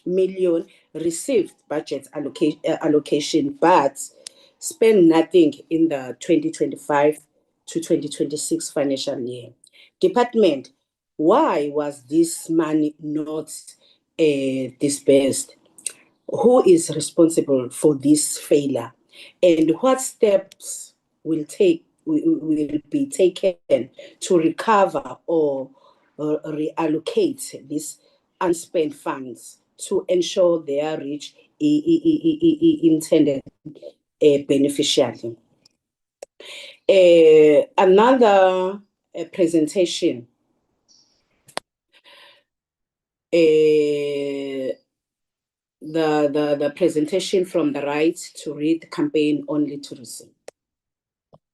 million received budget allocation, but spent nothing in the 2025 to 2026 financial year. Department, why was this money not disbursed? Who is responsible for this failure? And what steps will be taken to recover or reallocate these unspent funds to ensure they are reach intended beneficiary? Another presentation. The presentation from the Right to Read campaign on literacy.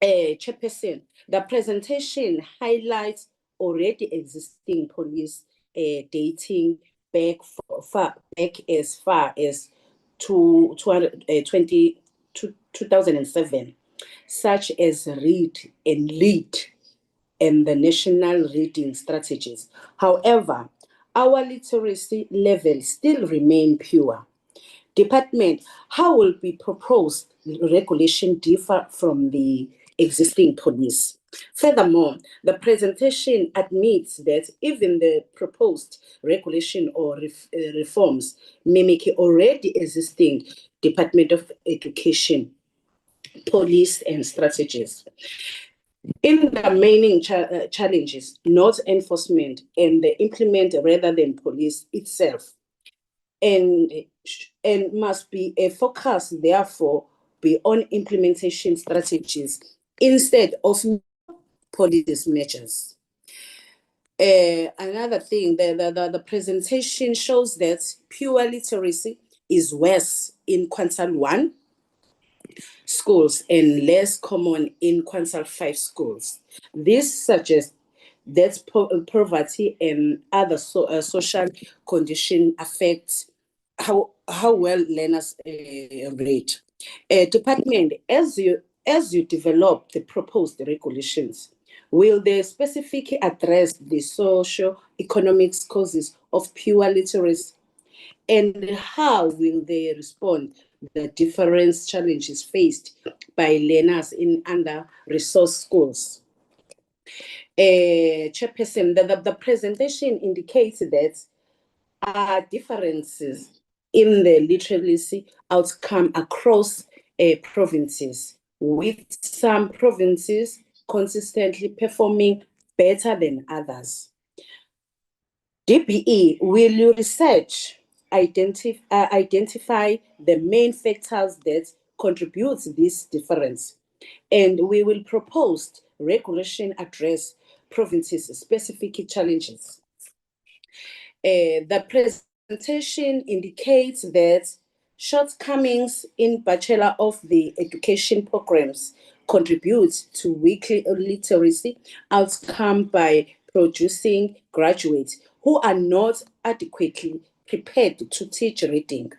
Chairperson, the presentation highlights already existing police dating back as far as 2007, such as Read and Lead and the national reading strategies. However, our literacy levels still remain poor. Department, how will be proposed regulation differ from the existing police? Furthermore, the presentation admits that even the proposed regulation or reforms mimic already existing Department of Education police and strategies. In the remaining challenges, not enforcement and the implement rather than police itself, and must be a focus, therefore, be on implementation strategies instead of policy measures. Another thing, the presentation shows that pure literacy is worse in quintile 1 schools and less common in quintile 5 schools. This suggests that poverty and other social conditions affect how well learners read. Department, as you develop the proposed regulations, will they specifically address the socio-economic causes of pure literacy? And how will they respond to the different challenges faced by learners in under-resourced schools? Chairperson, the presentation indicates that differences in the literacy outcome across provinces, with some provinces consistently performing better than others. DBE, will you identify the main factors that contribute to this difference? And we will propose regulation address provinces' specific challenges. The presentation indicates that shortcomings in Bachelor of the Education programs contribute to weak literacy outcome by producing graduates who are not adequately prepared to teach reading.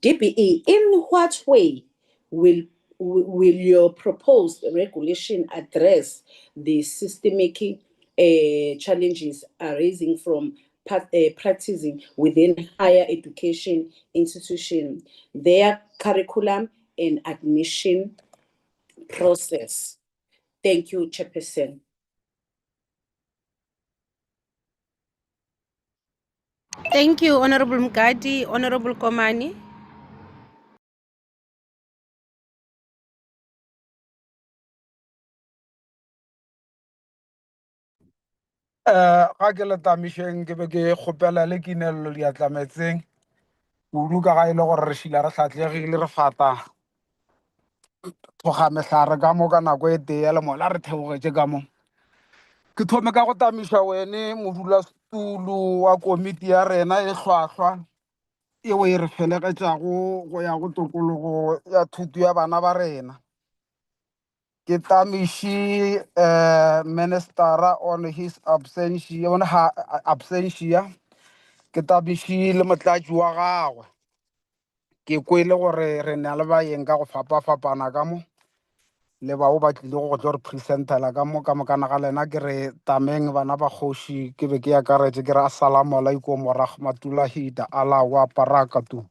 DBE, in what way will your proposed regulation address the systemic challenges arising from practicing within higher education institutions, their curriculum and admission process? Thank you, Chairperson. Thank you, Honorable Mgadi. Honorable Komani. Ga ke le tamišeng ke be ke kgopela le kinelelo di atlametseng kudu ka ga e le gore re šila re tlhatlegile re fata thogametlhare ka mo ka nako e tee ya lemola re thebogetše ka mo ke thome ka go tamiša wene modulasetulo wa komiti ya rena e hlwahlwa eo e re felegetšago go ya go tokologo ya thuto ya bana ba rena ke tamiši ministera on his absentia ke tamiši le motlatši wa gagwe ke kwele gore re na le baeng ka go fapa-fapana ka mo le bao ba tlile go tlo re presentela ka moka ga lena ke re tameng bana ba kgoši ke be ke akaretše ke re assalamu alaikum warahmatulahida ala wa barakatu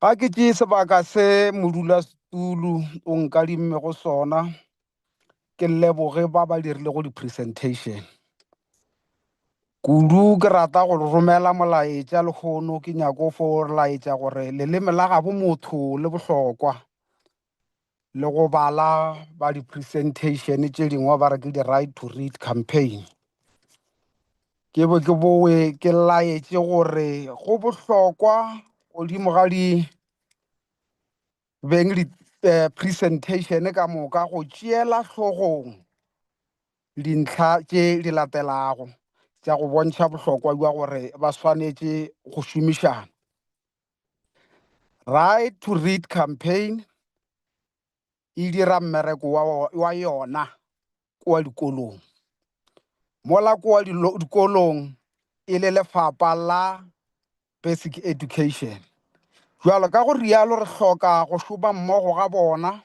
ga ke tšee sebaka se modulasetulo o nkadimme go sona ke leboge ba ba dirile go di-presentation kudu ke rata go romela molaetša lekgono ke nyako fo laetša gore leleme la gabo motho le bohlokwa le go bala ba di-presentation tše dingwe ba re ke di-right to read campaign ke be ke bowe ke laetše gore go bohlokwa godimo ga di beng di-presentation ka moka go tšeela hlogong dintlha tše di latelago tša go bontšha bohlokwa jwa gore ba swanetše go šomišana right to read campaign e dira mmereko wa yona kwa dikolong mola kwa dikolong e le lefapha la basic education jwalo ka go rialo re hloka go šoma mmogo ga bona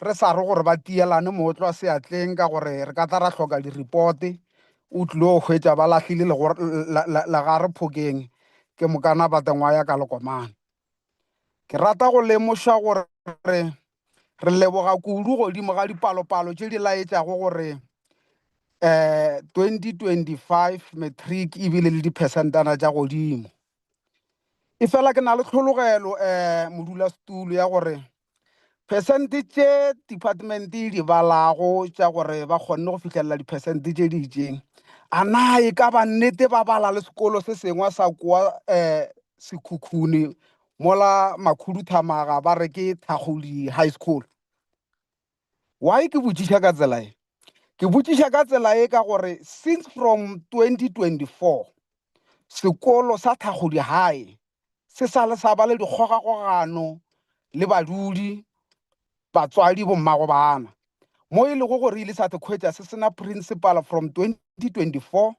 re sa re gore ba tielane mootlo a seatleng ka gore re ka tla ra hloka di-reporte o tlile go hwetša ba lahlile legare phokeng ke mokana batengwa ya ka lekomane ke rata go lemoša gore re leboga kudu godimo ga dipalopalo tše di laetšago gore 2025 matric ebile le di-percentana tša godimo e fela ke na le tlhologelo modulasetulo ya gore percente tše department di balago tša gore ba kgonne go fitlhelela di-percente tše di itseng a na e ka ba nnete ba bala le sekolo se sengwe sa kwa sekhukhune mola makhuduthamaga ba re ke Thakgodi high school why ke botšiša ka tsela e ke botšiša ka tsela e ka gore since from 2024 sekolo sa Thakgodi high se sa le sa ba le dikgogakgogano le badudi batswadi bommago bana mo e lego gore ile sa thekgwetša se sena principal from 2024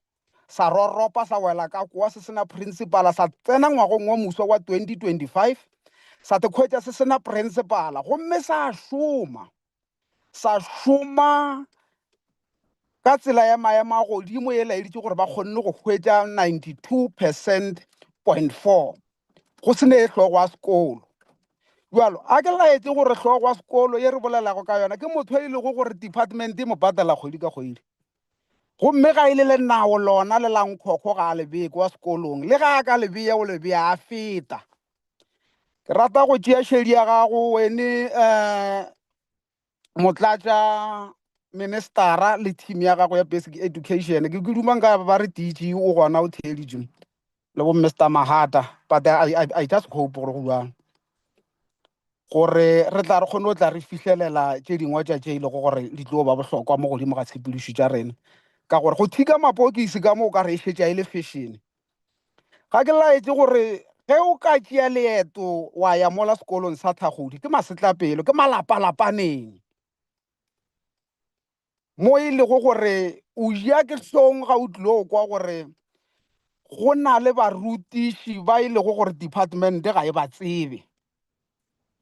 sa roropa sa wela ka kwa se sena principal sa tsena ngwagong wa muso wa 2025 sa thekgwetša se sena principal gomme sa šoma ka tsela ya maemo a godimo e laeditše gore ba kgonne go hwetša 92.4 go sene e hlogo wa sekolo jalo a ke laetse gore hlogo wa sekolo ye re bolelago ka yona ke motho e lego gore department e mo patela kgwedi ka kgwedi gomme ga e le lenao lona le lankgokgo ga a lebeke wa sekolong le ga a ka lebeya o lebeya a feta ke rata go tšea šedi ya gago wene motlatša ministera le team ya gago ya basic education ke duma nka ba re teache o gona o theeditše le bo Mr. Mahata but I just hope gore go jang gore re tla re kgone o tla re fihlelela tše dingwe tša tše ile go gore di tlo ba bohlokwa mo godimo ga tshepedišo tša rena ka gore go thika mapokisi ka mo o ka re e šetša e le fashion ga ke laetse gore ge o ka tšea leeto wa ya mola sekolong sa Thakgodi ke masetlapelo ke malapalapaneng mo e lego gore o ja ke hlong ga o tlile kwa gore go na le barutiši ba e lego gore department ga e ba tsebe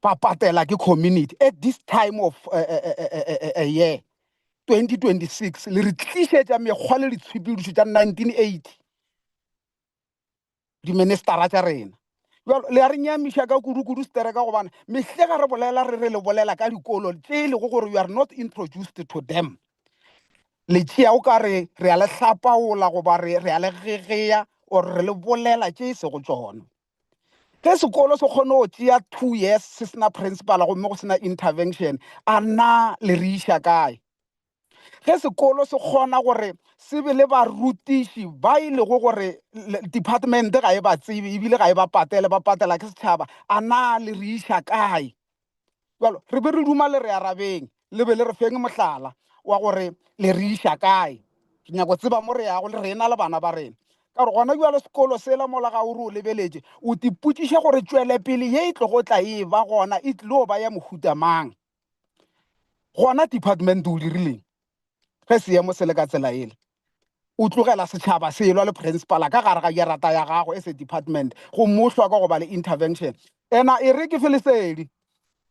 ba patela ke community at this time of a year 2026 le re tlišetša mekgwa le ditshepedišo tša 1980 diministera tša rena le a re nyamiša ka kudu-kudu setereka gobane mehle ga re bolela re le bolela ka dikolo tše e lego gore you are not introduced to them le tšea o ka re a le hlapaola goba re a le gegeya or re le bolela tše se go tšona. Ke sekolo se kgone go tšea 2 years se sena principal gomme go sena intervention, a na le re iša kae? Ge sekolo se kgona gore se be le barutiši ba ile go gore department ga e ba tsebe ebile ga e ba patela ke setšhaba, a na le re iša kae? Well, re be re duma le re arabeng le be le re feng mohlala wa gore le re iša kae. Ke nyako tseba mo re yago le rena le bana ba rena ka gore gona jwale sekolo sela mola ga o re o lebeletše o tipotšiša gore tšwele pele ye e tlo go tla e ba gona e tlilo ba ya mohuta mang. Gona department o dirileng ge seemo se le ka tsela ele o tlogela setšhaba se lwa le principala ka gare ga gerata ya gago as a department go mohlwa ka go ba le intervention. Ena e re ke felesedi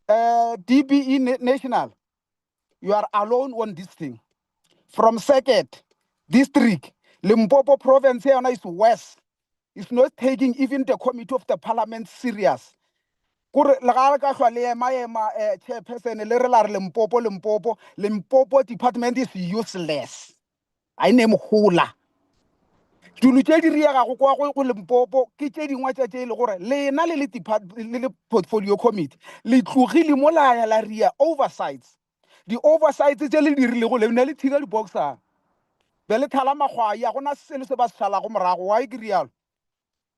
DBE National, you are alone on this thing. From second district, Limpopo province here is west. It's not taking even the committee of the parliament serious. Chairperson Limpopo department is useless. I name hula. Dilo tše di riagago kwa go Limpopo ke tše dingwe tša tše e le gore lena le portfolio committee le tlogile mo la la ria oversights. Di-oversights tše le dirilego le ne le thiga di-boxer be le thala makgwa ya gona se le se ba se šalago morago wa e ke rialo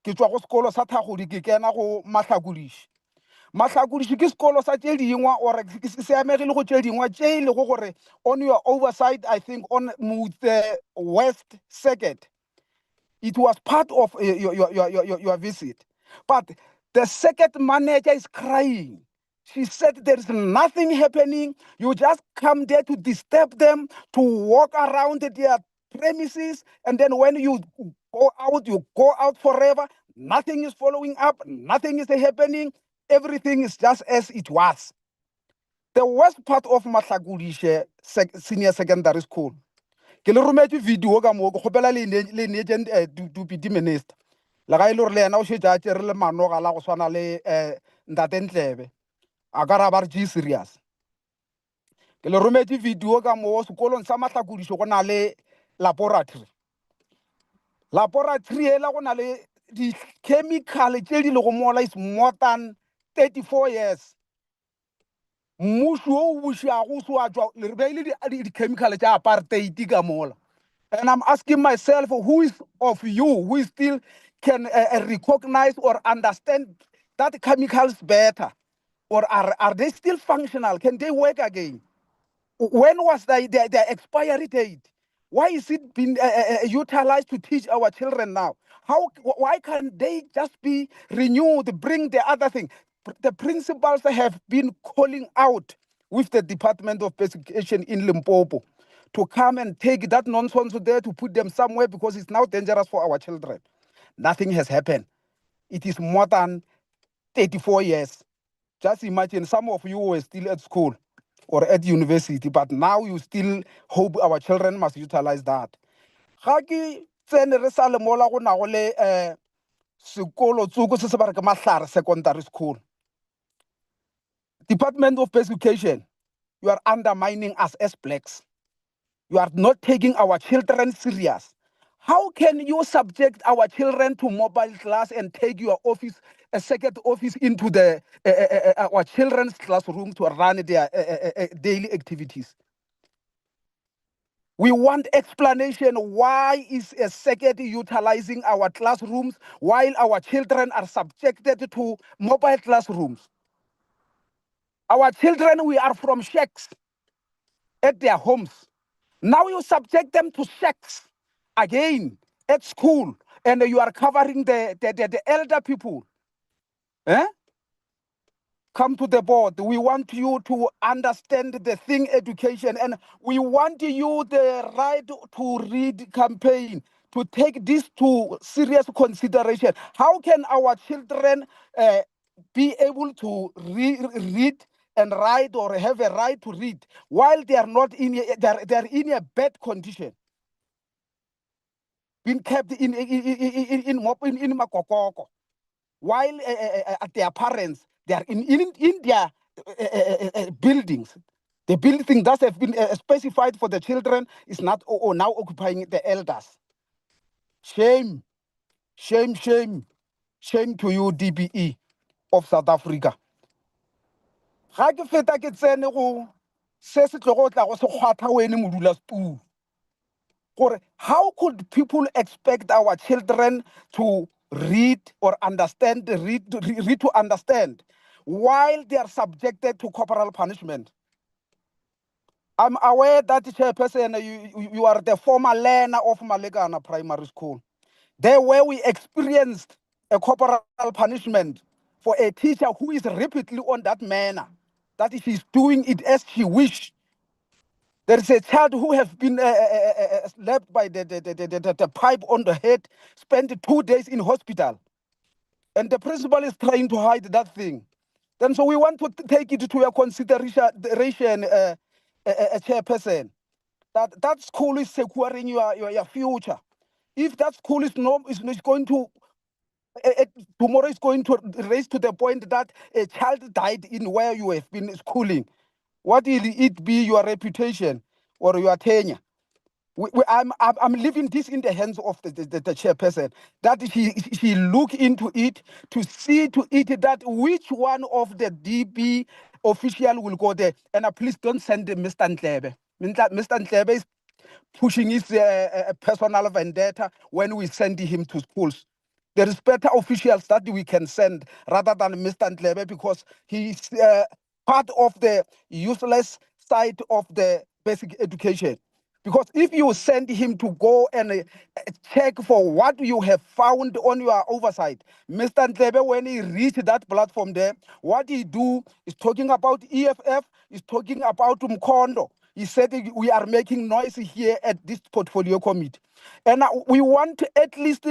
ke tswa go sekolo sa Thagodi ke kena go Mahlakodiši. Mahlakodiši ke sekolo sa tše dingwe or se amegile go tše dingwe tše e lego gore on your oversight I think on West Second. It was part of your visit. But the second manager is crying. She said there is nothing happening. You just come there to disturb them, to walk around their premises. And then when you go out forever. Nothing is following up. Nothing is happening. Everything is just as it was. The worst part of Mahlakodiše Senior Secondary School. Ke le rometse video ka mo go gopela le agent deputy minister la ga ile re le yena o šetša tše re le manoga la go swana le Ntate Ntlebe a ka ra ba re tše serious. Ke le rometse video ka mo sekolong sa Mahlakodiše go na le laboratory e la go na le di-chemical tše di le go mola is more than 34 years. Mmušo o bušago so a tšwa le re beile di-chemical tša apartheid ka mola. And I'm asking myself, who is of you who still can recognize or understand that chemicals better? Or are they still functional? Can they work again? When was their expiry date? Why is it being utilized to teach our children now? Why can't they just be renewed, bring the other thing? The principals have been calling out with the Department of Education in Limpopo to come and take that nonsense there to put them somewhere because it's now dangerous for our children. Nothing has happened. It is more than 34 years. Just imagine some of you were still at school or at university, but now you still hope our children must utilize that. Ga ke tsene re sa le mola go na go le sekolo tsoko se se ba re ke Mahlare Secondary School. Department of Education, you are undermining us as blacks. You are not taking our children serious. How can you subject our children to mobile class and take your office, a second office, into the our children's classroom to run their daily activities? We want explanation. Why is a second utilizing our classrooms while our children are subjected to mobile classrooms? Our children, we are from shacks at their homes. Now you subject them to shacks again at school, and you are covering the elder people. Eh? Come to the board. We want you to understand the thing education, and we want you the right to read campaign to take this to serious consideration. How can our children be able to read and write or have a right to read while they are not in they're in a bad condition, being kept in makokoko, while their parents they are in their buildings. The building that have been specified for the children is not now occupying the elders. Shame. Shame, shame, shame to you, DBE of South Africa. Ga ke feta ke tsene go se se tlo go tla go se kgwatha wena modulasetulo. Gore how could people expect our children to read or understand, read to understand, while they are subjected to corporal punishment? I'm aware that, Chairperson, you are the former learner of Malekana Primary School. There where we experienced a corporal punishment for a teacher who is repeatedly on that manner, that she's doing it as she wish. There is a child who has been slapped by the pipe on the head, spent 2 days in hospital. And the principal is trying to hide that thing. Then so we want to take it to your consideration, Chairperson, that school is securing your future. If that school is going to, tomorrow is going to raise to the point that a child died in where you have been schooling, what will it be your reputation or your tenure? I'm leaving this in the hands of the chairperson, that he look into it to see to it that which one of the DB official will go there. And please don't send Mr. Ntlebe. Mr. Ntlebe is pushing his personal vendetta when we send him to schools. There is better officials that we can send rather than Mr. Ntlebe, because he is part of the useless side of the basic education. Because if you send him to go and check for what you have found on your oversight, Mr. Ntlebe, when he reached that platform there, what he do is talking about EFF, is talking about Mkondo. He said we are making noise here at this portfolio committee. And we want at least,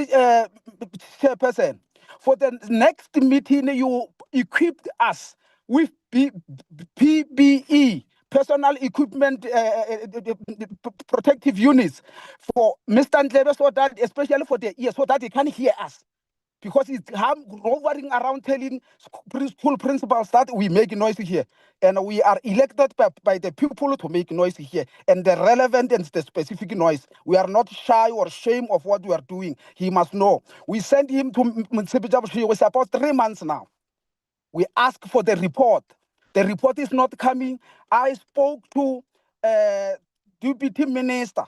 Chairperson, for the next meeting, you equipped us with PBE, personal equipment, protective units for Mr. Ntlebe, so that, especially for the ears, so that he can hear us. Because it's rovering around telling school principals that we make noise here. And we are elected by the people to make noise here. And the relevant and the specific noise. We are not shy or ashamed of what we are doing. He must know. We sent him to Mtsipija. It's about 3 months now. We asked for the report. The report is not coming. I spoke to Deputy Minister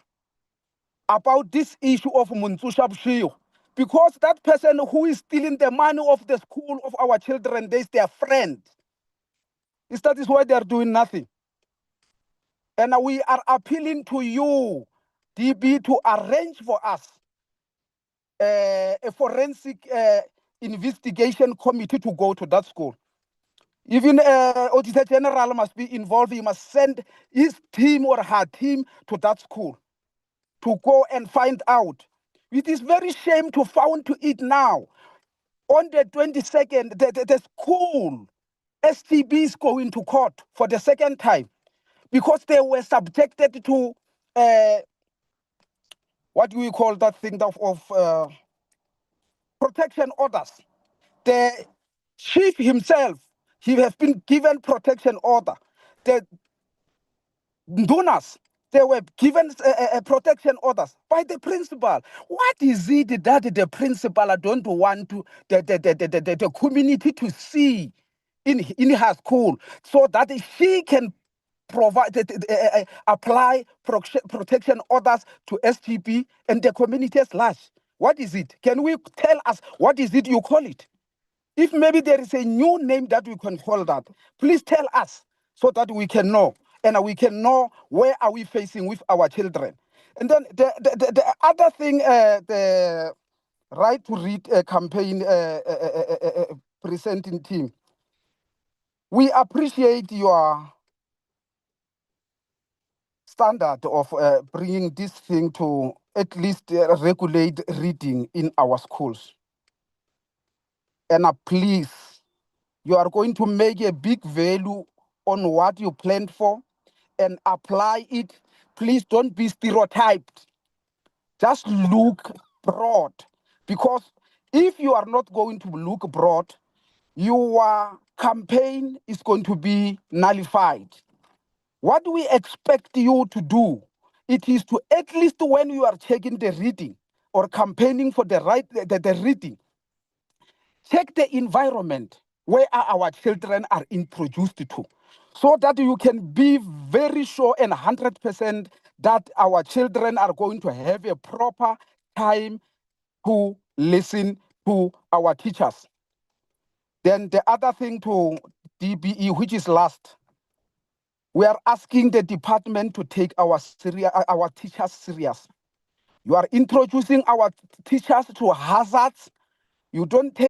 about this issue of Muntsusha Bshio, because that person who is stealing the money of the school of our children, they is their friend. That is why they are doing nothing. And we are appealing to you, DB, to arrange for us a forensic investigation committee to go to that school. Even Auditor General must be involved. He must send his team or her team to that school to go and find out. It is very shame to found to it now. On the 22nd, the school, STB, is going to court for the second time because they were subjected to, what do we call that thing of protection orders. The chief himself, he has been given protection order. The donors, they were given protection orders by the principal. What is it that the principal don't want to the community to see in her school, so that she can provide apply protection orders to STP and the community as large? What is it? Can we tell us what is it you call it? If maybe there is a new name that we can call that, please tell us so that we can know, and we can know where are we facing with our children. And then the other thing, the right to read campaign presenting team, we appreciate your standard of bringing this thing to at least regulate reading in our schools. And please, you are going to make a big value on what you planned for and apply it. Please don't be stereotyped. Just look broad, because if you are not going to look broad, your campaign is going to be nullified. What we expect you to do, it is to, at least when you are checking the reading or campaigning for the right, the reading, check the environment where our children are introduced to, so that you can be very sure and 100% that our children are going to have a proper time to listen to our teachers. Then the other thing to DBE, which is last, we are asking the department to take our teachers serious. You are introducing our teachers to hazards. You don't take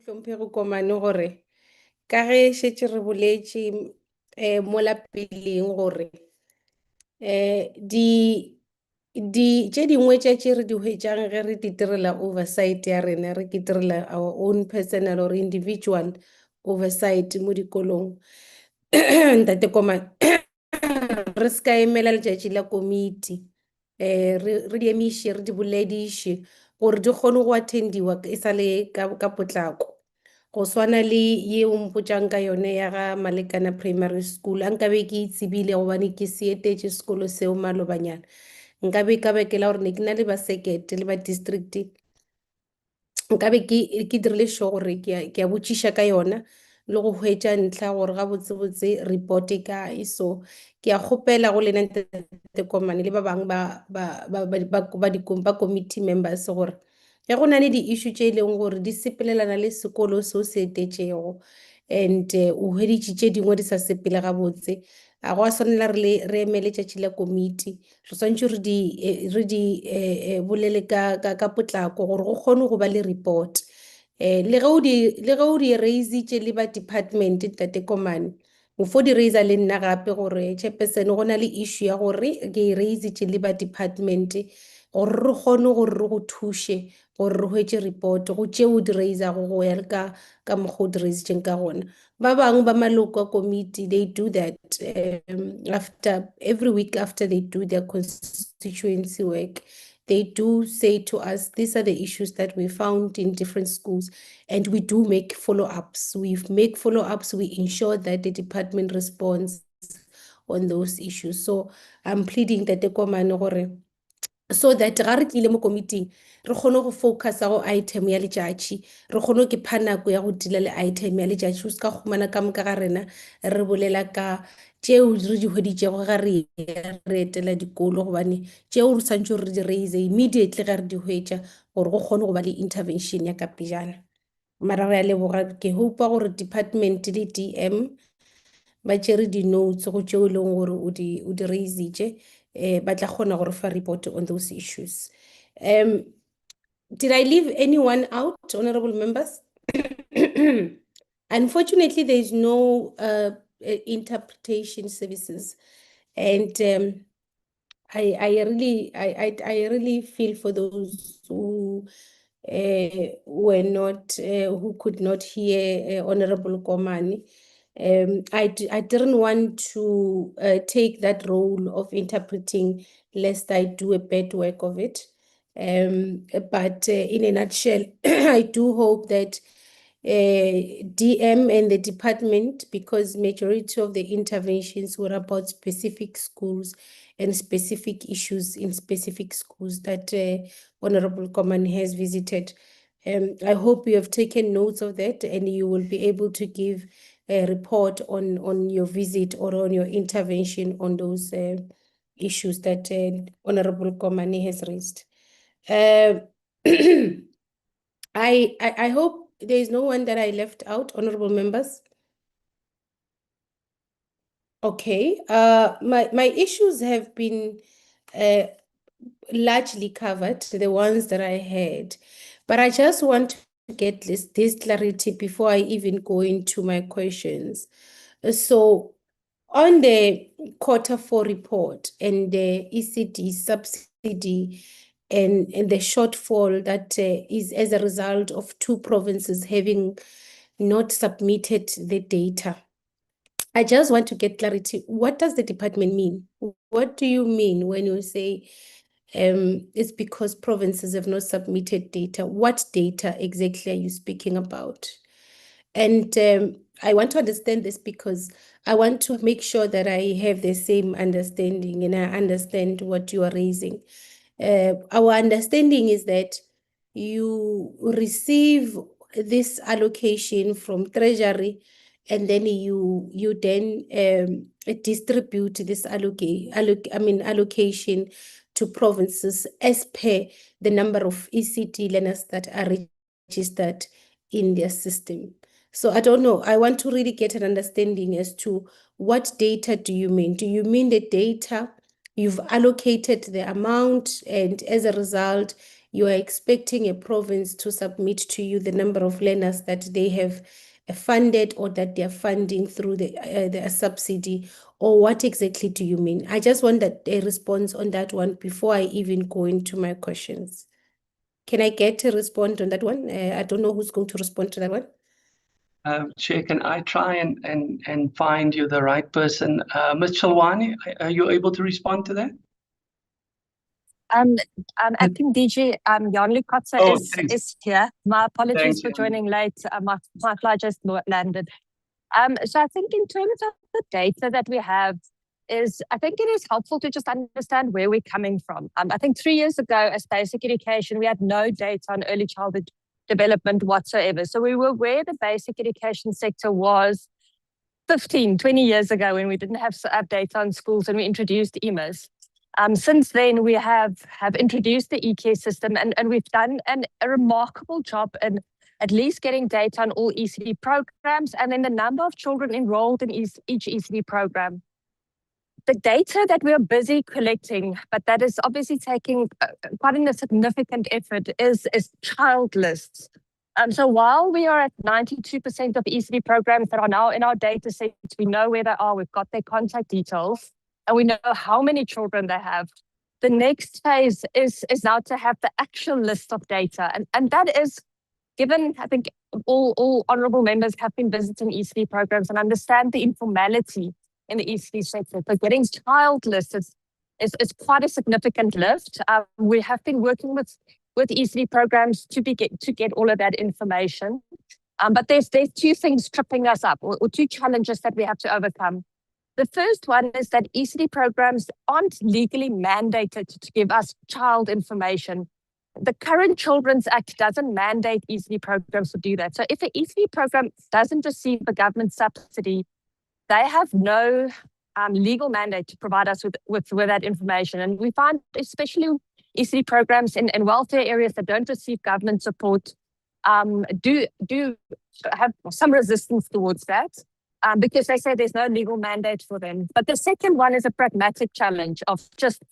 Hlomphego Komane gore ka ge šetše re boletše mola peleng gore tše dingwe tše re di hwetšang ge re di direla oversight ya rena re ke direla our own personal or individual oversight mo dikolong. Ntate Komane re ska emela letšatši la komiti re di emiše re di bolediše gore di kgone go attendiwa e sa le ka potlako. Go swana le ye o mpotšang ka yone ya ga Malekana Primary School, a nkabe ke itsebile gobane ke se etetše sekolo seo malobanyana, nkabe ka bakela gore ne ke na le ba sekete le ba district, nkabe ke dirile sure gore ke a botšiša ka yona le go hwetša ntlha gore ga botsebotse report e kae. So ke a kgopela go lena Ntate Komane le ba bang ba committee members gore ge go na le di-issue tše e leng gore di sepelelana le sekolo seo se etetšego and o hweditše tše dingwe di sa sepele gabotse, a go a swanela re eme letšatši la komiti, re swantše re di bolele ka potlako gore go kgone go ba le report. Le ge o di raisitše le ba department Ntate Komane, o fo di raisa le nna gape gore chairperson go na le issue ya gore ke e raisitše le ba department gore re kgone gore re go thuše gore re hwetše report go tšeo di raisago go ya le ka mokgwa o di raisitšeng ka gona. Ba bang ba maloko a committee, they do that after every week after they do their constituency work. They do say to us, these are the issues that we found in different schools, and we do make follow-ups. We make follow-ups, we ensure that the department responds on those issues. So I'm pleading that the Komane gore so that ga re tlile mo committee re kgone go focusa go item ya letšatši, re kgone ke phanako ya go dila le item ya letšatši, o se ka khumana ka moka ga rena re bolela ka tšeo re di hweditšego ga re etela dikolo gobane tšeo re swantše re di raise immediately ga re di hwetša gore go kgone go ba le intervention ya ka pejana. Mara re a leboga, ke hopa gore department le DM ba tšere di-notes go tšeo e leng gore o di raisitše ba tla kgona gore fa report on those issues. Did I leave anyone out, honorable members? Unfortunately, there is no interpretation services, and I really feel for those who were not who could not hear Honorable Komane. I didn't want to take that role of interpreting lest I do a bad work of it. But in a nutshell, I do hope that DM and the department, because majority of the interventions were about specific schools and specific issues in specific schools that Honorable Komani has visited. I hope you have taken notes of that and you will be able to give a report on your visit or on your intervention on those issues that Honorable Komani has raised. I hope there is no one that I left out, honorable members. Okay, my issues have been largely covered, the ones that I had, but I just want to get this clarity before I even go into my questions. So on the Q4 report and the ECD subsidy and the shortfall that is as a result of 2 provinces having not submitted the data, I just want to get clarity. What does the department mean? What do you mean when you say it's because provinces have not submitted data? What data exactly are you speaking about? And I want to understand this because I want to make sure that I have the same understanding and I understand what you are raising. Our understanding is that you receive this allocation from Treasury and then you then distribute this allocation to provinces as per the number of ECD learners that are registered in their system. So I don't know. I want to really get an understanding as to what data do you mean? Do you mean the data you've allocated the amount and as a result, you are expecting a province to submit to you the number of learners that they have funded or that they are funding through the subsidy, or what exactly do you mean? I just want a response on that one before I even go into my questions. Can I get a response on that one? I don't know who's going to respond to that one. Chair, can I try and find you the right person? Ms. Chalwani, are you able to respond to that? Acting DG, Jan Lukatsa is here. My apologies for joining late. My flight just landed. So I think in terms of the data that we have, I think it is helpful to just understand where we're coming from. I think 3 years ago, as basic education, we had no data on early childhood development whatsoever. So we were where the basic education sector was 15, 20 years ago when we didn't have data on schools and we introduced EMAs. Since then, we have introduced the e-care system and we've done a remarkable job in at least getting data on all ECD programs and then the number of children enrolled in each ECD program. The data that we are busy collecting, but that is obviously taking quite a significant effort, is child lists. So while we are at 92% of ECD programs that are now in our data sets, we know where they are, we've got their contact details, and we know how many children they have. The next phase is now to have the actual list of data. And that is, given, I think, all honourable members have been visiting ECD programs and understand the informality in the ECD sector. So getting child lists is quite a significant lift. We have been working with ECD programs to get all of that information. But there's 2 things tripping us up, or 2 challenges that we have to overcome. The first one is that ECD programs aren't legally mandated to give us child information. The current Children's Act doesn't mandate ECD programs to do that. So if an ECD program doesn't receive a government subsidy, they have no legal mandate to provide us with that information. And we find, especially ECD programs in welfare areas that don't receive government support, do have some resistance towards that because they say there's no legal mandate for them. But the second one is a pragmatic challenge of just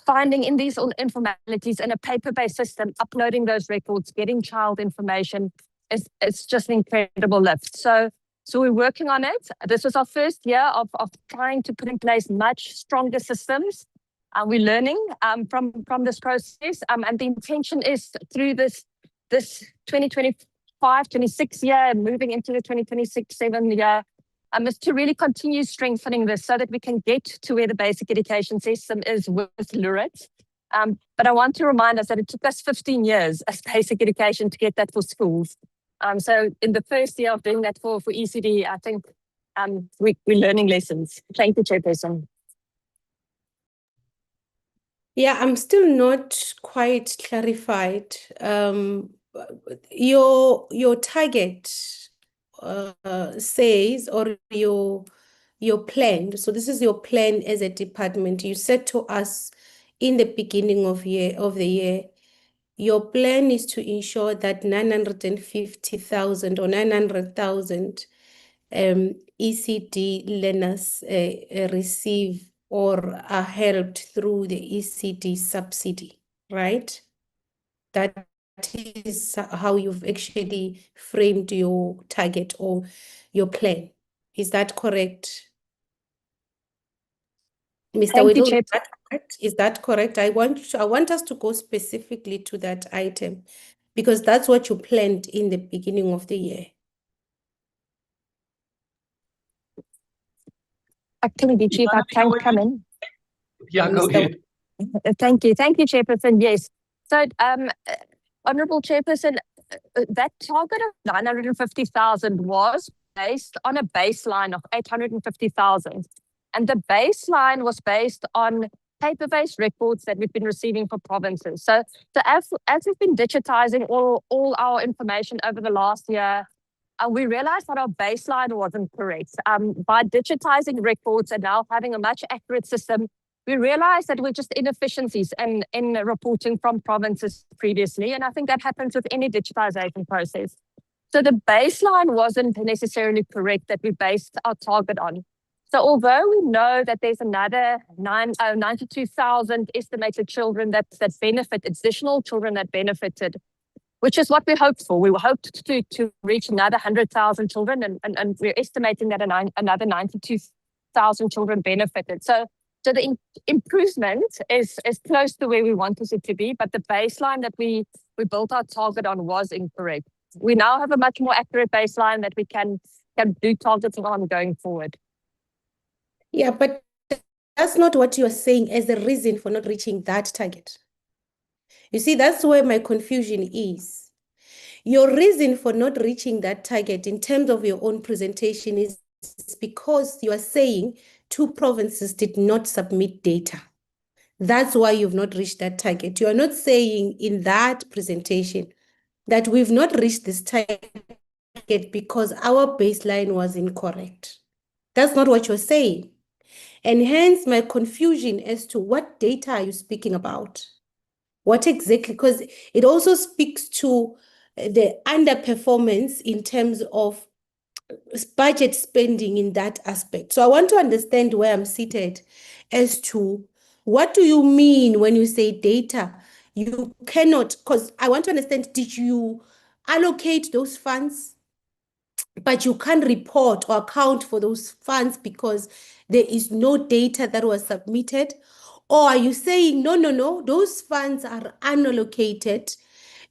finding in these informalities in a paper-based system, uploading those records, getting child information, it's just an incredible lift. So we're working on it. This was our first year of trying to put in place much stronger systems. We're learning from this process. And the intention is through this 2025-26 year and moving into the 2026-7 year, is to really continue strengthening this so that we can get to where the basic education system is with Lurit. But I want to remind us that it took us 15 years as basic education to get that for schools. So in the first year of doing that for ECD, I think we're learning lessons. Thank you, Chairperson. Yeah, I'm still not quite clarified. Your target says, or your plan. So this is your plan as a department. You said to us in the beginning of the year, your plan is to ensure that 950,000 or 900,000 ECD learners receive or are helped through the ECD subsidy, right? That is how you've actually framed your target or your plan. Is that correct? Mr. Thank you, Whittle, Chair. is that correct? I want us to go specifically to that item because that's what you planned in the beginning of the year. Actually, Chief, I can come in. Yeah, go ahead. Thank you, Chairperson. Yes. So, Honourable Chairperson, that target of 950,000 was based on a baseline of 850,000. And the baseline was based on paper-based records that we've been receiving for provinces. So as we've been digitizing all our information over the last year, we realized that our baseline wasn't correct. By digitizing records and now having a much accurate system, we realized that we're just inefficiencies in reporting from provinces previously. And I think that happens with any digitization process. So the baseline wasn't necessarily correct that we based our target on. So although we know that there's another 92,000 estimated children that benefit, additional children that benefited, which is what we hoped for. We hoped to reach another 100,000 children, and we're estimating that another 92,000 children benefited. So the improvement is close to where we wanted it to be, but the baseline that we built our target on was incorrect. We now have a much more accurate baseline that we can do targets on going forward. Yeah, but that's not what you're saying as the reason for not reaching that target. You see, that's where my confusion is. Your reason for not reaching that target in terms of your own presentation is because you are saying 2 provinces did not submit data. That's why you've not reached that target. You are not saying in that presentation that we've not reached this target because our baseline was incorrect. That's not what you're saying. And hence my confusion as to what data are you speaking about? What exactly? Because it also speaks to the underperformance in terms of budget spending in that aspect. So I want to understand where I'm seated as to what do you mean when you say data? You cannot, because I want to understand, did you allocate those funds? But you can't report or account for those funds because there is no data that was submitted? Or are you saying, no, those funds are unallocated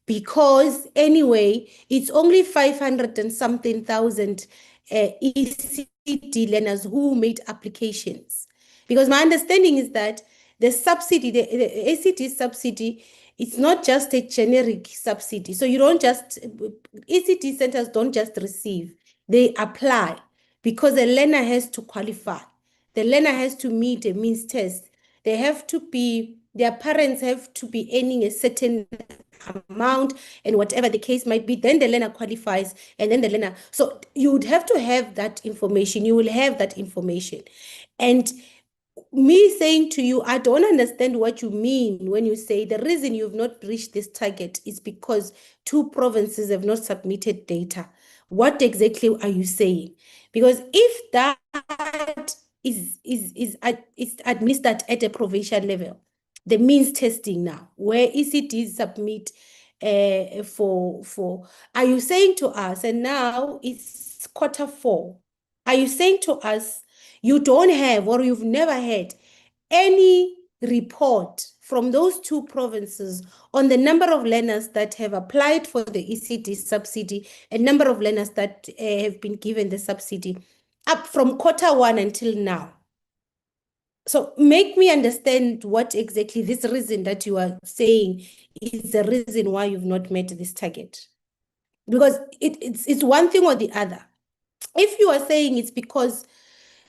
because anyway, it's only 500 and something thousand ECD learners who made applications? Because my understanding is that the subsidy, the ACT subsidy, it's not just a generic subsidy. So you don't just, ECT centers don't just receive, they apply because the learner has to qualify. The learner has to meet a means test. They have to be, their parents have to be earning a certain amount, and whatever the case might be, then the learner qualifies, and then the learner. So you would have to have that information. You will have that information. And me saying to you, I don't understand what you mean when you say the reason you've not reached this target is because 2 provinces have not submitted data. What exactly are you saying? Because if that is administered at a provincial level, the means testing now, where ECDs submit are you saying to us, and now it's Q4, are you saying to us you don't have, or you've never had any report from those 2 provinces on the number of learners that have applied for the ECD subsidy and number of learners that have been given the subsidy up from Q1 until now? So make me understand what exactly this reason that you are saying is the reason why you've not met this target. Because it's one thing or the other. If you are saying it's because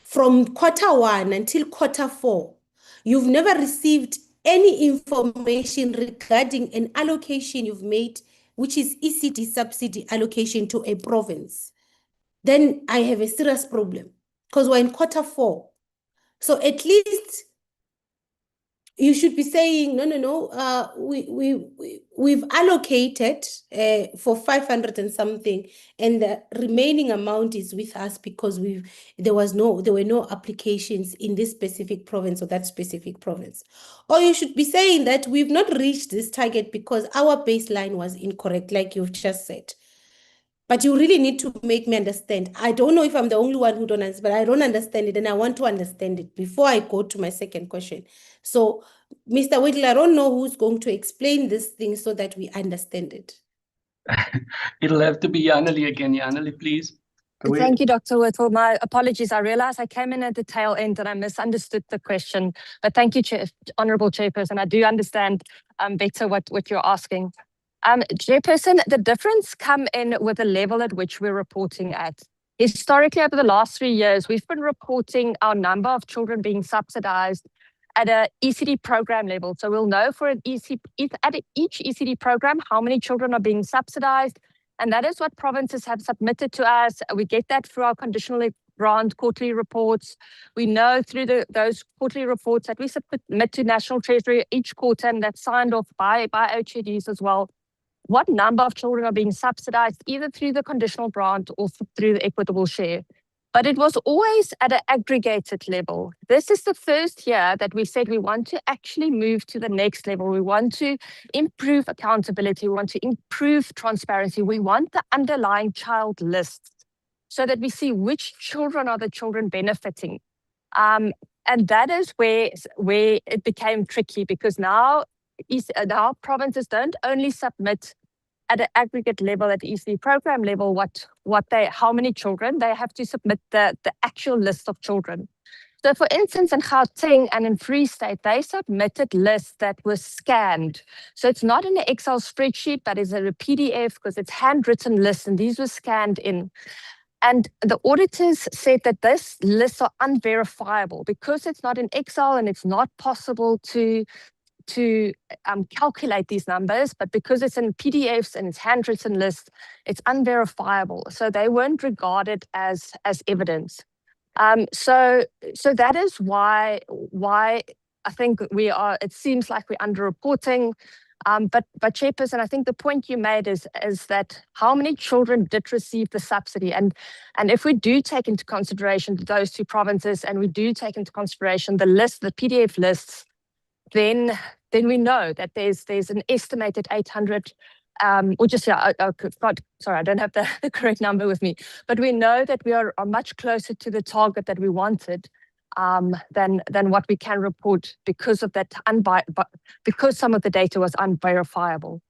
from Q1 until Q4, you've never received any information regarding an allocation you've made, which is ECD subsidy allocation to a province, then I have a serious problem because we're in Q4. So at least you should be saying, no, we've allocated for 500 and something, and the remaining amount is with us because there were no applications in this specific province or that specific province. Or you should be saying that we've not reached this target because our baseline was incorrect, like you've just said. But you really need to make me understand. I don't know if I'm the only one who don't understand, but I don't understand it, and I want to understand it before I go to my second question. So, Mr. Whittle, I don't know who's going to explain this thing so that we understand it. It'll have to be Yaneli again. Yaneli, please. Thank you, Dr. Whittle. My apologies. I realized I came in at the tail end and I misunderstood the question. But thank you, Honourable Chairperson. I do understand better what you're asking. Chairperson, the difference come in with the level at which we're reporting at. Historically, over the last 3 years, we've been reporting our number of children being subsidized at a ECD program level. So we'll know for at each ECD program how many children are being subsidized. And that is what provinces have submitted to us. We get that through our conditional grant quarterly reports. We know through those quarterly reports that we submit to National Treasury each quarter, and that's signed off by OCDs as well, what number of children are being subsidized either through the conditional grant or through the equitable share. But it was always at an aggregated level. This is the first year that we said we want to actually move to the next level. We want to improve accountability. We want to improve transparency. We want the underlying child lists so that we see which children are the children benefiting. And that is where it became tricky, because now provinces don't only submit at an aggregate level, at the ECD program level, how many children, they have to submit the actual list of children. So for instance, in Gauteng and in Free State, they submitted lists that were scanned. So it's not in an Excel spreadsheet, but it's a PDF because it's handwritten lists, and these were scanned in. And the auditors said that this lists are unverifiable because it's not in Excel and it's not possible to calculate these numbers, but because it's in PDFs and it's handwritten lists, it's unverifiable. So they weren't regarded as evidence. So that is why I think it seems like we're underreporting. But Chairperson, I think the point you made is that how many children did receive the subsidy, and if we do take into consideration those two provinces, and we do take into consideration the PDF lists, then we know that there's an estimated 800, or just, yeah, sorry, I don't have the correct number with me, but we know that we are much closer to the target that we wanted than what we can report because of that, because some of the data was unverifiable.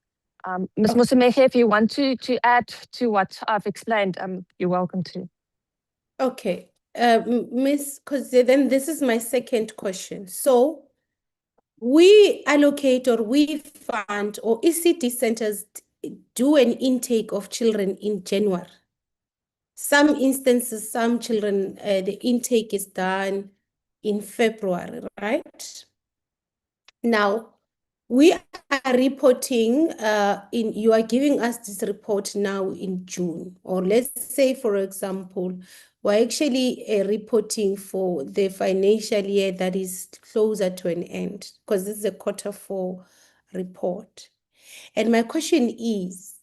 Ms. Mosemeke, if you want to add to what I've explained, you're welcome to. Okay, Miss, because then this is my second question. So we allocate or we fund or ECD centers do an intake of children in January. Some instances, some children, the intake is done in February, right? Now, we are reporting, you are giving us this report now in June, or let's say, for example, we're actually reporting for the financial year that is closer to an end, because this is a Q4 report. And my question is,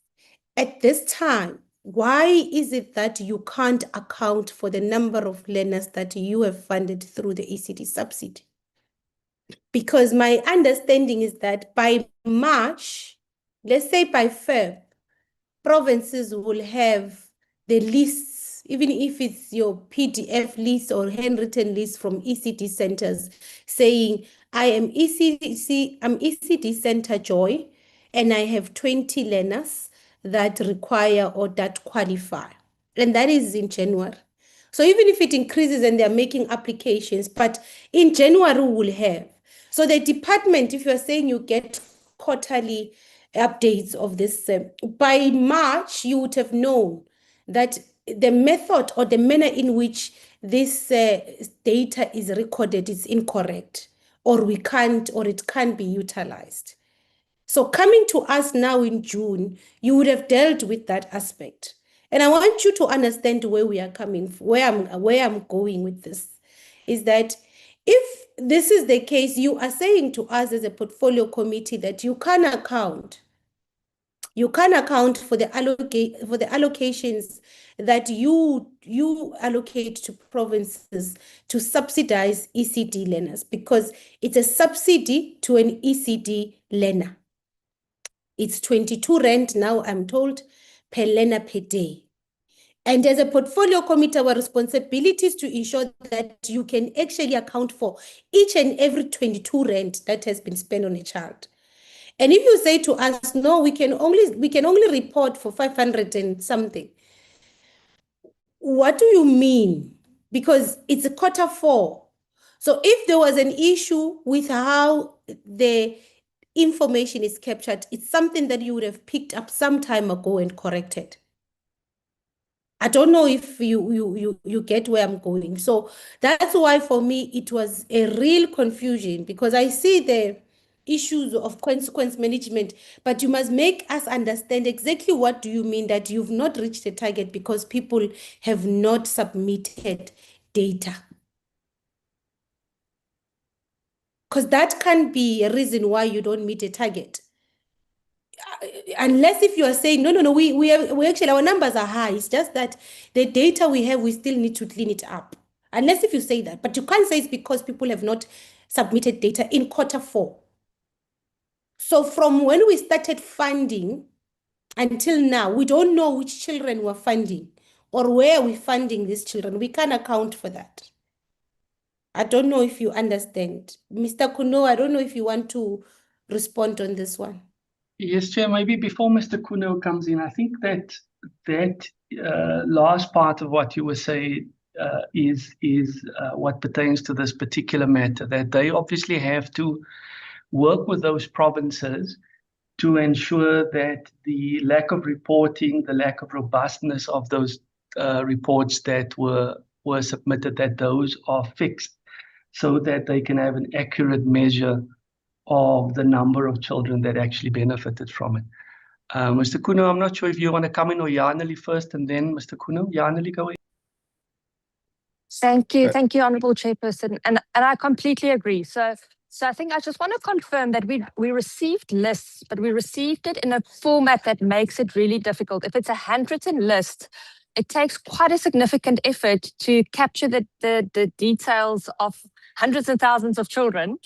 at this time, why is it that you can't account for the number of learners that you have funded through the ECD subsidy? Because my understanding is that by March, let's say by Feb, provinces will have the lists, even if it's your PDF list or handwritten list from ECD centers, saying, I am ECD Center Joy, and I have 20 learners that require or that qualify. And that is in January. So even if it increases and they're making applications, but in January we will have. So the department, if you're saying you get quarterly updates of this. By March, you would have known that the method or the manner in which this data is recorded is incorrect, or it can't be utilized. So coming to us now in June, you would have dealt with that aspect. And I want you to understand where we are coming, where I'm going with this, is that if this is the case, you are saying to us as a portfolio committee that you can account for the allocations that you allocate to provinces to subsidize ECD learners, because it's a subsidy to an ECD learner. It's 22 rand now, I'm told, per learner per day. And as a portfolio committee, our responsibility is to ensure that you can actually account for each and every 22 rand that has been spent on a child. And if you say to us, no, we can only report for 500 and something, what do you mean? Because it's a Q4. So if there was an issue with how the information is captured, it's something that you would have picked up some time ago and corrected. I don't know if you get where I'm going. So that's why for me it was a real confusion, because I see the issues of consequence management, but you must make us understand exactly what do you mean that you've not reached the target because people have not submitted data. Because that can be a reason why you don't meet a target. Unless if you are saying, no, we actually, our numbers are high. It's just that the data we have, we still need to clean it up. Unless if you say that, but you can't say it's because people have not submitted data in Q4. So from when we started funding until now, we don't know which children we're funding or where we're funding these children. We can't account for that. I don't know if you understand. Mr. Kuno, I don't know if you want to respond on this one. Yes, Chair, maybe before Mr. Kuno comes in, I think that last part of what you were saying is what pertains to this particular matter, that they obviously have to work with those provinces to ensure that the lack of reporting, the lack of robustness of those reports that were submitted, that those are fixed so that they can have an accurate measure of the number of children that actually benefited from it. Mr. Kuno, I'm not sure if you want to come in, or Janeli first and then Mr. Kuno. Janeli, go ahead. Thank you, Honourable Chairperson. And I completely agree. So I think I just want to confirm that we received lists, but we received it in a format that makes it really difficult. If it's a handwritten list, it takes quite a significant effort to capture the details of hundreds and thousands of children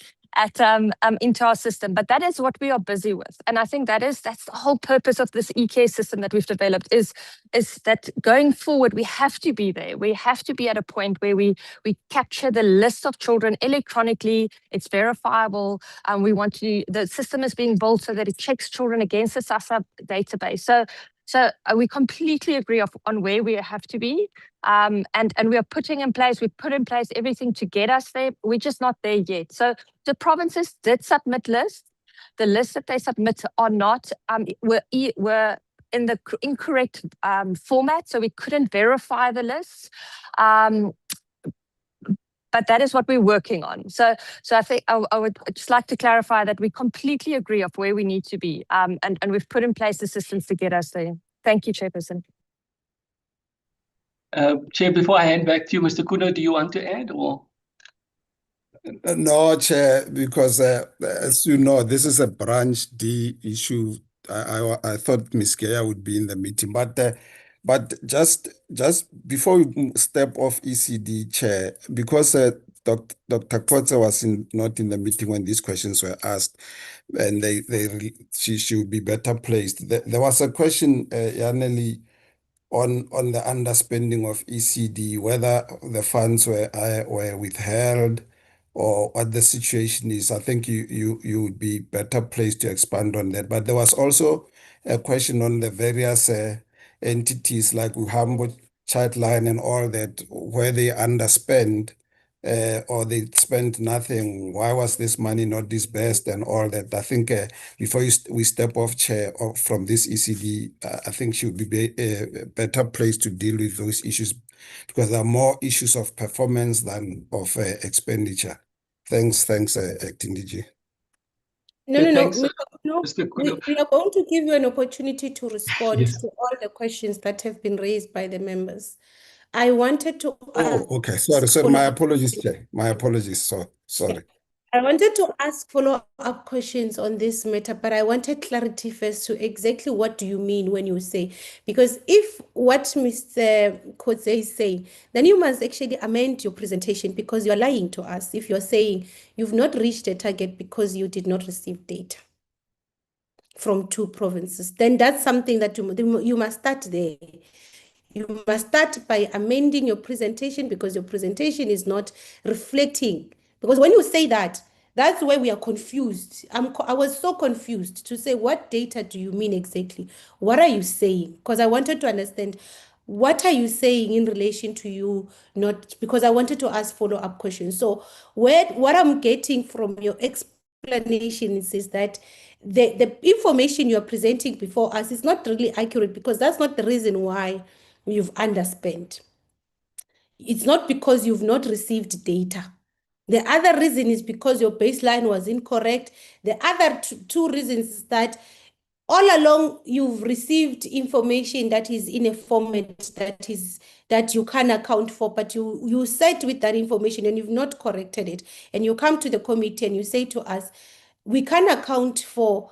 into our system. But that is what we are busy with. And I think that's the whole purpose of this e-care system that we've developed is that going forward, we have to be there. We have to be at a point where we capture the list of children electronically. It's verifiable. The system is being built so that it checks children against the SASSA database. So we completely agree on where we have to be. And we put in place everything to get us there. We're just not there yet. So the provinces did submit lists. The lists that they submit are not, were in the incorrect format, so we couldn't verify the lists. But that is what we're working on. So I think I would just like to clarify that we completely agree of where we need to be. And we've put in place the systems to get us there. Thank you, Chairperson. Chair, before I hand back to you, Mr. Kuno, do you want to add or? No, Chair, because as you know, this is a branch D issue. I thought Ms. Gaya would be in the meeting, but just before we step off ECD, Chair, because Dr. Kotze was not in the meeting when these questions were asked, and she would be better placed. There was a question, Janeli, on the underspending of ECD, whether the funds were withheld or what the situation is. I think you would be better placed to expand on that. But there was also a question on the various entities like Uhambo, Childline and all that, where they underspend or they spent nothing. Why was this money not disbursed and all that? I think before we step off, Chair, from this ECD, I think she would be a better place to deal with those issues because there are more issues of performance than of expenditure. Thanks, Acting DG. No, Okay, no, no, thanks, no. Mr. We Kuno. are going to give you an opportunity to respond Yes. to all the questions that have been raised by the members. I wanted to ask Oh, okay. Sorry. My apologies, Chair. My apologies. Sorry. I wanted to ask follow-up questions on this matter, but I wanted clarity first to exactly what do you mean when you say, because if what Mr. Kotze is saying, then you must actually amend your presentation because you're lying to us if you're saying you've not reached a target because you did not receive data from 2 provinces. Then that's something that you must start there. You must start by amending your presentation because your presentation is not reflecting. Because when you say that, that's where we are confused. I was so confused to say, what data do you mean exactly? What are you saying? Because I wanted to understand, what are you saying in relation to you? Not because I wanted to ask follow-up questions. So what I'm getting from your explanations is that the information you're presenting before us is not really accurate because that's not the reason why you've underspent. It's not because you've not received data. The other reason is because your baseline was incorrect. The other two reasons is that all along you've received information that is in a format that you can account for, but you sat with that information and you've not corrected it. And you come to the committee and you say to us, we can account for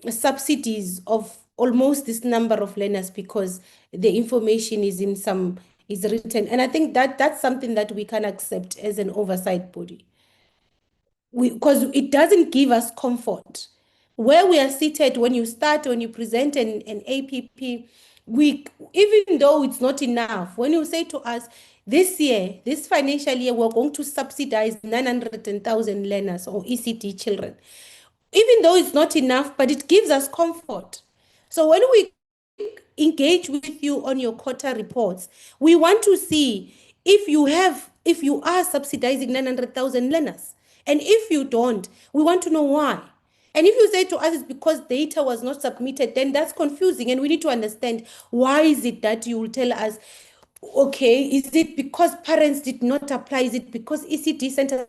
subsidies of almost this number of learners because the information is written. And I think that's something that we can accept as an oversight body. Because it doesn't give us comfort. Where we are seated, when you present an APP, even though it's not enough, when you say to us, this financial year, we're going to subsidize 900,000 learners or ECD children, even though it's not enough, but it gives us comfort. So when we engage with you on your quarter reports, we want to see if you are subsidizing 900,000 learners. And if you don't, we want to know why. And if you say to us it's because data was not submitted, then that's confusing. And we need to understand why is it that you will tell us, okay, is it because parents did not apply? Is it because ECD centers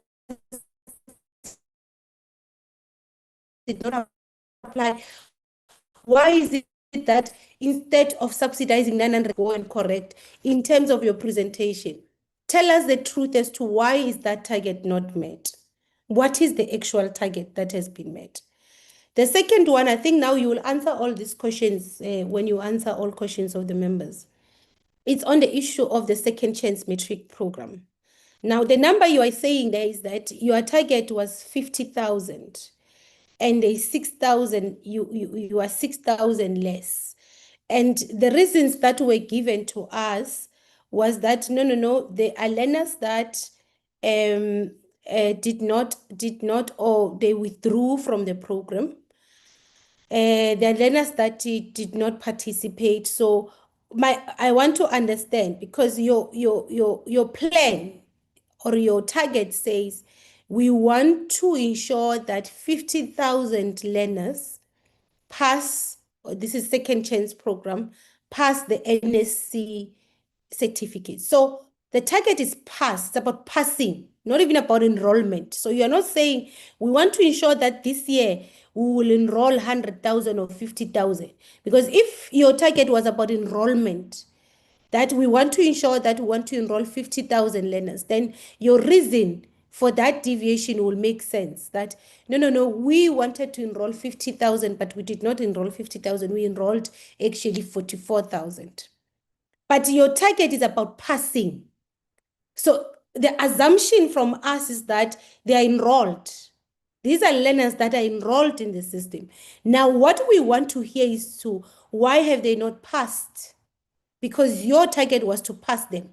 did not apply? Why is it that instead of subsidizing 900, go and correct in terms of your presentation? Tell us the truth as to why is that target not met? What is the actual target that has been met? The second one, I think now you will answer all these questions when you answer all questions of the members. It's on the issue of the second chance matric program. Now, the number you are saying there is that your target was 50,000 and a 6,000, you are 6,000 less. And the reasons that were given to us was that, no, there are learners that did not, or they withdrew from the program. There are learners that did not participate. So I want to understand, because your plan or your target says we want to ensure that 50,000 learners pass, this is second chance program, pass the NSC certificate. So the target is pass. It's about passing, not even about enrollment. So you're not saying we want to ensure that this year we will enroll 100,000 or 50,000. Because if your target was about enrollment, that we want to ensure that we want to enroll 50,000 learners, then your reason for that deviation will make sense. That no, we wanted to enroll 50,000, but we did not enroll 50,000. We enrolled actually 44,000. But your target is about passing. So the assumption from us is that they are enrolled. These are learners that are enrolled in the system. Now, what we want to hear is why have they not passed? Because your target was to pass them.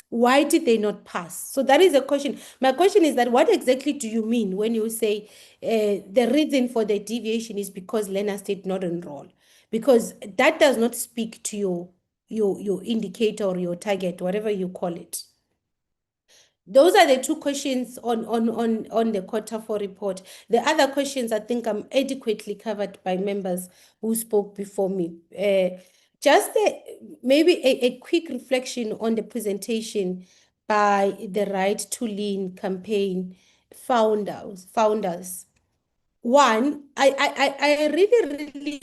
Why did they not pass? So that is a question. My question is that what exactly do you mean when you say the reason for the deviation is because learners did not enroll? Because that does not speak to your indicator or your target, whatever you call it. Those are the two questions on the quarter four report. The other questions, I think I'm adequately covered by members who spoke before me. Just maybe a quick reflection on the presentation by the Right to Lean campaign founders. One, I really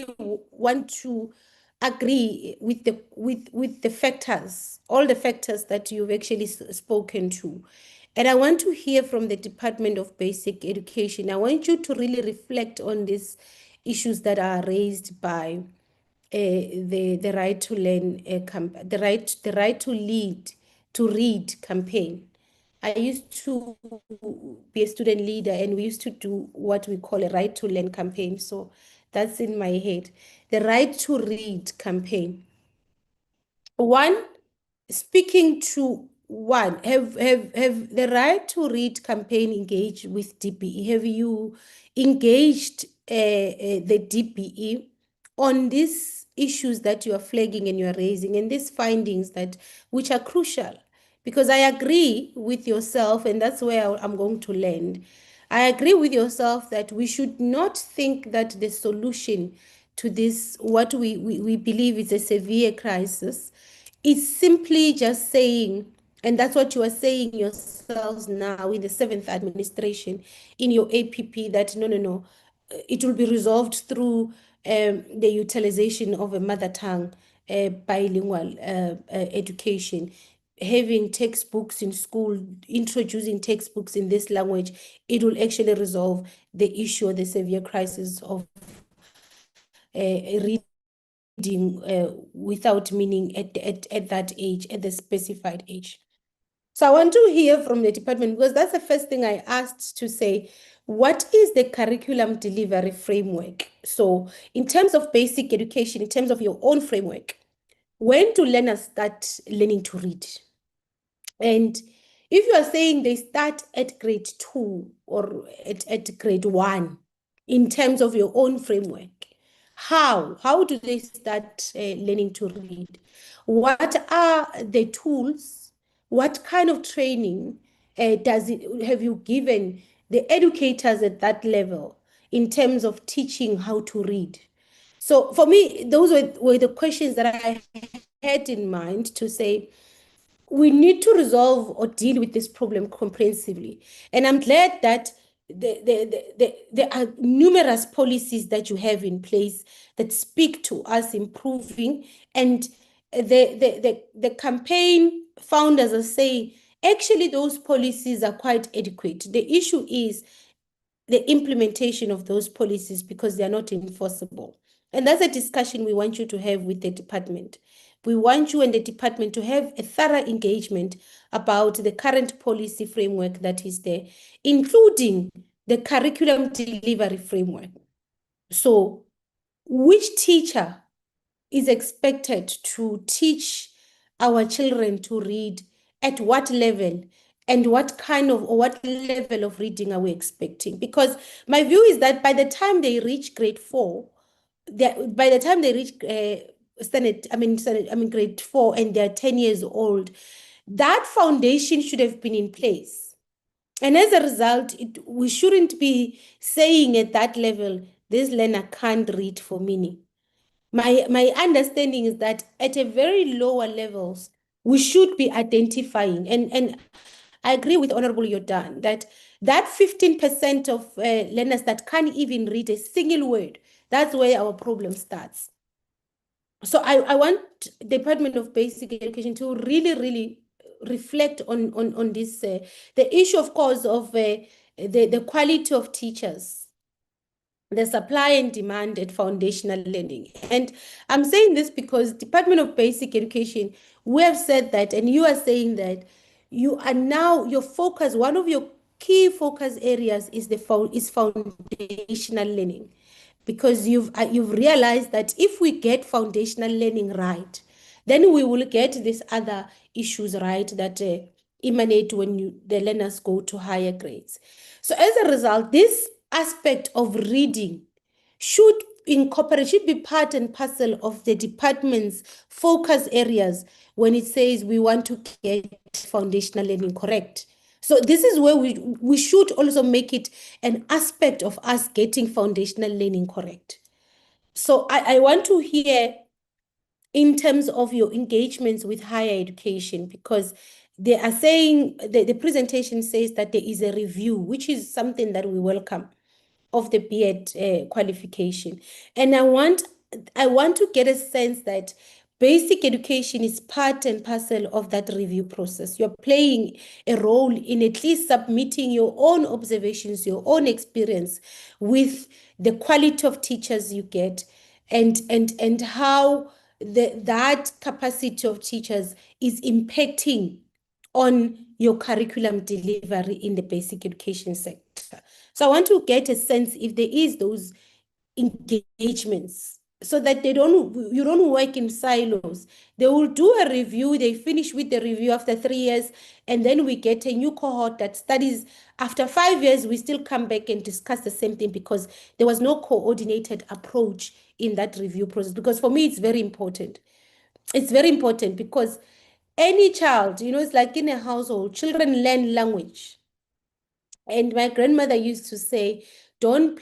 want to agree with the factors, all the factors that you've actually spoken to. And I want to hear from the Department of Basic Education. I want you to really reflect on these issues that are raised by the right to learn, the right to read campaign. I used to be a student leader, and we used to do what we call a right to learn campaign. So that's in my head. The right to read campaign. One, speaking to one, have the right to read campaign engaged with DBE? Have you engaged the DBE on these issues that you are flagging and you are raising, and these findings which are crucial? Because I agree with yourself, and that's where I'm going to land. I agree with yourself that we should not think that the solution to this, what we believe is a severe crisis, is simply just saying, and that's what you are saying yourselves now in the 7th administration, in your APP, that no, it will be resolved through the utilization of a mother tongue bilingual education, having textbooks in school, introducing textbooks in this language. It will actually resolve the issue, the severe crisis of reading without meaning at that age, at the specified age. So I want to hear from the department, because that's the first thing I asked, to say, what is the curriculum delivery framework? So in terms of basic education, in terms of your own framework, when do learners start learning to read? And if you are saying they start at grade 2 or at grade 1, in terms of your own framework, how do they start learning to read? What are the tools? What kind of training have you given the educators at that level in terms of teaching how to read? So for me, those were the questions that I had in mind, to say, we need to resolve or deal with this problem comprehensively. And I'm glad that there are numerous policies that you have in place that speak to us improving. And the campaign founders are saying, actually, those policies are quite adequate. The issue is the implementation of those policies, because they are not enforceable. And that's a discussion we want you to have with the department. We want you and the department to have a thorough engagement about the current policy framework that is there, including the curriculum delivery framework. So which teacher is expected to teach our children to read, at what level, and what level of reading are we expecting? Because my view is that by the time they reach grade 4, by the time they reach grade 4, and they're 10 years old, that foundation should have been in place. And as a result, we shouldn't be saying at that level, this learner can't read for meaning. My understanding is that at a very lower levels, we should be identifying, and I agree with Honorable Jordan, that 15% of learners that can't even read a single word, that's where our problem starts. So I want the Department of Basic Education to really reflect on this, the issue, of course, of the quality of teachers, the supply and demand at foundational learning. And I'm saying this because Department of Basic Education, we have said that, and you are saying that you are now, your focus, one of your key focus areas is foundational learning, because you've realized that if we get foundational learning right, then we will get these other issues right that emanate when the learners go to higher grades. So as a result, this aspect of reading should be part and parcel of the department's focus areas when it says we want to get foundational learning correct. So this is where we should also make it an aspect of us getting foundational learning correct. So I want to hear in terms of your engagements with higher education, because they are saying, the presentation says that there is a review, which is something that we welcome, of the B.Ed qualification. And I want to get a sense that basic education is part and parcel of that review process. You're playing a role in at least submitting your own observations, your own experience with the quality of teachers you get, and how that capacity of teachers is impacting on your curriculum delivery in the basic education sector. So I want to get a sense if there is those engagements, so that you don't work in silos. They will do a review, they finish with the review after 3 years, and then we get a new cohort that studies. After 5 years, we still come back and discuss the same thing because there was no coordinated approach in that review process. Because for me, it's very important. It's very important because any child, it's like in a household, children learn language. And my grandmother used to say, don't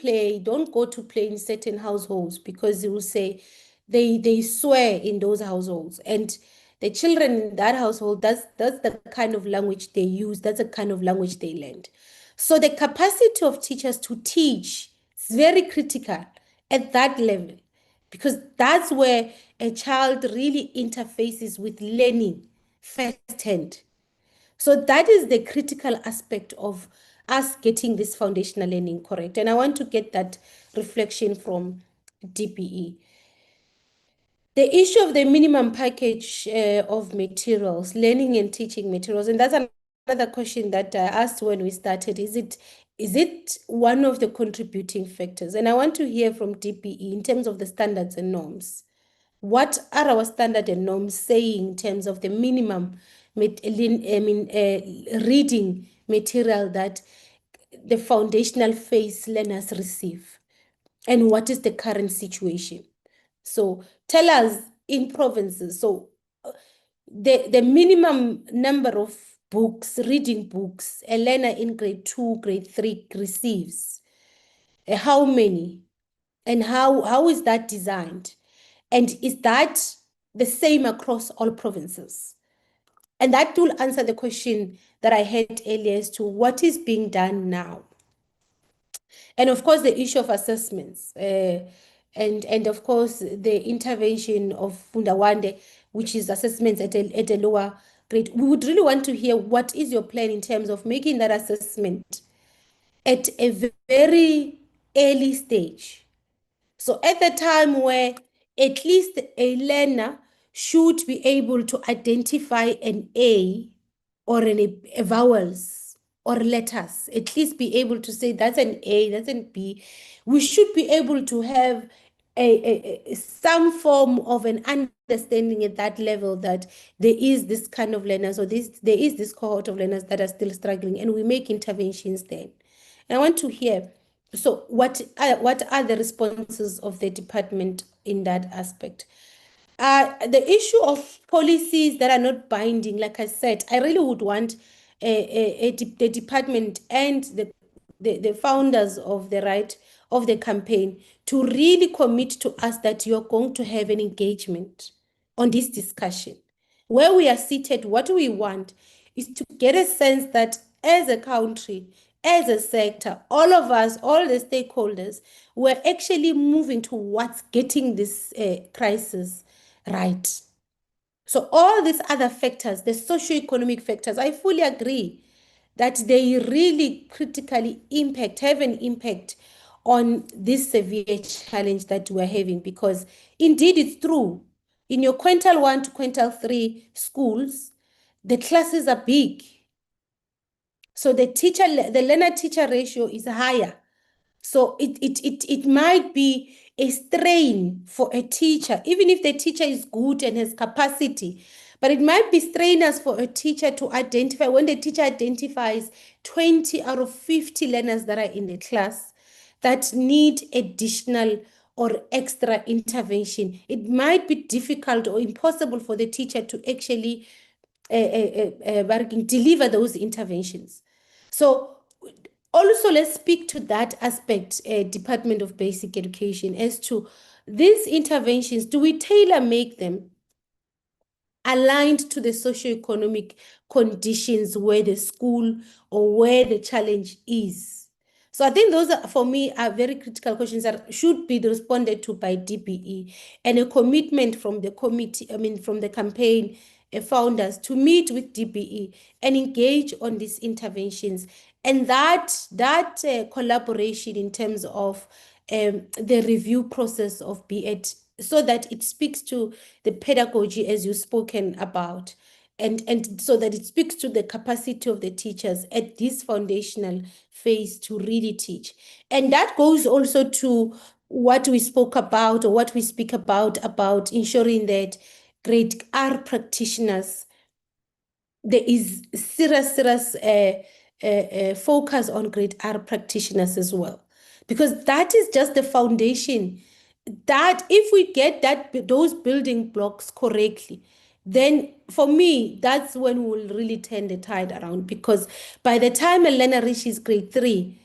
go to play in certain households, because it will say they swear in those households. And the children in that household, that's the kind of language they use, that's the kind of language they learned. So the capacity of teachers to teach is very critical at that level, because that's where a child really interfaces with learning firsthand. So that is the critical aspect of us getting this foundational learning correct. And I want to get that reflection from DPE. The issue of the minimum package of materials, learning and teaching materials, and that's another question that I asked when we started. Is it one of the contributing factors? And I want to hear from DPE in terms of the standards and norms. What are our standard and norms saying in terms of the minimum reading material that the foundational phase learners receive? And what is the current situation? So tell us in provinces, so the minimum number of books, reading books, a learner in grade 2, grade 3 receives, how many? And how is that designed? And is that the same across all provinces? And that will answer the question that I had earlier as to what is being done now. And of course, the issue of assessments, and of course, the intervention of Fundawande, which is assessments at a lower grade. We would really want to hear what is your plan in terms of making that assessment at a very early stage. So at the time where at least a learner should be able to identify an A or a vowels or letters, at least be able to say that's an A, that's an B. We should be able to have some form of an understanding at that level that there is this kind of learners, or there is this cohort of learners that are still struggling, and we make interventions then. And I want to hear, so what are the responses of the department in that aspect? The issue of policies that are not binding, like I said, I really would want the department and the founders of the campaign to really commit to us that you're going to have an engagement on this discussion. Where we are seated, what we want is to get a sense that as a country, as a sector, all of us, all the stakeholders, we're actually moving towards getting this crisis right. So all these other factors, the socioeconomic factors, I fully agree that they really critically have an impact on this severe challenge that we're having, because indeed it's true. In your quintile 1 to quintile 3 schools, the classes are big. So the learner-teacher ratio is higher. So it might be a strain for a teacher, even if the teacher is good and has capacity, but it might be strenuous for a teacher to identify. When the teacher identifies 20 out of 50 learners that are in the class that need additional or extra intervention, it might be difficult or impossible for the teacher to actually deliver those interventions. So also let's speak to that aspect, Department of Basic Education, as to these interventions, do we tailor make them aligned to the socioeconomic conditions where the school or where the challenge is? So I think those are, for me, are very critical questions that should be responded to by DBE, and a commitment from the committee, from the campaign founders to meet with DBE and engage on these interventions. And that collaboration in terms of the review process of BEd, so that it speaks to the pedagogy as you've spoken about, and so that it speaks to the capacity of the teachers at this foundational phase to really teach. And that goes also to what we spoke about, or what we speak about ensuring that grade R practitioners, there is serious focus on grade R practitioners as well, because that is just the foundation. That if we get those building blocks correctly, then for me, that's when we'll really turn the tide around. Because by the time a learner reaches grade 3,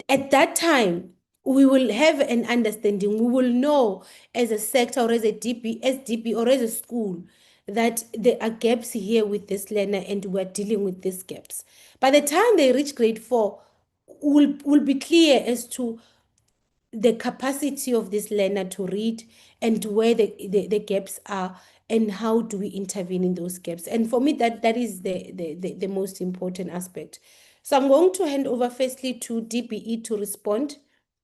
at that time, we will have an understanding. We will know as a sector, or as a DP or as a school, that there are gaps here with this learner and we're dealing with these gaps. By the time they reach grade 4, we'll be clear as to the capacity of this learner to read and where the gaps are, and how do we intervene in those gaps. And for me, that is the most important aspect. So I'm going to hand over firstly to DBE to respond,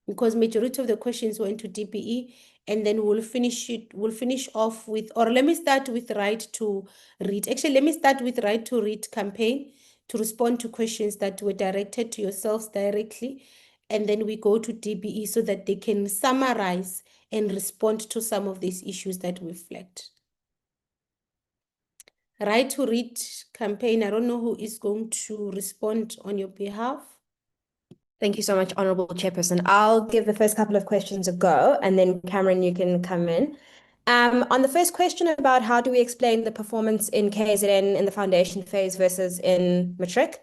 because majority of the questions went to DBE, and then we'll finish off with, or let me start with right to read. Actually, let me start with right to read campaign to respond to questions that were directed to yourselves directly. And then we go to DBE so that they can summarize and respond to some of these issues that we flagged. Right to read campaign, I don't know who is going to respond on your behalf. Thank you so much, Honorable Chairperson. I'll give the first couple of questions a go, and then Cameron, you can come in. On the first question about how do we explain the performance in KZN in the foundation phase versus in matric,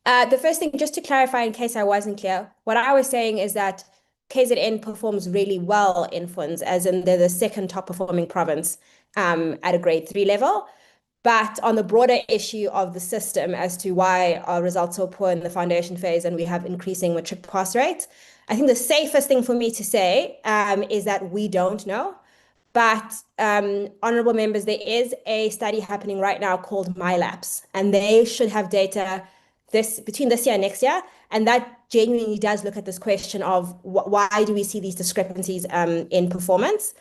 the first thing, just to clarify in case I wasn't clear, what I was saying is that KZN performs really well in funds, as in they're the second top performing province at a grade 3 level. But on the broader issue of the system as to why our results are poor in the foundation phase and we have increasing matric pass rates, I think the safest thing for me to say is that we don't know. But honorable members, there is a study happening right now called MyLabs, and they should have data between this year and next year. And that genuinely does look at this question of why do we see these discrepancies in performance.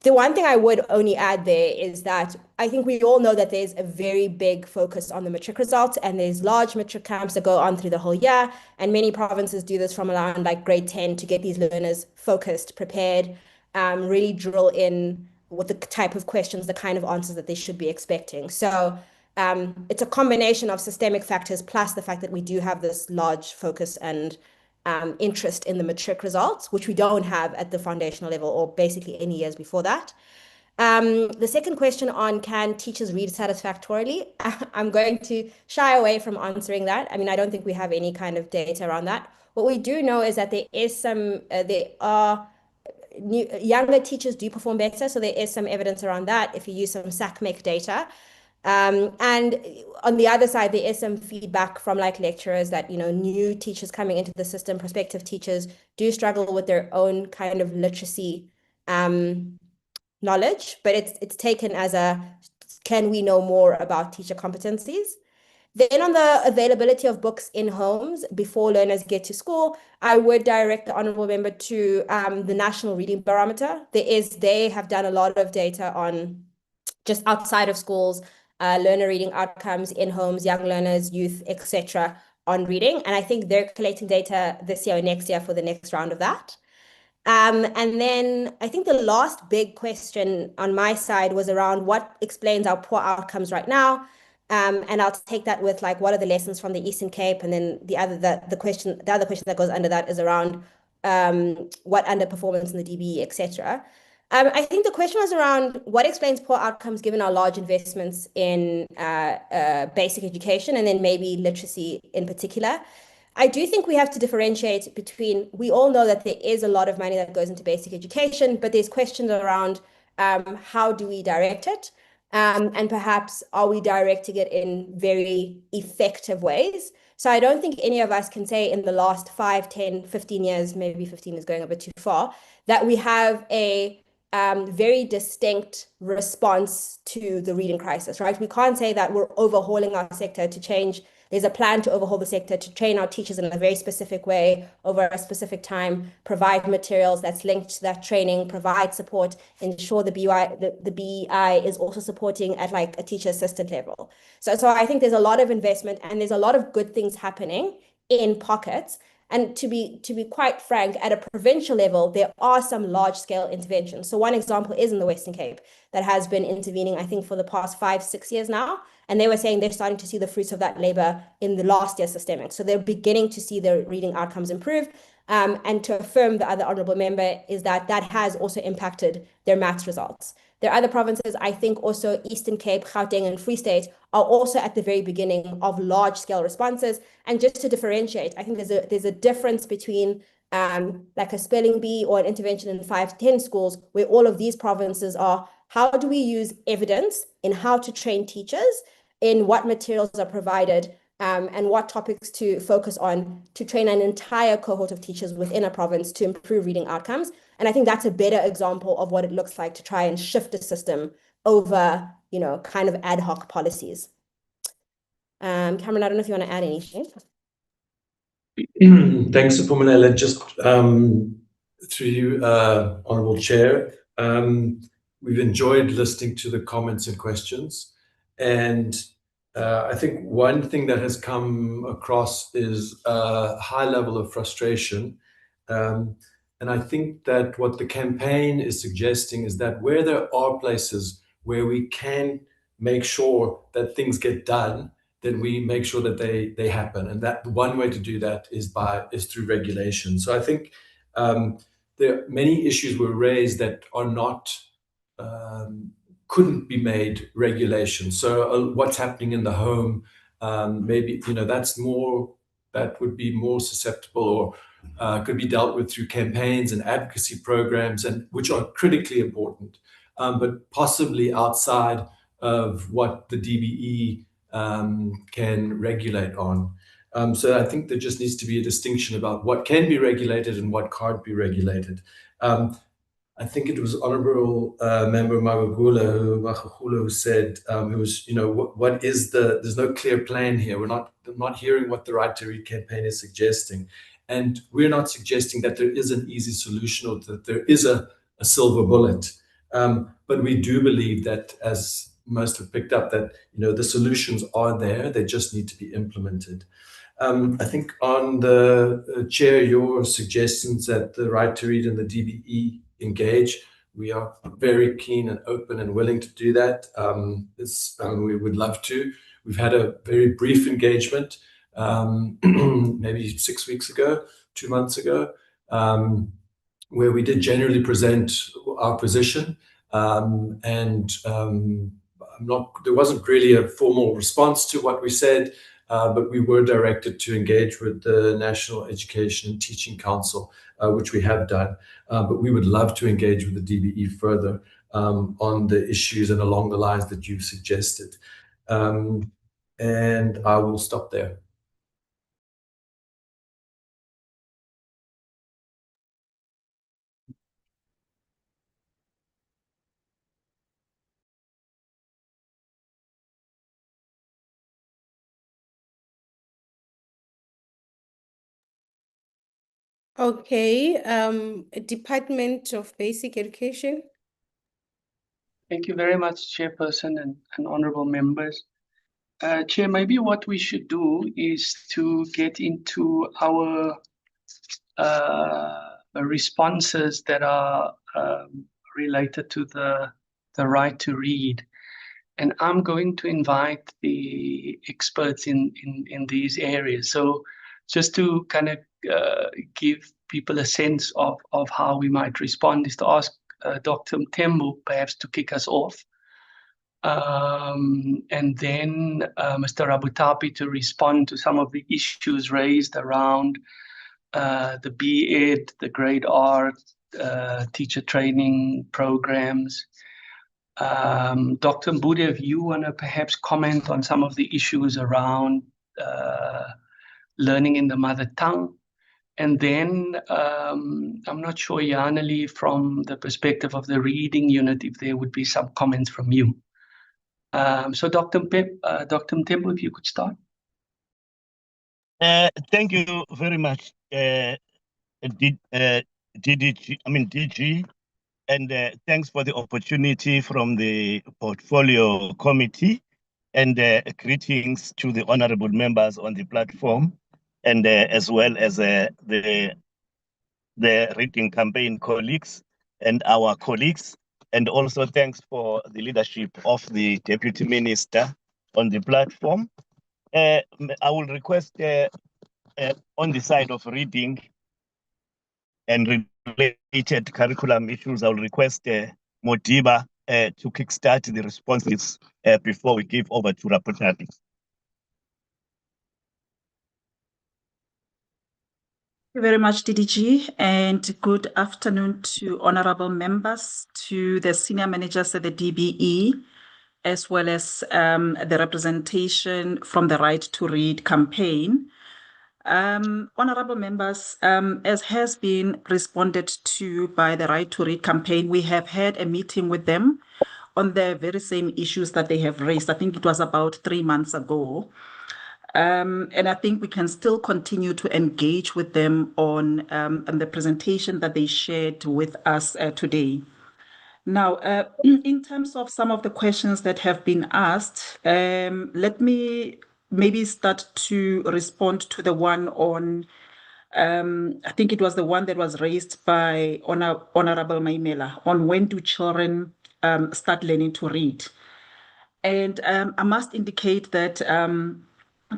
The one thing I would only add there is that I think we all know that there's a very big focus on the matric results, and there's large matric camps that go on through the whole year. And many provinces do this from around like grade 10 to get these learners focused, prepared, really drill in what the type of questions, the kind of answers that they should be expecting. So it's a combination of systemic factors plus the fact that we do have this large focus and interest in the matric results, which we don't have at the foundational level or basically any years before that. The second question on can teachers read satisfactorily? I'm going to shy away from answering that. I mean, I don't think we have any kind of data around that. What we do know is that there is younger teachers do perform better, so there is some evidence around that if you use some SACMEC data. And on the other side, there is some feedback from like lecturers that, new teachers coming into the system, prospective teachers do struggle with their own kind of literacy knowledge, but it's taken as can we know more about teacher competencies? Then on the availability of books in homes before learners get to school, I would direct the honorable member to the National Reading Barometer. They have done a lot of data on just outside of schools, learner reading outcomes in homes, young learners, youth, etc. on reading. And I think they're collating data this year or next year for the next round of that. And then I think the last big question on my side was around what explains our poor outcomes right now. And I'll take that with like, what are the lessons from the Eastern Cape? And then the other question that goes under that is around what underperformance in the DBE, etc. I think the question was around what explains poor outcomes given our large investments in basic education and then maybe literacy in particular. I do think we have to differentiate between, we all know that there is a lot of money that goes into basic education, but there's questions around how do we direct it? And perhaps are we directing it in very effective ways? So I don't think any of us can say in the last 5, 10, 15 years, maybe 15 is going a bit too far, that we have a very distinct response to the reading crisis, right? We can't say that we're overhauling our sector to change. There's a plan to overhaul the sector, to train our teachers in a very specific way over a specific time, provide materials that's linked to that training, provide support, ensure the BEI is also supporting at like a teacher assistant level. So I think there's a lot of investment and there's a lot of good things happening in pockets. And to be quite frank, at a provincial level, there are some large-scale interventions. So one example is in the Western Cape that has been intervening, I think, for the past 5, 6 years now. And they were saying they're starting to see the fruits of that labor in the last year systemic. So they're beginning to see their reading outcomes improve. And to affirm the other honourable member is that has also impacted their maths results. There are other provinces, I think also Eastern Cape, Gauteng and Free State are also at the very beginning of large-scale responses. And just to differentiate, I think there's a difference between like a spelling bee or an intervention in 5 to 10 schools where all of these provinces are, how do we use evidence in how to train teachers, in what materials are provided, and what topics to focus on to train an entire cohort of teachers within a province to improve reading outcomes. And I think that's a better example of what it looks like to try and shift the system over, kind of ad hoc policies. Cameron, I don't know if you want to add anything. Thanks, Pumanela. Just through you, Honourable Chair, we've enjoyed listening to the comments and questions. And I think one thing that has come across is a high level of frustration. And I think that what the campaign is suggesting is that where there are places where we can make sure that things get done, then we make sure that they happen. And that one way to do that is through regulation. So I think there many issues were raised that are not couldn't be made regulation. So what's happening in the home, maybe that would be more susceptible or could be dealt with through campaigns and advocacy programs, and which are critically important, but possibly outside of what the DBE can regulate on. So I think there just needs to be a distinction about what can be regulated and what can't be regulated. I think it was Honourable Member Magagula who said, what is there's no clear plan here. We're not hearing what the Right to Read campaign is suggesting. And we're not suggesting that there is an easy solution or that there is a silver bullet. But we do believe that, as most have picked up, that the solutions are there. They just need to be implemented. I think on the Chair, your suggestions that the Right to Read and the DBE engage, we are very keen and open and willing to do that. We would love to. We've had a very brief engagement, maybe 6 weeks ago, 2 months ago, where we did generally present our position. There wasn't really a formal response to what we said, but we were directed to engage with the National Education and Teaching Council, which we have done. But we would love to engage with the DBE further on the issues and along the lines that you've suggested. And I will stop there. Okay, Department of Basic Education. Thank you very much, Chairperson and honourable members. Chair, maybe what we should do is to get into our responses that are related to the right to read. And I'm going to invite the experts in these areas. So just to kind of give people a sense of how we might respond is to ask Dr. Mthembu perhaps to kick us off. And then Mr. Rabutapi to respond to some of the issues raised around the B.Ed, the grade R, teacher training programs. Dr. Mbude, if you want to perhaps comment on some of the issues around learning in the mother tongue. And then I'm not sure, Yaneli, from the perspective of the reading unit, if there would be some comments from you. So Dr. Mthembu, if you could start. Thank you very much, DG, and thanks for the opportunity from the Portfolio Committee, and greetings to the honorable members on the platform, and as well as the reading campaign colleagues and our colleagues, and also thanks for the leadership of the Deputy Minister on the platform. I will request on the side of reading and related curriculum issues, I'll request Modiba to kickstart the responses before we give over to Rapporteur. Thank you very much, DDG, and good afternoon to honorable members, to the senior managers at the DBE, as well as the representation from the Right to Read campaign. Honorable members, as has been responded to by the Right to Read campaign, we have had a meeting with them on the very same issues that they have raised. I think it was about 3 months ago. And I think we can still continue to engage with them on the presentation that they shared with us today. Now, in terms of some of the questions that have been asked, let me maybe start to respond to the one on, I think it was the one that was raised by Honorable Maimela, on when do children start learning to read. And I must indicate that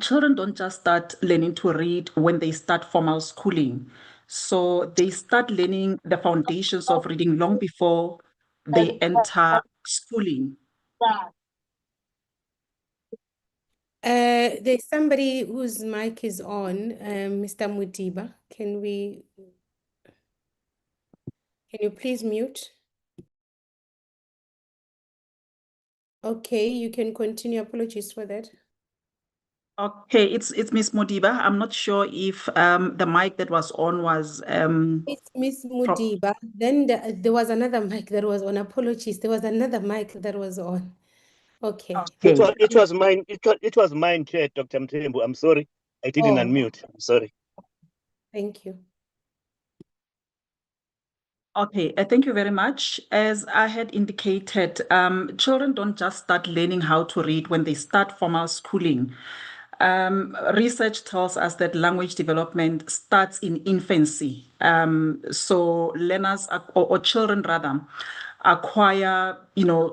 children don't just start learning to read when they start formal schooling. So they start learning the foundations of reading long before they enter schooling. There's somebody whose mic is on, Mr. Modiba. Can you please mute? Okay, you can continue. Apologies for that. Okay, it's Miss Modiba. I'm not sure if the mic that was on was It's Miss Modiba. Then there was another mic that was on. Apologies. There was another mic that was on. Okay. It was mine. It was mine, Chair, Dr. Mthembu. I'm sorry, I didn't unmute. I'm sorry. Thank you. Okay, thank you very much. As I had indicated, children don't just start learning how to read when they start formal schooling. Research tells us that language development starts in infancy. So learners or children rather acquire,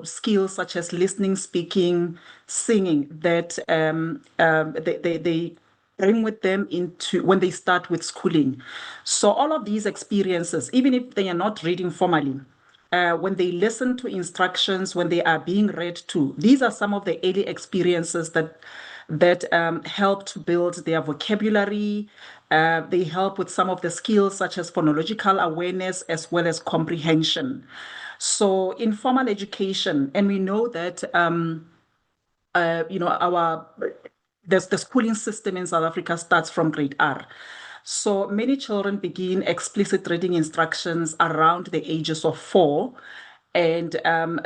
skills such as listening, speaking, singing that they bring with them into when they start with schooling. So all of these experiences, even if they are not reading formally, when they listen to instructions, when they are being read to, these are some of the early experiences that help to build their vocabulary. They help with some of the skills such as phonological awareness as well as comprehension. So in formal education, and we know that the schooling system in South Africa starts from grade R. So many children begin explicit reading instructions around the ages of 4. And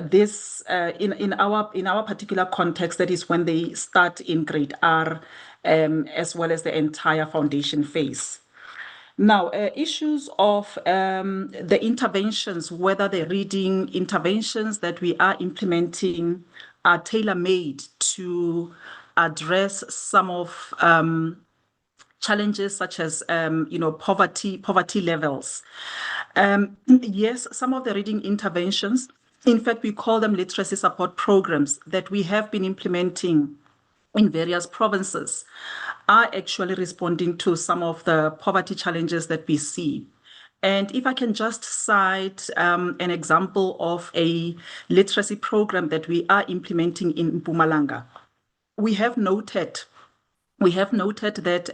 this, in our particular context, that is when they start in grade R, as well as the entire foundation phase. Now, issues of the interventions, whether the reading interventions that we are implementing are tailor-made to address some of challenges such as poverty levels. Yes, some of the reading interventions, in fact, we call them literacy support programs that we have been implementing in various provinces, are actually responding to some of the poverty challenges that we see. And if I can just cite an example of a literacy program that we are implementing in Mpumalanga, we have noted that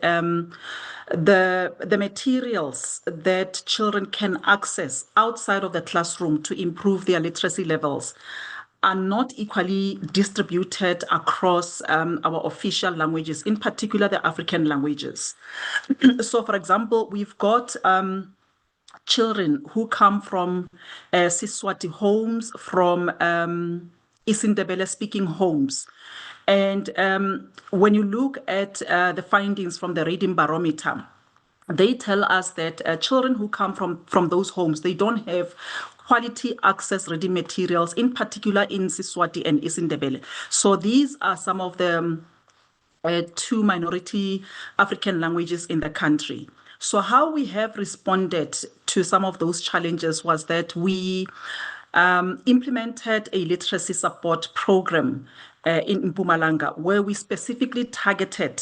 the materials that children can access outside of the classroom to improve their literacy levels are not equally distributed across our official languages, in particular the African languages. So, for example, we've got children who come from Siswati homes, from Isindebele speaking homes. And when you look at the findings from the Reading Barometer, they tell us that children who come from those homes, they don't have quality access reading materials, in particular in Siswati and Isindebele. So these are some of the two minority African languages in the country. So how we have responded to some of those challenges was that we implemented a literacy support program in Mpumalanga, where we specifically targeted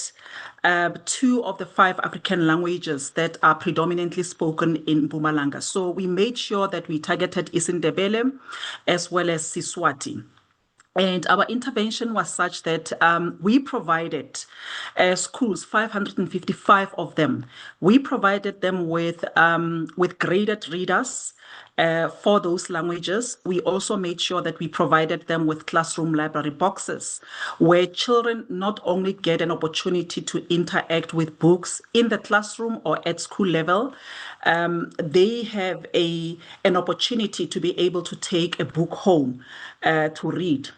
2 of the 5 African languages that are predominantly spoken in Mpumalanga. So we made sure that we targeted Isindebele as well as Siswati. And our intervention was such that we provided schools, 555 of them, we provided them with graded readers for those languages. We also made sure that we provided them with classroom library boxes where children not only get an opportunity to interact with books in the classroom or at school level, they have an opportunity to be able to take a book home to read.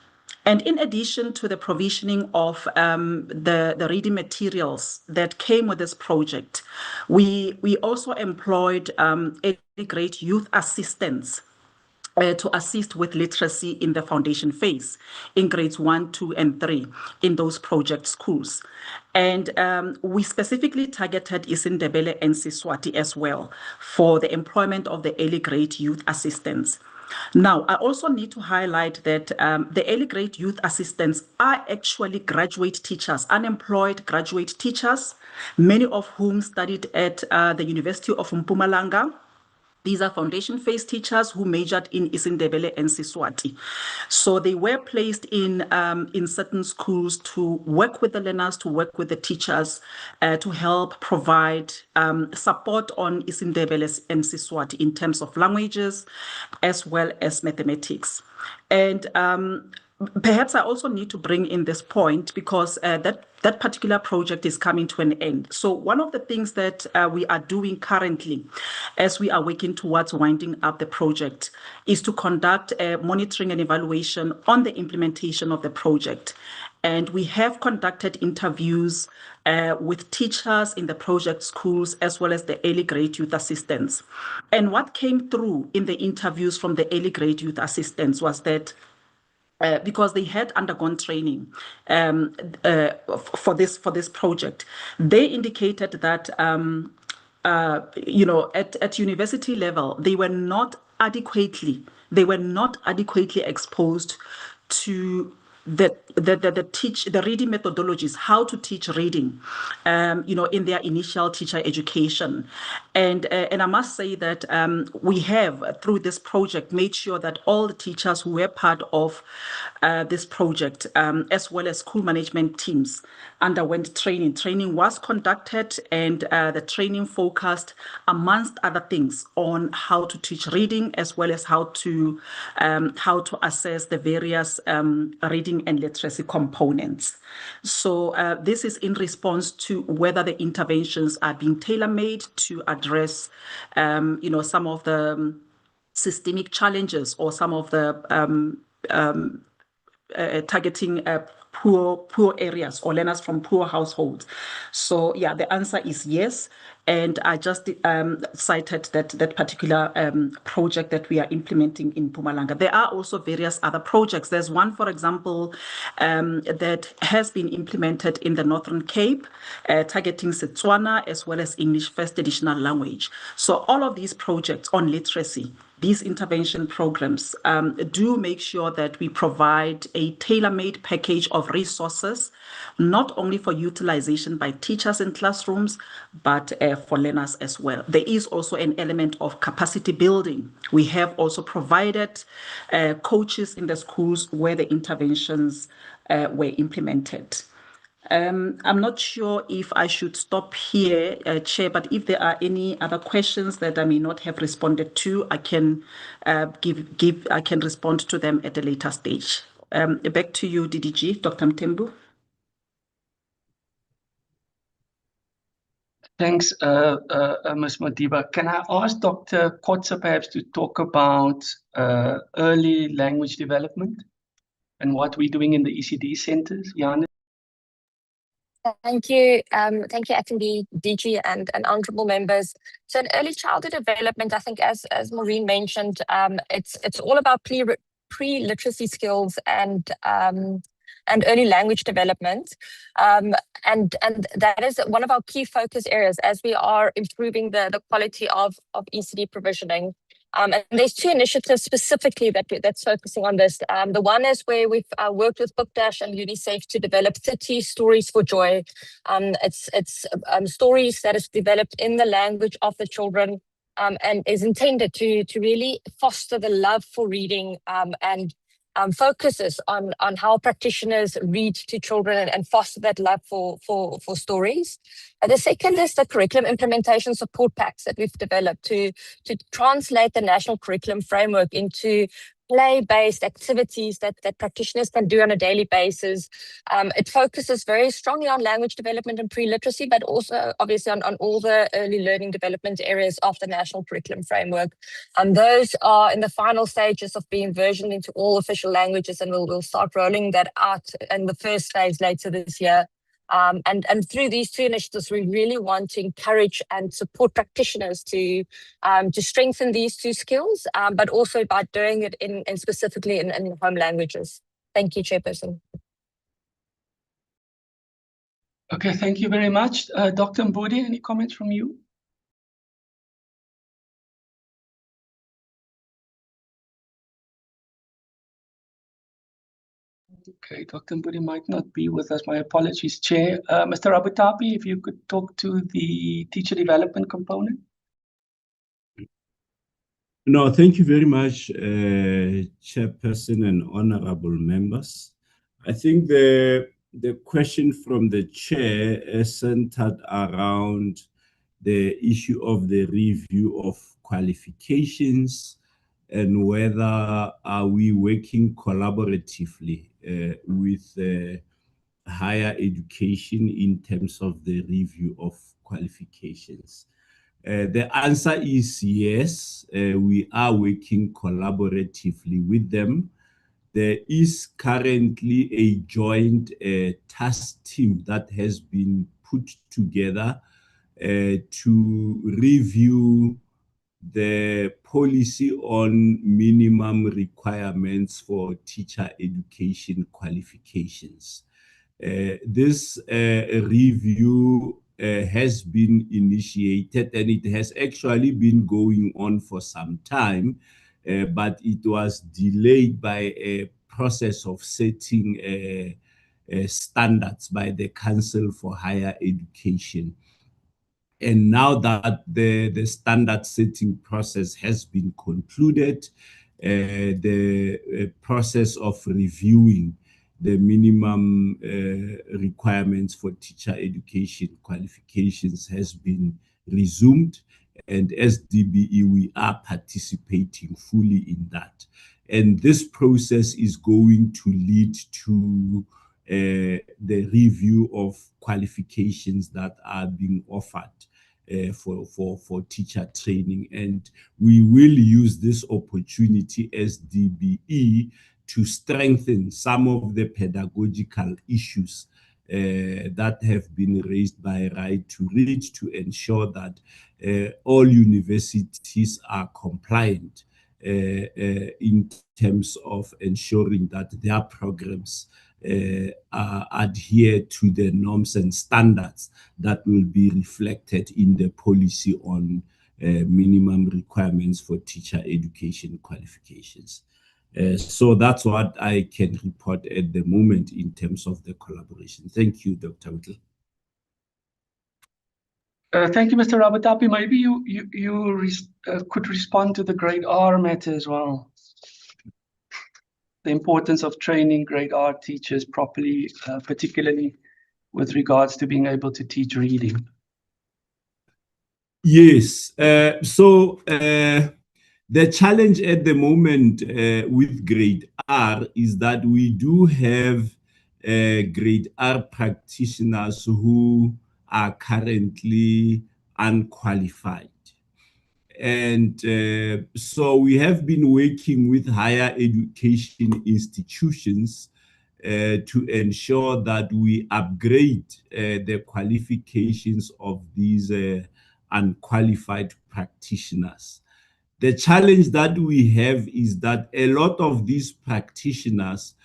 And in addition to the provisioning of the reading materials that came with this project, we also employed early grade youth assistants to assist with literacy in the foundation phase in grades 1, 2, and 3 in those project schools. And we specifically targeted Isindebele and Siswati as well for the employment of the early grade youth assistants. Now, I also need to highlight that the early grade youth assistants are actually graduate teachers, unemployed graduate teachers, many of whom studied at the University of Mpumalanga. These are foundation phase teachers who majored in Isindebele and Siswati. So they were placed in certain schools to work with the learners, to work with the teachers, to help provide support on Isindebele and Siswati in terms of languages as well as mathematics. And perhaps I also need to bring in this point because that particular project is coming to an end. So one of the things that we are doing currently as we are working towards winding up the project is to conduct a monitoring and evaluation on the implementation of the project. And we have conducted interviews with teachers in the project schools as well as the early grade youth assistants. And what came through in the interviews from the early grade youth assistants was that because they had undergone training for this project, they indicated that at university level they were not adequately exposed to the reading methodologies, how to teach reading, in their initial teacher education. And I must say that we have, through this project, made sure that all the teachers who were part of this project, as well as school management teams, underwent training. Training was conducted, and the training focused, amongst other things, on how to teach reading, as well as how to assess the various reading and literacy components. So this is in response to whether the interventions are being tailor-made to address, some of the systemic challenges or some of the targeting poor areas or learners from poor households. So yeah, the answer is yes. And I just cited that particular project that we are implementing in Mpumalanga. There are also various other projects. There's one, for example, that has been implemented in the Northern Cape, targeting Setswana as well as English first additional language. So all of these projects on literacy, these intervention programs, do make sure that we provide a tailor-made package of resources, not only for utilization by teachers in classrooms, but for learners as well. There is also an element of capacity building. We have also provided coaches in the schools where the interventions were implemented. I'm not sure if I should stop here, Chair, but if there are any other questions that I may not have responded to, I can I can respond to them at a later stage. Back to you, DDG, Dr. Mthembu. Thanks, Ms. Madiba. Can I ask Dr. Kotze perhaps to talk about early language development and what we're doing in the ECD centers? Jana? Thank you, Acting DG and honourable members. So in early childhood development, I think as Maureen mentioned, it's all about pre-literacy skills and early language development. And that is one of our key focus areas as we are improving the quality of ECD provisioning. And there's two initiatives specifically that's focusing on this. The one is where we've worked with Book Dash and UNICEF to develop 30 stories for joy. It's stories that is developed in the language of the children and is intended to really foster the love for reading and focuses on how practitioners read to children and foster that love for stories. The second is the curriculum implementation support packs that we've developed to translate the national curriculum framework into play-based activities that practitioners can do on a daily basis. It focuses very strongly on language development and pre-literacy, but also obviously on all the early learning development areas of the national curriculum framework. And those are in the final stages of being versioned into all official languages, and we'll start rolling that out in the first phase later this year. And through these two initiatives, we really want to encourage and support practitioners to strengthen these two skills, but also by doing it in specifically in home languages. Thank you, Chairperson. Okay, thank you very much. Dr. Mbudi, any comments from you? Okay, Dr. Mbudi might not be with us. My apologies, Chair. Mr. Abutapi, if you could talk to the teacher development component. No, thank you very much, Chairperson and honorable members. I think the question from the Chair is centered around the issue of the review of qualifications and whether are we working collaboratively with higher education in terms of the review of qualifications. The answer is yes, we are working collaboratively with them. There is currently a joint task team that has been put together to review the policy on minimum requirements for teacher education qualifications. This review has been initiated, and it has actually been going on for some time, but it was delayed by a process of setting standards by the Council for Higher Education. And now that the standard setting process has been concluded, the process of reviewing the minimum requirements for teacher education qualifications has been resumed. And as DBE, we are participating fully in that. And this process is going to lead to the review of qualifications that are being offered for teacher training. And we will use this opportunity as DBE to strengthen some of the pedagogical issues that have been raised by Right to Read to ensure that all universities are compliant in terms of ensuring that their programs adhere to the norms and standards that will be reflected in the policy on minimum requirements for teacher education qualifications. So that's what I can report at the moment in terms of the collaboration. Thank you, Dr. Whittle. Thank you, Mr. Rabatapi. Maybe you could respond to the grade R matter as well. The importance of training grade R teachers properly, particularly with regards to being able to teach reading. Yes. The challenge at the moment with grade R is that we do have grade R practitioners who are currently unqualified. And so we have been working with higher education institutions to ensure that we upgrade the qualifications of these unqualified practitioners. The challenge that we have is that a lot of these practitioners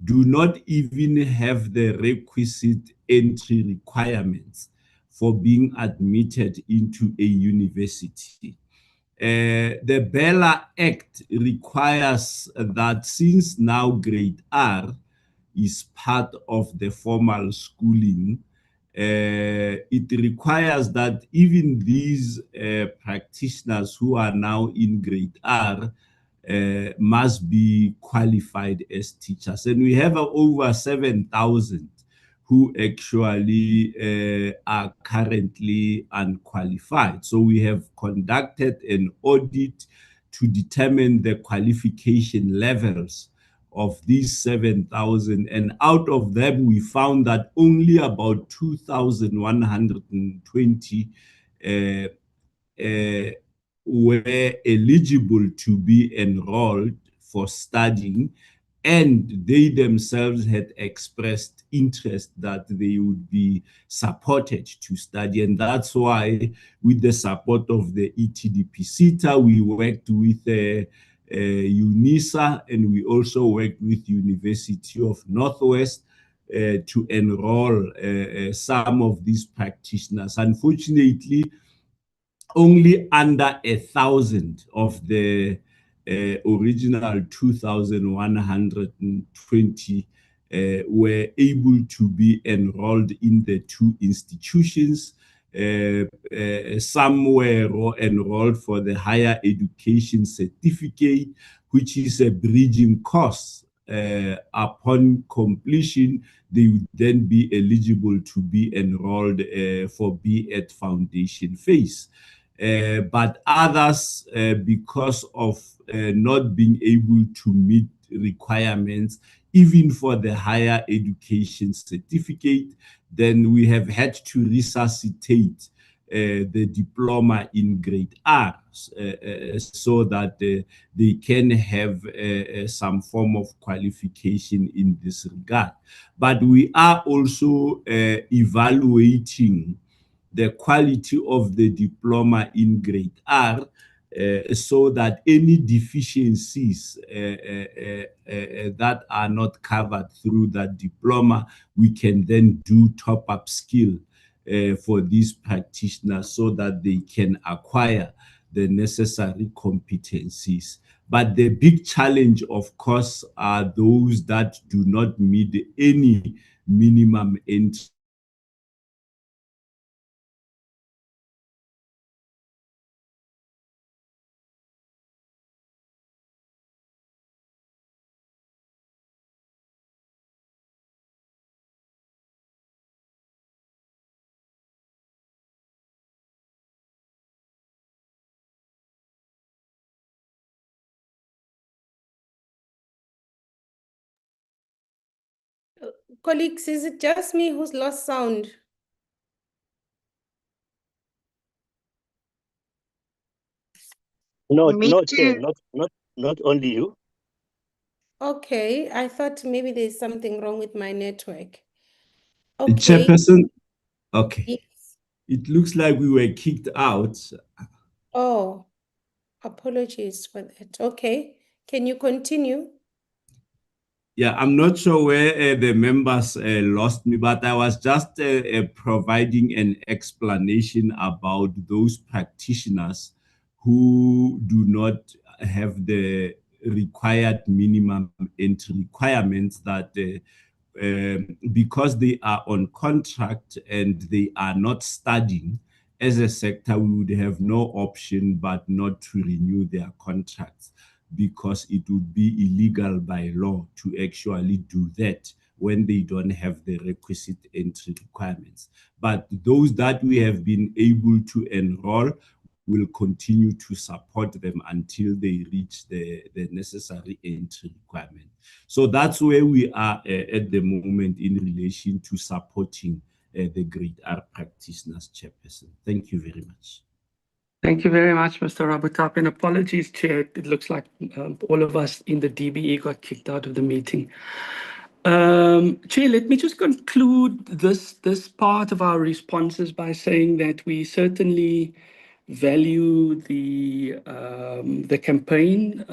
do not even have the requisite entry requirements for being admitted into a university. The Bella Act requires that since now grade R is part of the formal schooling, it requires that even these practitioners who are now in grade R must be qualified as teachers. And we have over 7,000 who actually are currently unqualified. So we have conducted an audit to determine the qualification levels of these 7,000, and out of them we found that only about 2,120 were eligible to be enrolled for studying, and they themselves had expressed interest that they would be supported to study. And that's why, with the support of the ETDP-SETA, we worked with UNISA, and we also worked with University of Northwest to enroll some of these practitioners. Unfortunately, only under 1,000 of the original 2,120 were able to be enrolled in the two institutions. Some were enrolled for the higher education certificate, which is a bridging course. Upon completion, they would then be eligible to be enrolled for B.Ed foundation phase. But others, because of not being able to meet requirements, even for the higher education certificate, then we have had to resuscitate the diploma in grade R so that they can have some form of qualification in this regard. But we are also evaluating the quality of the diploma in grade R so that any deficiencies that are not covered through that diploma, we can then do top-up skill for these practitioners so that they can acquire the necessary competencies. But the big challenge, of course, are those that do not meet any minimum entry. Colleagues, is it just me who's lost sound? No, Me no, too. Chair, not only you. Okay, I thought maybe there's something wrong with my network. Okay. Chairperson, okay. Yes. It looks like we were kicked out. Oh, apologies for that. Okay, can you continue? Yeah, I'm not sure where the members lost me, but I was just providing an explanation about those practitioners who do not have the required minimum entry requirements that because they are on contract and they are not studying, as a sector, we would have no option but not to renew their contracts, because it would be illegal by law to actually do that when they don't have the requisite entry requirements. But those that we have been able to enroll will continue to support them until they reach the necessary entry requirement. So that's where we are at the moment in relation to supporting the Grade R practitioners, Chairperson. Thank you very much. Thank you very much, Mr. Rabutap, and apologies, Chair. It looks like all of us in the DBE got kicked out of the meeting. Chair, let me just conclude this part of our responses by saying that we certainly value the campaign,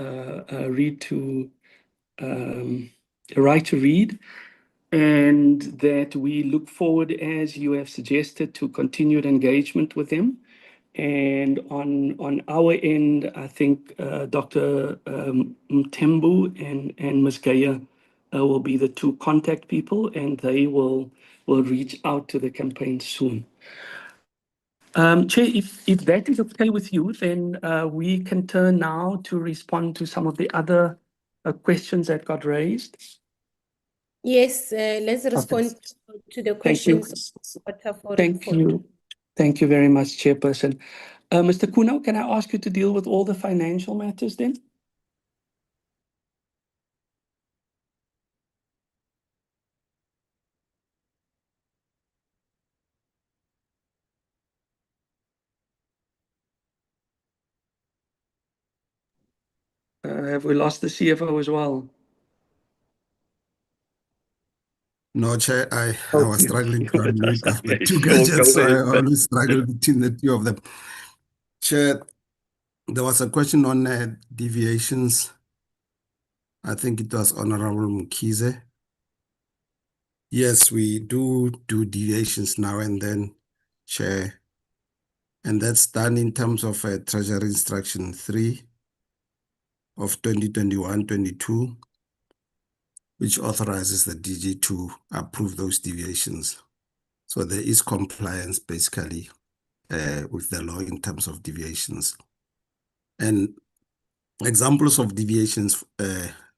Right to Read, and that we look forward, as you have suggested, to continued engagement with them. And on our end, I think Dr. Mthembu and Ms. Gaya will be the two contact people, and they will reach out to the campaign soon. Chair, if that is okay with you, then we can turn now to respond to some of the other questions that got raised. Yes, let's respond to the questions. Thank you. Thank you very much, Chairperson. Mr. Kuno, can I ask you to deal with all the financial matters then? Have we lost the CFO as well? No, Chair, I was struggling to unmute. I've got two gadgets, so I always struggle between the two of them. Chair, there was a question on deviations. I think it was Honorable Mkhize. Yes, we do deviations now and then, Chair. And that's done in terms of Treasury Instruction 3 of 2021-22, which authorizes the DG to approve those deviations. So there is compliance basically with the law in terms of deviations. And examples of deviations,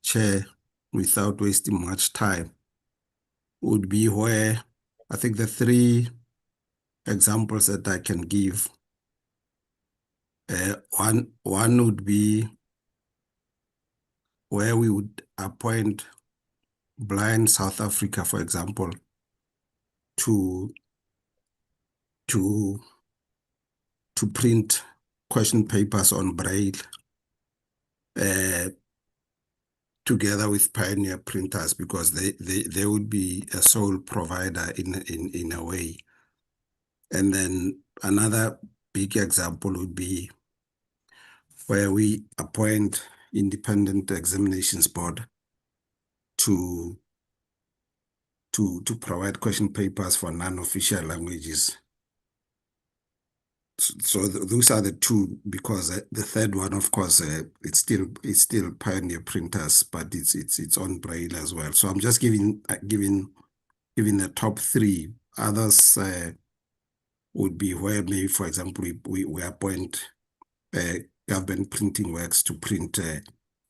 Chair, without wasting much time, would be where I think the three examples that I can give, one would be where we would appoint Blind South Africa, for example, to print question papers on Braille, together with Pioneer Printers, because they would be a sole provider in a way. And then another big example would be where we appoint Independent Examinations Board to provide question papers for non-official languages. So those are the two, because the third one, of course, it's still Pioneer Printers, but it's on Braille as well. So I'm just giving the top three. Others would be where maybe, for example, we appoint Government Printing Works to print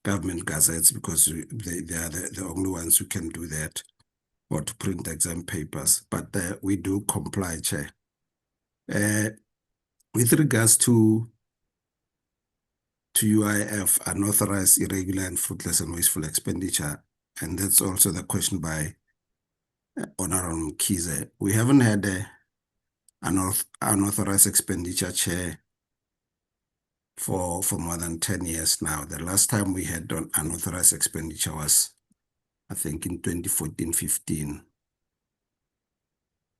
government gazettes, because they are the only ones who can do that, or to print exam papers. But we do comply, Chair. With regards to UIF, unauthorized, irregular, and fruitless and wasteful expenditure, and that's also the question by Honorable Mkhize. We haven't had an unauthorized expenditure, Chair, for more than 10 years now. The last time we had an unauthorized expenditure was, I think, in 2014-15.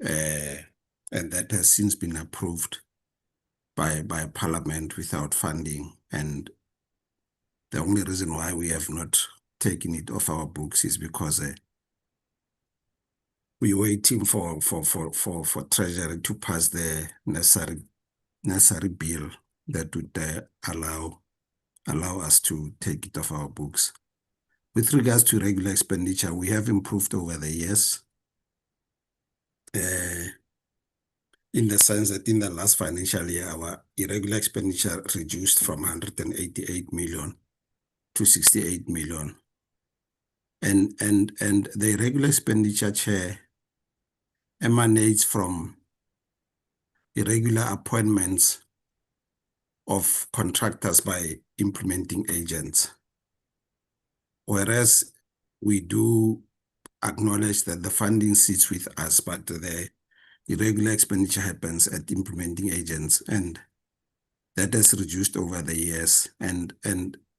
And that has since been approved by Parliament without funding. And the only reason why we have not taken it off our books is because we're waiting for Treasury to pass the necessary bill that would allow us to take it off our books. With regards to regular expenditure, we have improved over the years in the sense that in the last financial year, our irregular expenditure reduced from 188 million to 68 million. And the irregular expenditure, Chair, emanates from irregular appointments of contractors by implementing agents. Whereas we do acknowledge that the funding sits with us, but the irregular expenditure happens at implementing agents, and that has reduced over the years. And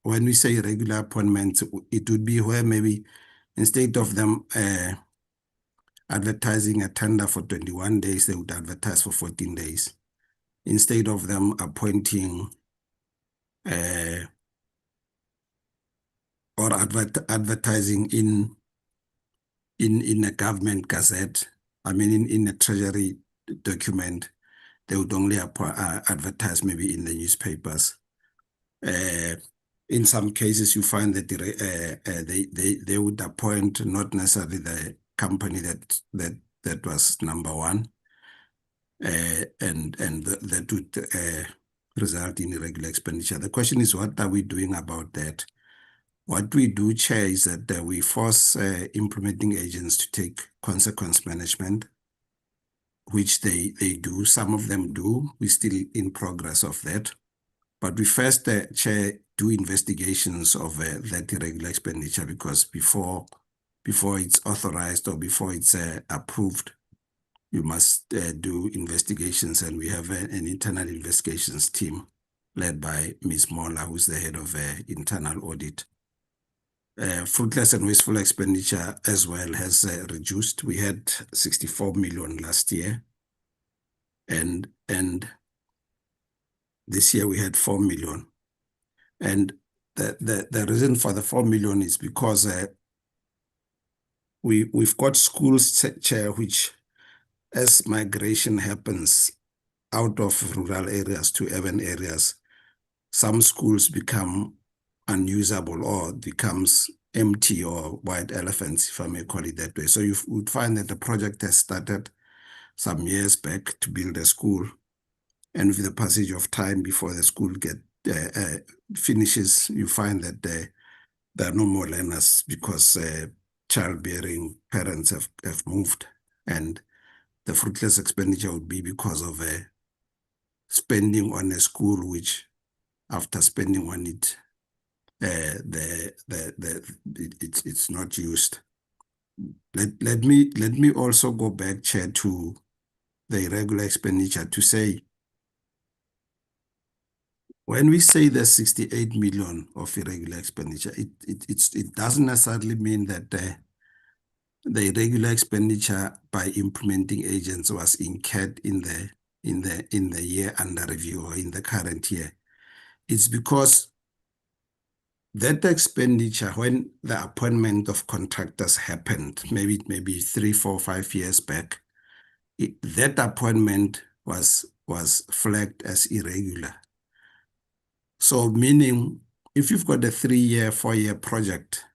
when we say irregular appointments, it would be where maybe instead of them advertising a tender for 21 days, they would advertise for 14 days. Instead of them appointing or advertising in a government gazette, I mean in a treasury document, they would only advertise maybe in the newspapers. In some cases, you find that they would appoint not necessarily the company that was number one, and that would result in irregular expenditure. The question is, what are we doing about that? What we do, Chair, is that we force implementing agents to take consequence management, which they do. Some of them do. We're still in progress of that. But we first, Chair, do investigations of that irregular expenditure, because before it's authorized or before it's approved, you must do investigations. And we have an internal investigations team led by Ms. Mola, who's the head of internal audit. Fruitless and wasteful expenditure as well has reduced. We had 64 million last year, and this year we had 4 million. And the reason for the 4 million is because we've got schools, Chair, which, as migration happens out of rural areas to urban areas, some schools become unusable or becomes empty or white elephants, if I may call it that way. So you would find that the project has started some years back to build a school, and with the passage of time before the school finishes, you find that there are no more learners because childbearing parents have moved, and the fruitless expenditure would be because of spending on a school which, after spending on it, it's not used. Let me also go back, Chair, to the irregular expenditure to say, when we say there's 68 million of irregular expenditure, it doesn't necessarily mean that the irregular expenditure by implementing agents was incurred in the year under review or in the current year. It's because that expenditure, when the appointment of contractors happened, maybe 3, 4, 5 years back, that appointment was flagged as irregular. So meaning, if you've got a 3-year, 4-year project,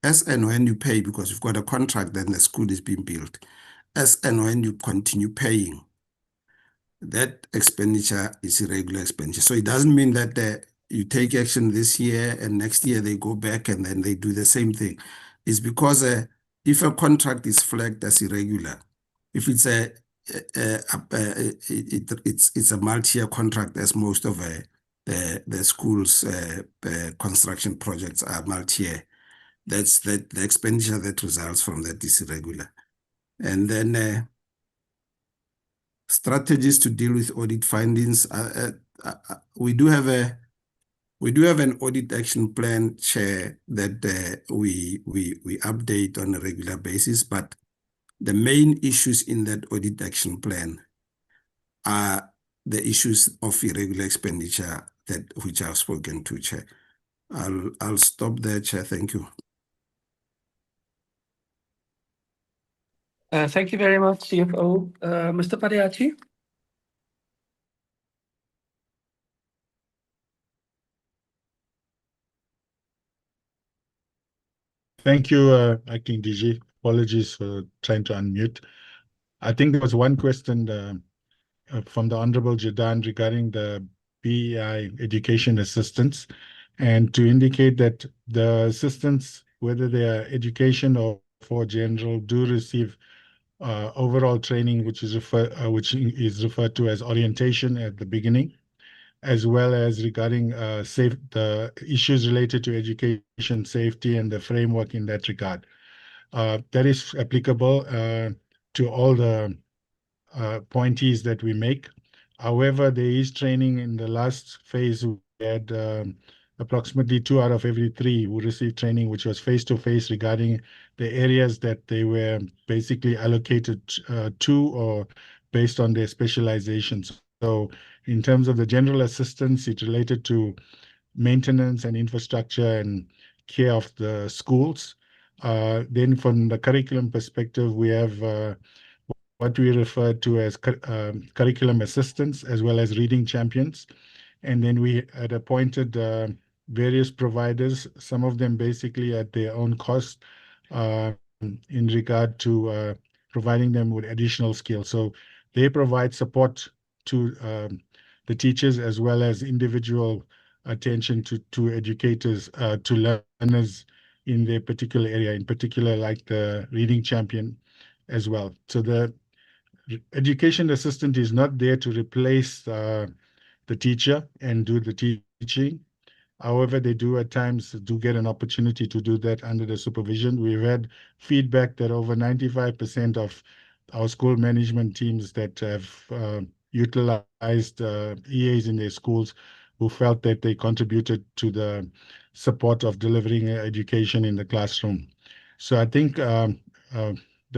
as and when you pay, because you've got a contract, then the school is being built, as and when you continue paying, that expenditure is irregular expenditure. So it doesn't mean that you take action this year and next year they go back and then they do the same thing. It's because if a contract is flagged as irregular, if it's it's a multi-year contract, as most of the schools construction projects are multi-year, that's the expenditure that results from that is irregular. And then strategies to deal with audit findings. We do have an audit action plan, Chair, that we update on a regular basis. But the main issues in that audit action plan are the issues of irregular expenditure which I've spoken to, Chair. I'll stop there, Chair. Thank you. Thank you very much, CFO. Mr. Padiachi? Thank you, Acting DG. Apologies for trying to unmute. I think there was one question from the Honorable Jadaan regarding the BEI education assistants, and to indicate that the assistants, whether they are education or for general, do receive overall training, which is referred to as orientation at the beginning, as well as regarding the issues related to education safety and the framework in that regard. That is applicable to all the appointees that we make. However, there is training in the last phase. We had approximately 2 out of every 3 who received training, which was face-to-face regarding the areas that they were basically allocated to or based on their specializations. So in terms of the general assistance, it related to maintenance and infrastructure and care of the schools. Then from the curriculum perspective, we have what we refer to as curriculum assistants, as well as reading champions. And then we had appointed various providers, some of them basically at their own cost, in regard to providing them with additional skills. So they provide support to the teachers, as well as individual attention to educators, to learners in their particular area, in particular like the reading champion as well. So the education assistant is not there to replace the teacher and do the teaching. However, they do at times get an opportunity to do that under the supervision. We've had feedback that over 95% of our school management teams that have utilized EAs in their schools, who felt that they contributed to the support of delivering education in the classroom. So I think the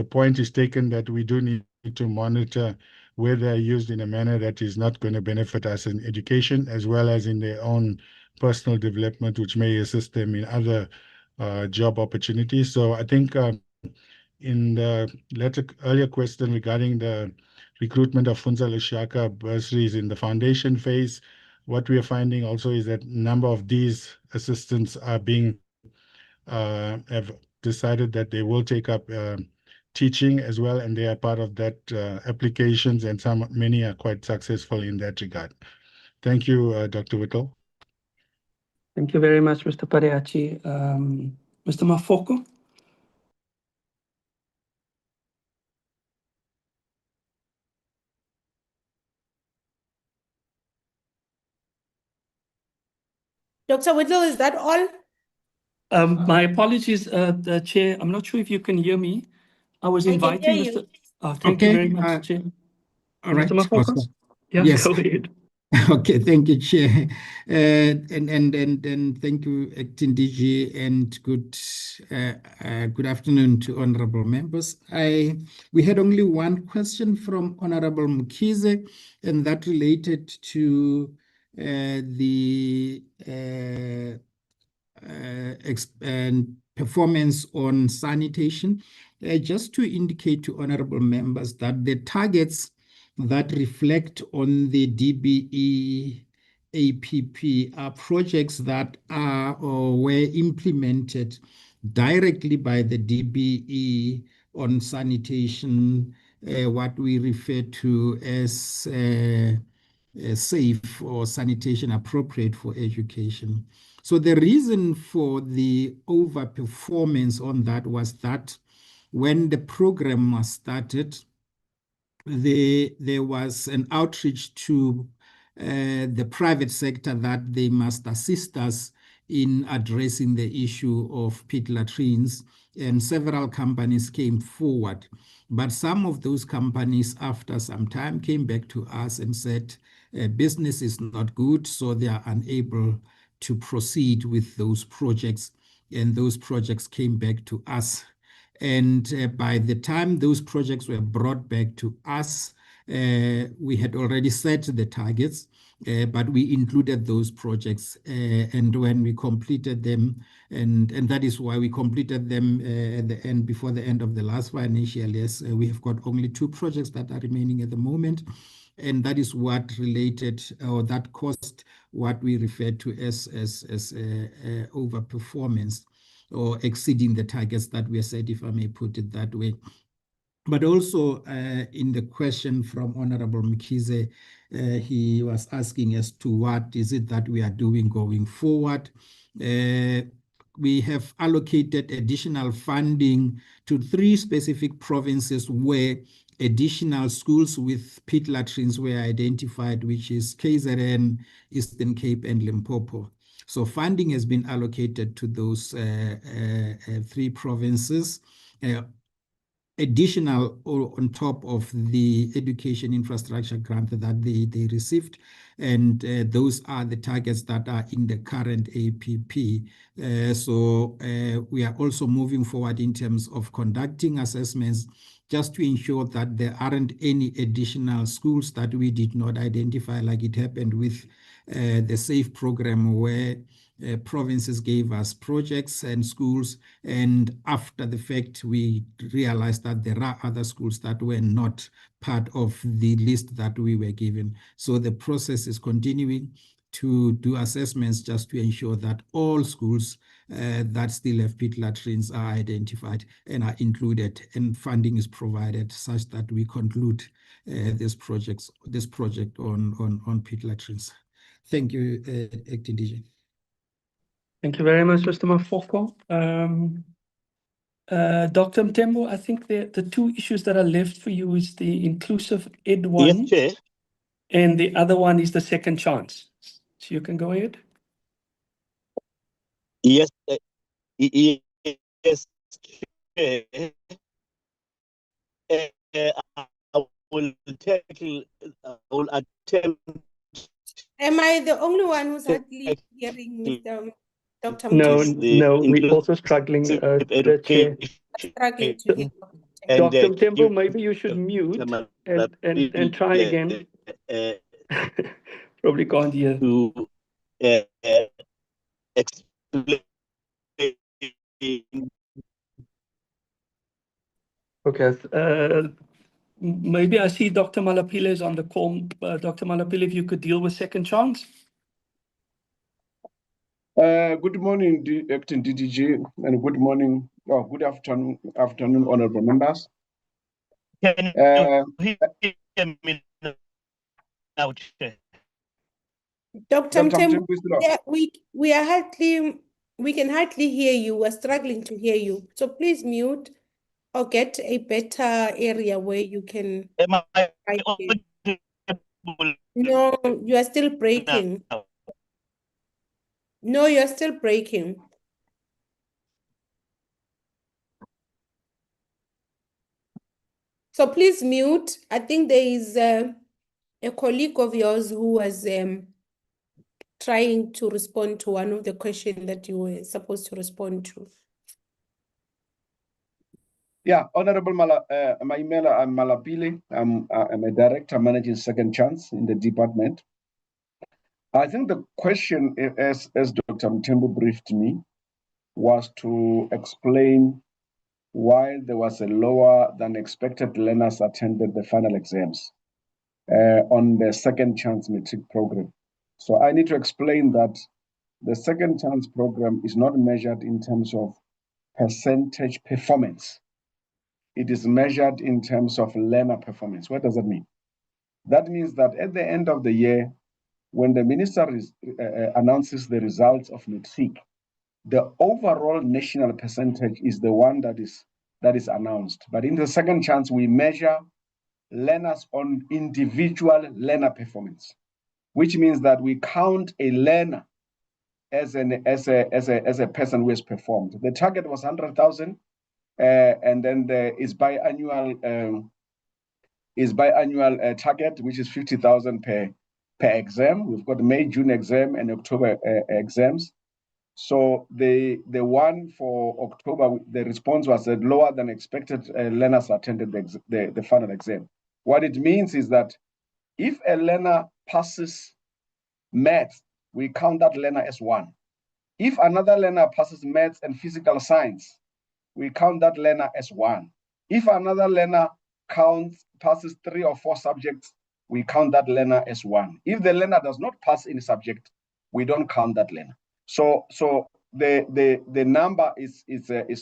point is taken that we do need to monitor where they're used in a manner that is not going to benefit us in education, as well as in their own personal development, which may assist them in other job opportunities. So I think in the earlier question regarding the recruitment of Funza Lushaka bursaries in the foundation phase, what we are finding also is that a number of these assistants are have decided that they will take up teaching as well, and they are part of that applications, and many are quite successful in that regard. Thank you, Dr. Whittle. Thank you very much, Mr. Pareachi. Mr. Mafoko? Dr. Whittle, is that all? My apologies, the Chair. I'm not sure if you can hear me. I was inviting Mr. Thank you very much, Chair. All right. Mr. Mafoko? Yeah, yes. go ahead. Okay, thank you, Chair. And thank you, Acting DG, and good afternoon to honorable members. We had only one question from Honorable Mkhize, and that related to the performance on sanitation. Just to indicate to honorable members that the targets that reflect on the DBE APP are projects that are or were implemented directly by the DBE on sanitation, what we refer to as safe or sanitation appropriate for education. So the reason for the overperformance on that was that when the program was started, there was an outreach to the private sector that they must assist us in addressing the issue of pit latrines, and several companies came forward. But some of those companies, after some time, came back to us and said, business is not good, so they are unable to proceed with those projects, and those projects came back to us. And by the time those projects were brought back to us, we had already set the targets, but we included those projects. And when we completed them, and that is why we completed them at the end, before the end of the last financial year, we have got only 2 projects that are remaining at the moment. And that is what related, or that caused what we refer to as overperformance. or exceeding the targets that we set, if I may put it that way. But also in the question from Honorable Mkhize, he was asking as to what is it that we are doing going forward. We have allocated additional funding to 3 specific provinces where additional schools with pit latrines were identified, which is KZN, Eastern Cape, and Limpopo. So funding has been allocated to those 3 provinces. Additional on top of the education infrastructure grant that they received. And those are the targets that are in the current APP. So we are also moving forward in terms of conducting assessments just to ensure that there aren't any additional schools that we did not identify, like it happened with the SAFE program, where provinces gave us projects and schools, and after the fact we realized that there are other schools that were not part of the list that we were given. So the process is continuing to do assessments just to ensure that all schools that still have pit latrines are identified and are included, and funding is provided such that we conclude this project on pit latrines. Thank you, Acting DG. Thank you very much, Mr. Mafoko. Dr. Mtembo, I think the 2 issues that are left for you is the inclusive ed one. Yes, Chair. And the other one is the second chance. So you can go ahead. Yes, yes, Chair. I will attempt. Am I the only one who's hardly hearing Dr. No, Mtembo? we're also struggling, Chair. Struggling to hear Dr. Mtembo, maybe you should mute and try again. Probably can't hear. To explain. Okay. Maybe I see Dr. Malapile is on the call. Dr. Malapile, if you could deal with second chance. Good morning, Acting DDG, and good morning, or good afternoon, honorable members. Can you hear me now, Chair? Dr. Mtembo, yeah, we can hardly hear you. We're struggling to hear you. So please mute or get a better area where you can. Am I No, you are still breaking. now? No, you're still breaking. So please mute. I think there is a colleague of yours who was trying to respond to one of the questions that you were supposed to respond to. Yeah, Honorable Maimela Malapile, I'm a director managing Second Chance in the department. I think the question, as Dr. Mtembo briefed me, was to explain why there was a lower than expected learners attended the final exams on the Second Chance Matric program. So I need to explain that the Second Chance program is not measured in terms of percentage performance. It is measured in terms of learner performance. What does that mean? That means that at the end of the year, when the minister announces the results of Matric, the overall national percentage is the one that is announced. But in the Second Chance, we measure learners on individual learner performance, which means that we count a learner as a person who has performed. The target was 100,000, and then there is biannual target, which is 50,000 per exam. We've got May, June exam, and October exams. So the one for October, the response was that lower than expected learners attended the final exam. What it means is that if a learner passes maths, we count that learner as one. If another learner passes maths and physical science, we count that learner as one. If another learner passes 3 or 4 subjects, we count that learner as one. If the learner does not pass any subject, we don't count that learner. So the number is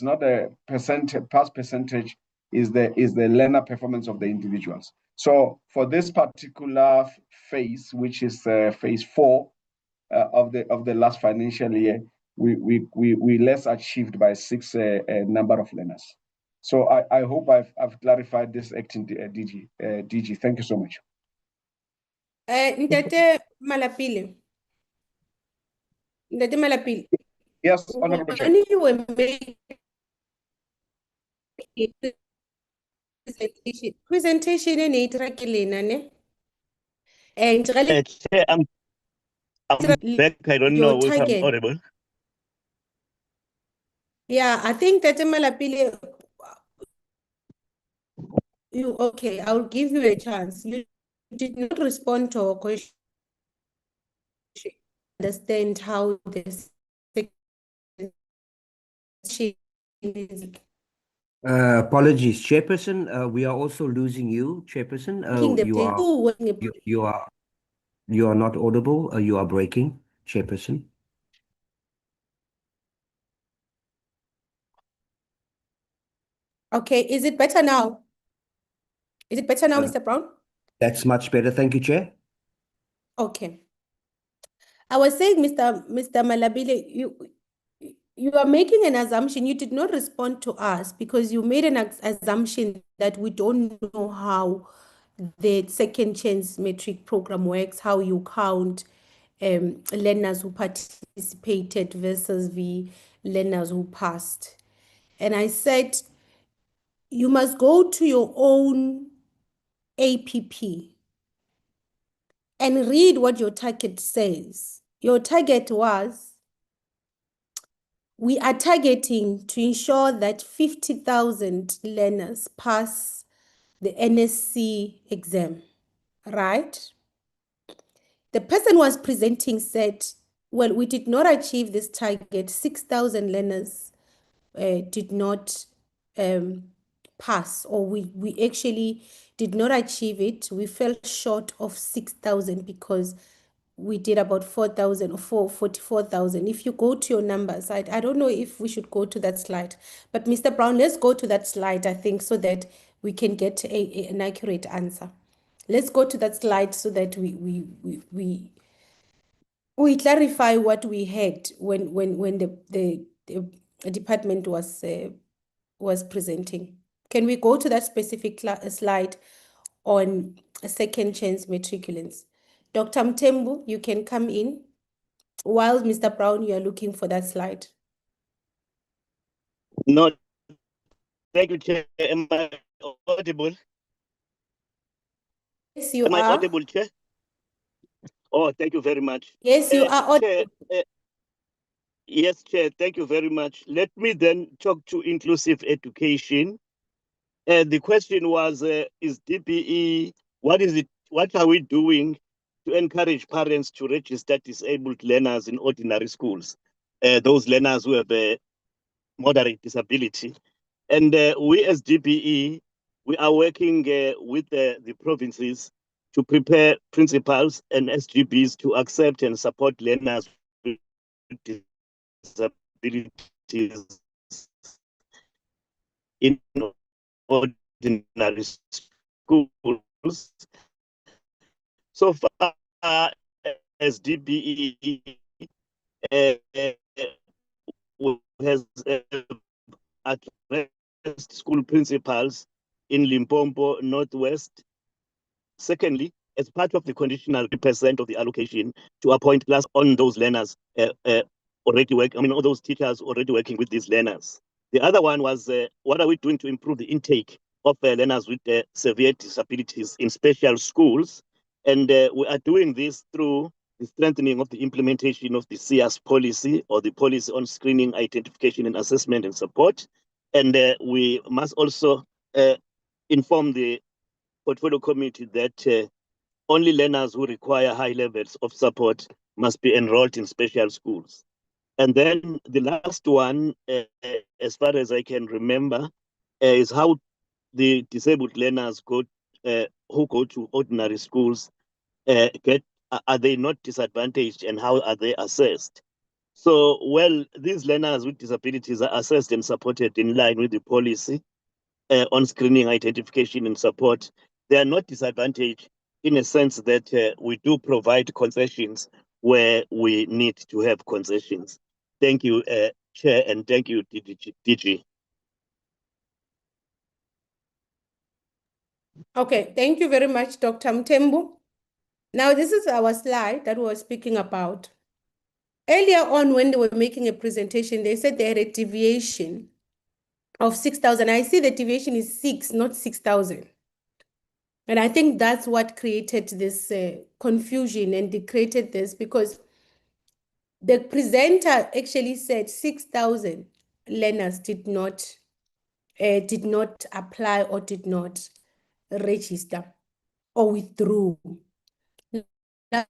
not a percentage, past percentage, is the learner performance of the individuals. So for this particular phase, which is phase 4 of the last financial year, we less achieved by 6 number of learners. So I hope I've clarified this, acting DG. DG, thank you so much. Ntate Malapile. Ntate Malapile. Yes, Honorable Chair. When you were making presentation in it, and Chair, I'm back. I don't your know if I'm target. audible. Yeah, I think that Malapile, you okay, I'll give you a chance. You did not respond to our question. Understand how this Apologies, Chairperson. We are also losing you, Chairperson. You are not audible. You are breaking, Chairperson. Okay, is it better now? Is it better now, Mr. Brown? That's much better. Thank you, Chair. Okay. I was saying, Mr. Malabile, you are making an assumption. You did not respond to us because you made an assumption that we don't know how the second chance metric program works, how you count learners who participated versus the learners who passed. And I said, you must go to your own APP and read what your target says. Your target was, we are targeting to ensure that 50,000 learners pass the NSC exam, right? The person who was presenting said, well, we did not achieve this target. 6,000 learners did not pass, or we actually did not achieve it. We fell short of 6,000 because we did about 4,000 or 44,000. If you go to your numbers, I don't know if we should go to that slide, but Mr. Brown, let's go to that slide, I think, so that we can get an accurate answer. Let's go to that slide so that we clarify what we had when the department was presenting. Can we go to that specific slide on second chance matriculants? Dr. Mtembu, you can come in while Mr. Brown, you are looking for that slide. No, thank you, Chair. Am I audible? Yes, you Am I are. audible, Chair? Oh, thank you very much. Yes, you are audible. Chair, yes, Chair, thank you very much. Let me then talk to inclusive education. The question was, is DPE, what are we doing to encourage parents to register disabled learners in ordinary schools, those learners who have a moderate disability? And we as DPE, we are working with the provinces to prepare principals and SGBs to accept and support learners with disabilities in ordinary schools. So far as DPE has addressed school principals in Limpopo Northwest. Secondly, as part of the conditional 3% of the allocation to appoint class on those learners already working, all those teachers already working with these learners. The other one was, what are we doing to improve the intake of learners with severe disabilities in special schools? And we are doing this through the strengthening of the implementation of the CS policy, or the policy on screening, identification, and assessment and support. And we must also inform the portfolio committee that only learners who require high levels of support must be enrolled in special schools. And then the last one, as far as I can remember, is how the disabled learners who go to ordinary schools are they not disadvantaged, and how are they assessed? So, well, these learners with disabilities are assessed and supported in line with the policy on screening, identification, and support. They are not disadvantaged in a sense that we do provide concessions where we need to have concessions. Thank you, Chair, and thank you, DG. Okay, thank you very much, Dr. Mtembu. Now, this is our slide that we were speaking about. Earlier on, when they were making a presentation, they said they had a deviation of 6,000. I see the deviation is 6, not 6,000. And I think that's what created this confusion, and they created this because the presenter actually said 6,000 learners did not apply or did not register or withdrew. Now,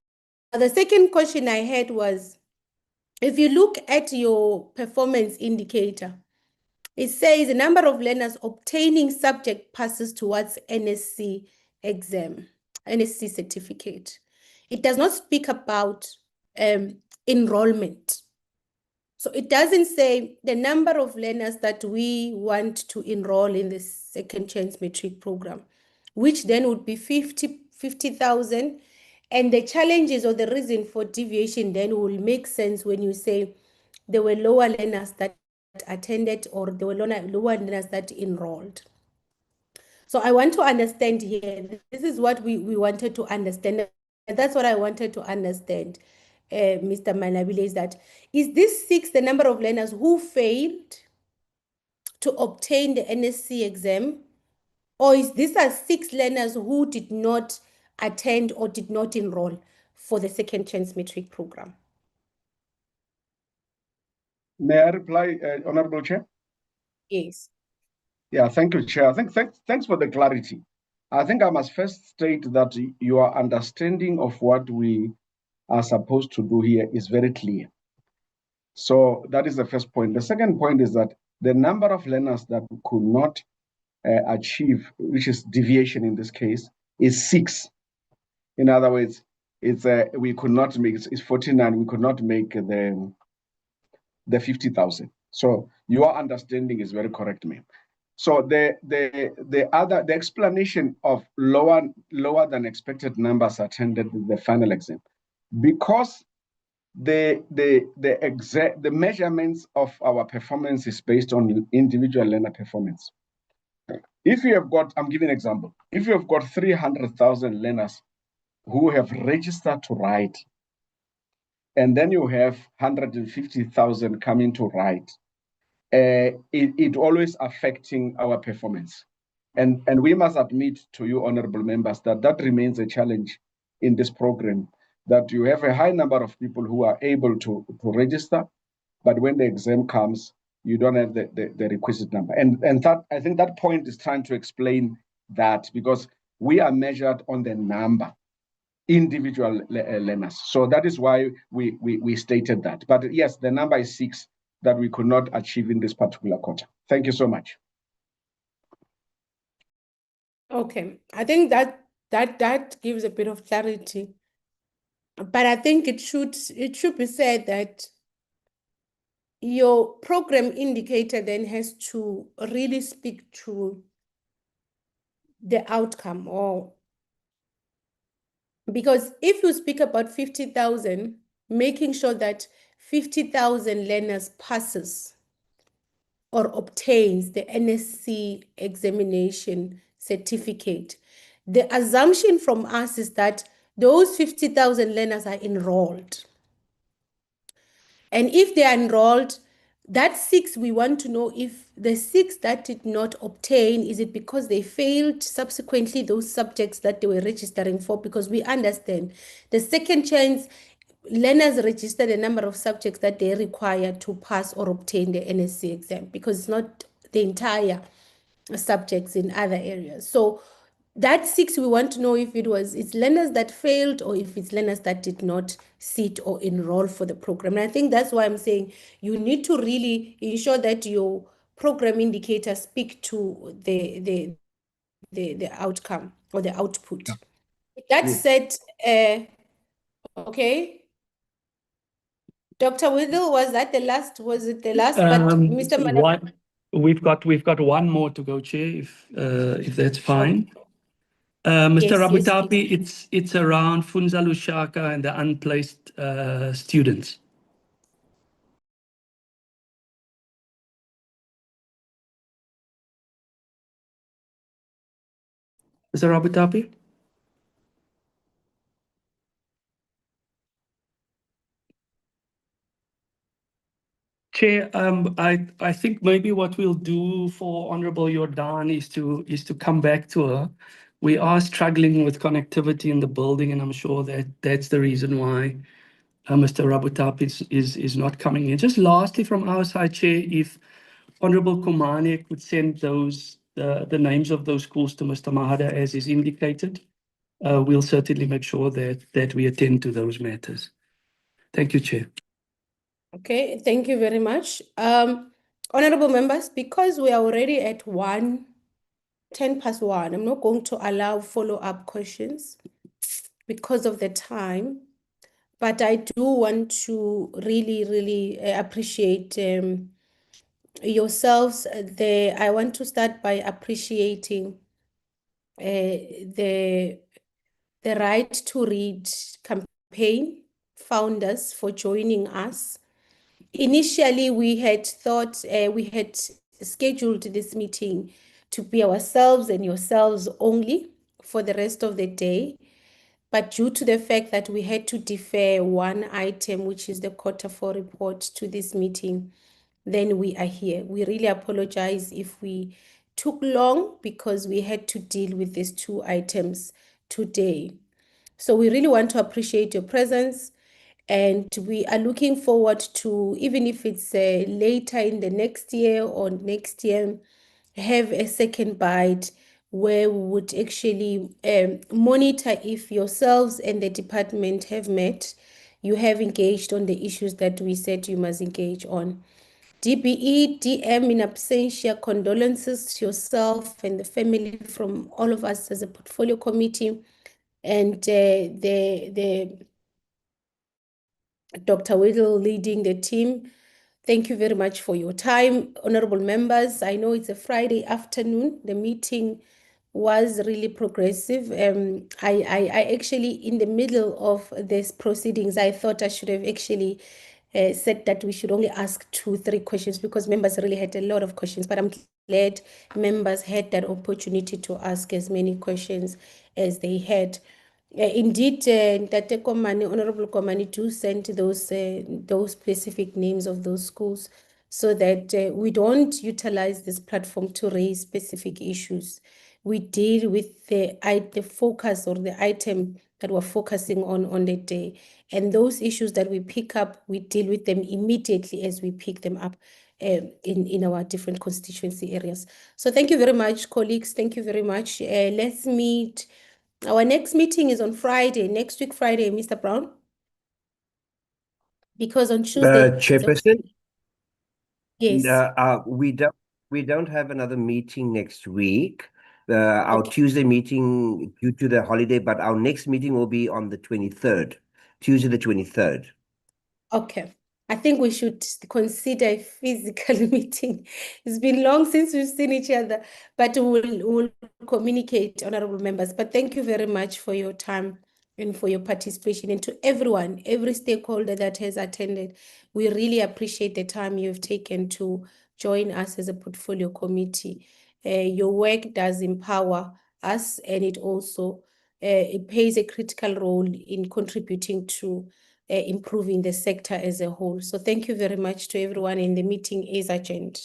the second question I had was, if you look at your performance indicator, it says the number of learners obtaining subject passes towards NSC exam, NSC certificate. It does not speak about enrollment. So it doesn't say the number of learners that we want to enroll in the second chance matric program, which then would be 50,000. And the challenges or the reason for deviation then will make sense when you say there were lower learners that attended or there were lower learners that enrolled. So I want to understand here, this is what we wanted to understand. That's what I wanted to understand, Mr. Manabile, is this 6 the number of learners who failed to obtain the NSC exam? Or is this 6 learners who did not attend or did not enroll for the second chance matric program? May I reply, Honorable Chair? Yes. Yeah, thank you, Chair. I think thanks for the clarity. I think I must first state that your understanding of what we are supposed to do here is very clear. So that is the first point. The second point is that the number of learners that could not achieve, which is deviation in this case, is 6. In other words, it's we could not make it's 49. We could not make the 50,000. So your understanding is very correct, ma'am. So the explanation of lower than expected numbers attended the final exam, because the measurements of our performance is based on individual learner performance. If you have got, I'm giving an example. If you have got 300,000 learners who have registered to write, and then you have 150,000 coming to write, it always affecting our performance. And we must admit to you, honorable members, that remains a challenge in this program, that you have a high number of people who are able to register, but when the exam comes, you don't have the requisite number. And that, I think that point is trying to explain that, because we are measured on the number, individual learners. So that is why we stated that. But yes, the number is 6 that we could not achieve in this particular quarter. Thank you so much. Okay, I think that gives a bit of clarity. But I think it should be said that your program indicator then has to really speak to the outcome, or because if you speak about 50,000, making sure that 50,000 learners passes or obtains the NSC examination certificate, the assumption from us is that those 50,000 learners are enrolled. And if they are enrolled, that 6, we want to know if the 6 that did not obtain, is it because they failed subsequently those subjects that they were registering for? Because we understand the second chance learners register the number of subjects that they require to pass or obtain the NSC exam, because it's not the entire subjects in other areas. So that 6, we want to know if it's learners that failed or if it's learners that did not sit or enroll for the program. And I think that's why I'm saying you need to really ensure that your program indicators speak to the outcome or the output. That said, okay, Dr. Whittle, was that the last? Was it the last? But Mr. We've got one more to go, Chair, if that's fine. Mr. Yes, Rabutapi, it's around Funza Lushaka and the unplaced students. Mr. Rabutapi? Chair, I think maybe what we'll do for Honorable Jordan is to come back to her. We are struggling with connectivity in the building, and I'm sure that's the reason why Mr. Rabutap is not coming in. Just lastly, from our side, Chair, if Honorable Komane could send the names of those schools to Mr. Mahada as is indicated, we'll certainly make sure that we attend to those matters. Thank you, Chair. Okay, thank you very much. Honorable members, because we are already at 10 past 1, I'm not going to allow follow-up questions because of the time, but I do want to really appreciate yourselves. I want to start by appreciating the Right to Read campaign founders for joining us. Initially, we had thought, we had scheduled this meeting to be ourselves and yourselves only for the rest of the day. But due to the fact that we had to defer one item, which is the Q4 report, to this meeting, then we are here. We really apologize if we took long because we had to deal with these two items today. So we really want to appreciate your presence. And we are looking forward to, even if it's later in the next year or next year, have a second bite where we would actually monitor if yourselves and the department have met, you have engaged on the issues that we said you must engage on. DBE, DM in absentia, condolences to yourself and the family from all of us as a portfolio committee, and the Dr. Whittle leading the team. Thank you very much for your time, honorable members. I know it's a Friday afternoon. The meeting was really progressive. I actually, in the middle of these proceedings, I thought I should have actually said that we should only ask 2-3 questions because members really had a lot of questions, but I'm glad members had that opportunity to ask as many questions as they had. Indeed, Tate Komane, Honorable Komane, do send those specific names of those schools so that we don't utilize this platform to raise specific issues. We deal with the focus or the item that we're focusing on the day. And those issues that we pick up, we deal with them immediately as we pick them up in our different constituency areas. So thank you very much, colleagues. Thank you very much. Let's meet. Our next meeting is on Friday, next week, Friday, Mr. Brown. Because on Tuesday. Chairperson? Yes. We don't have another meeting next week. Our Tuesday meeting due to the holiday, but our next meeting will be on the 23rd, Tuesday the 23rd. Okay. I think we should consider a physical meeting. It's been long since we've seen each other, but we'll communicate, honorable members. But thank you very much for your time and for your participation. And to everyone, every stakeholder that has attended, we really appreciate the time you've taken to join us as a portfolio committee. Your work does empower us, and it also it plays a critical role in contributing to improving the sector as a whole. So thank you very much to everyone, and the meeting is adjourned.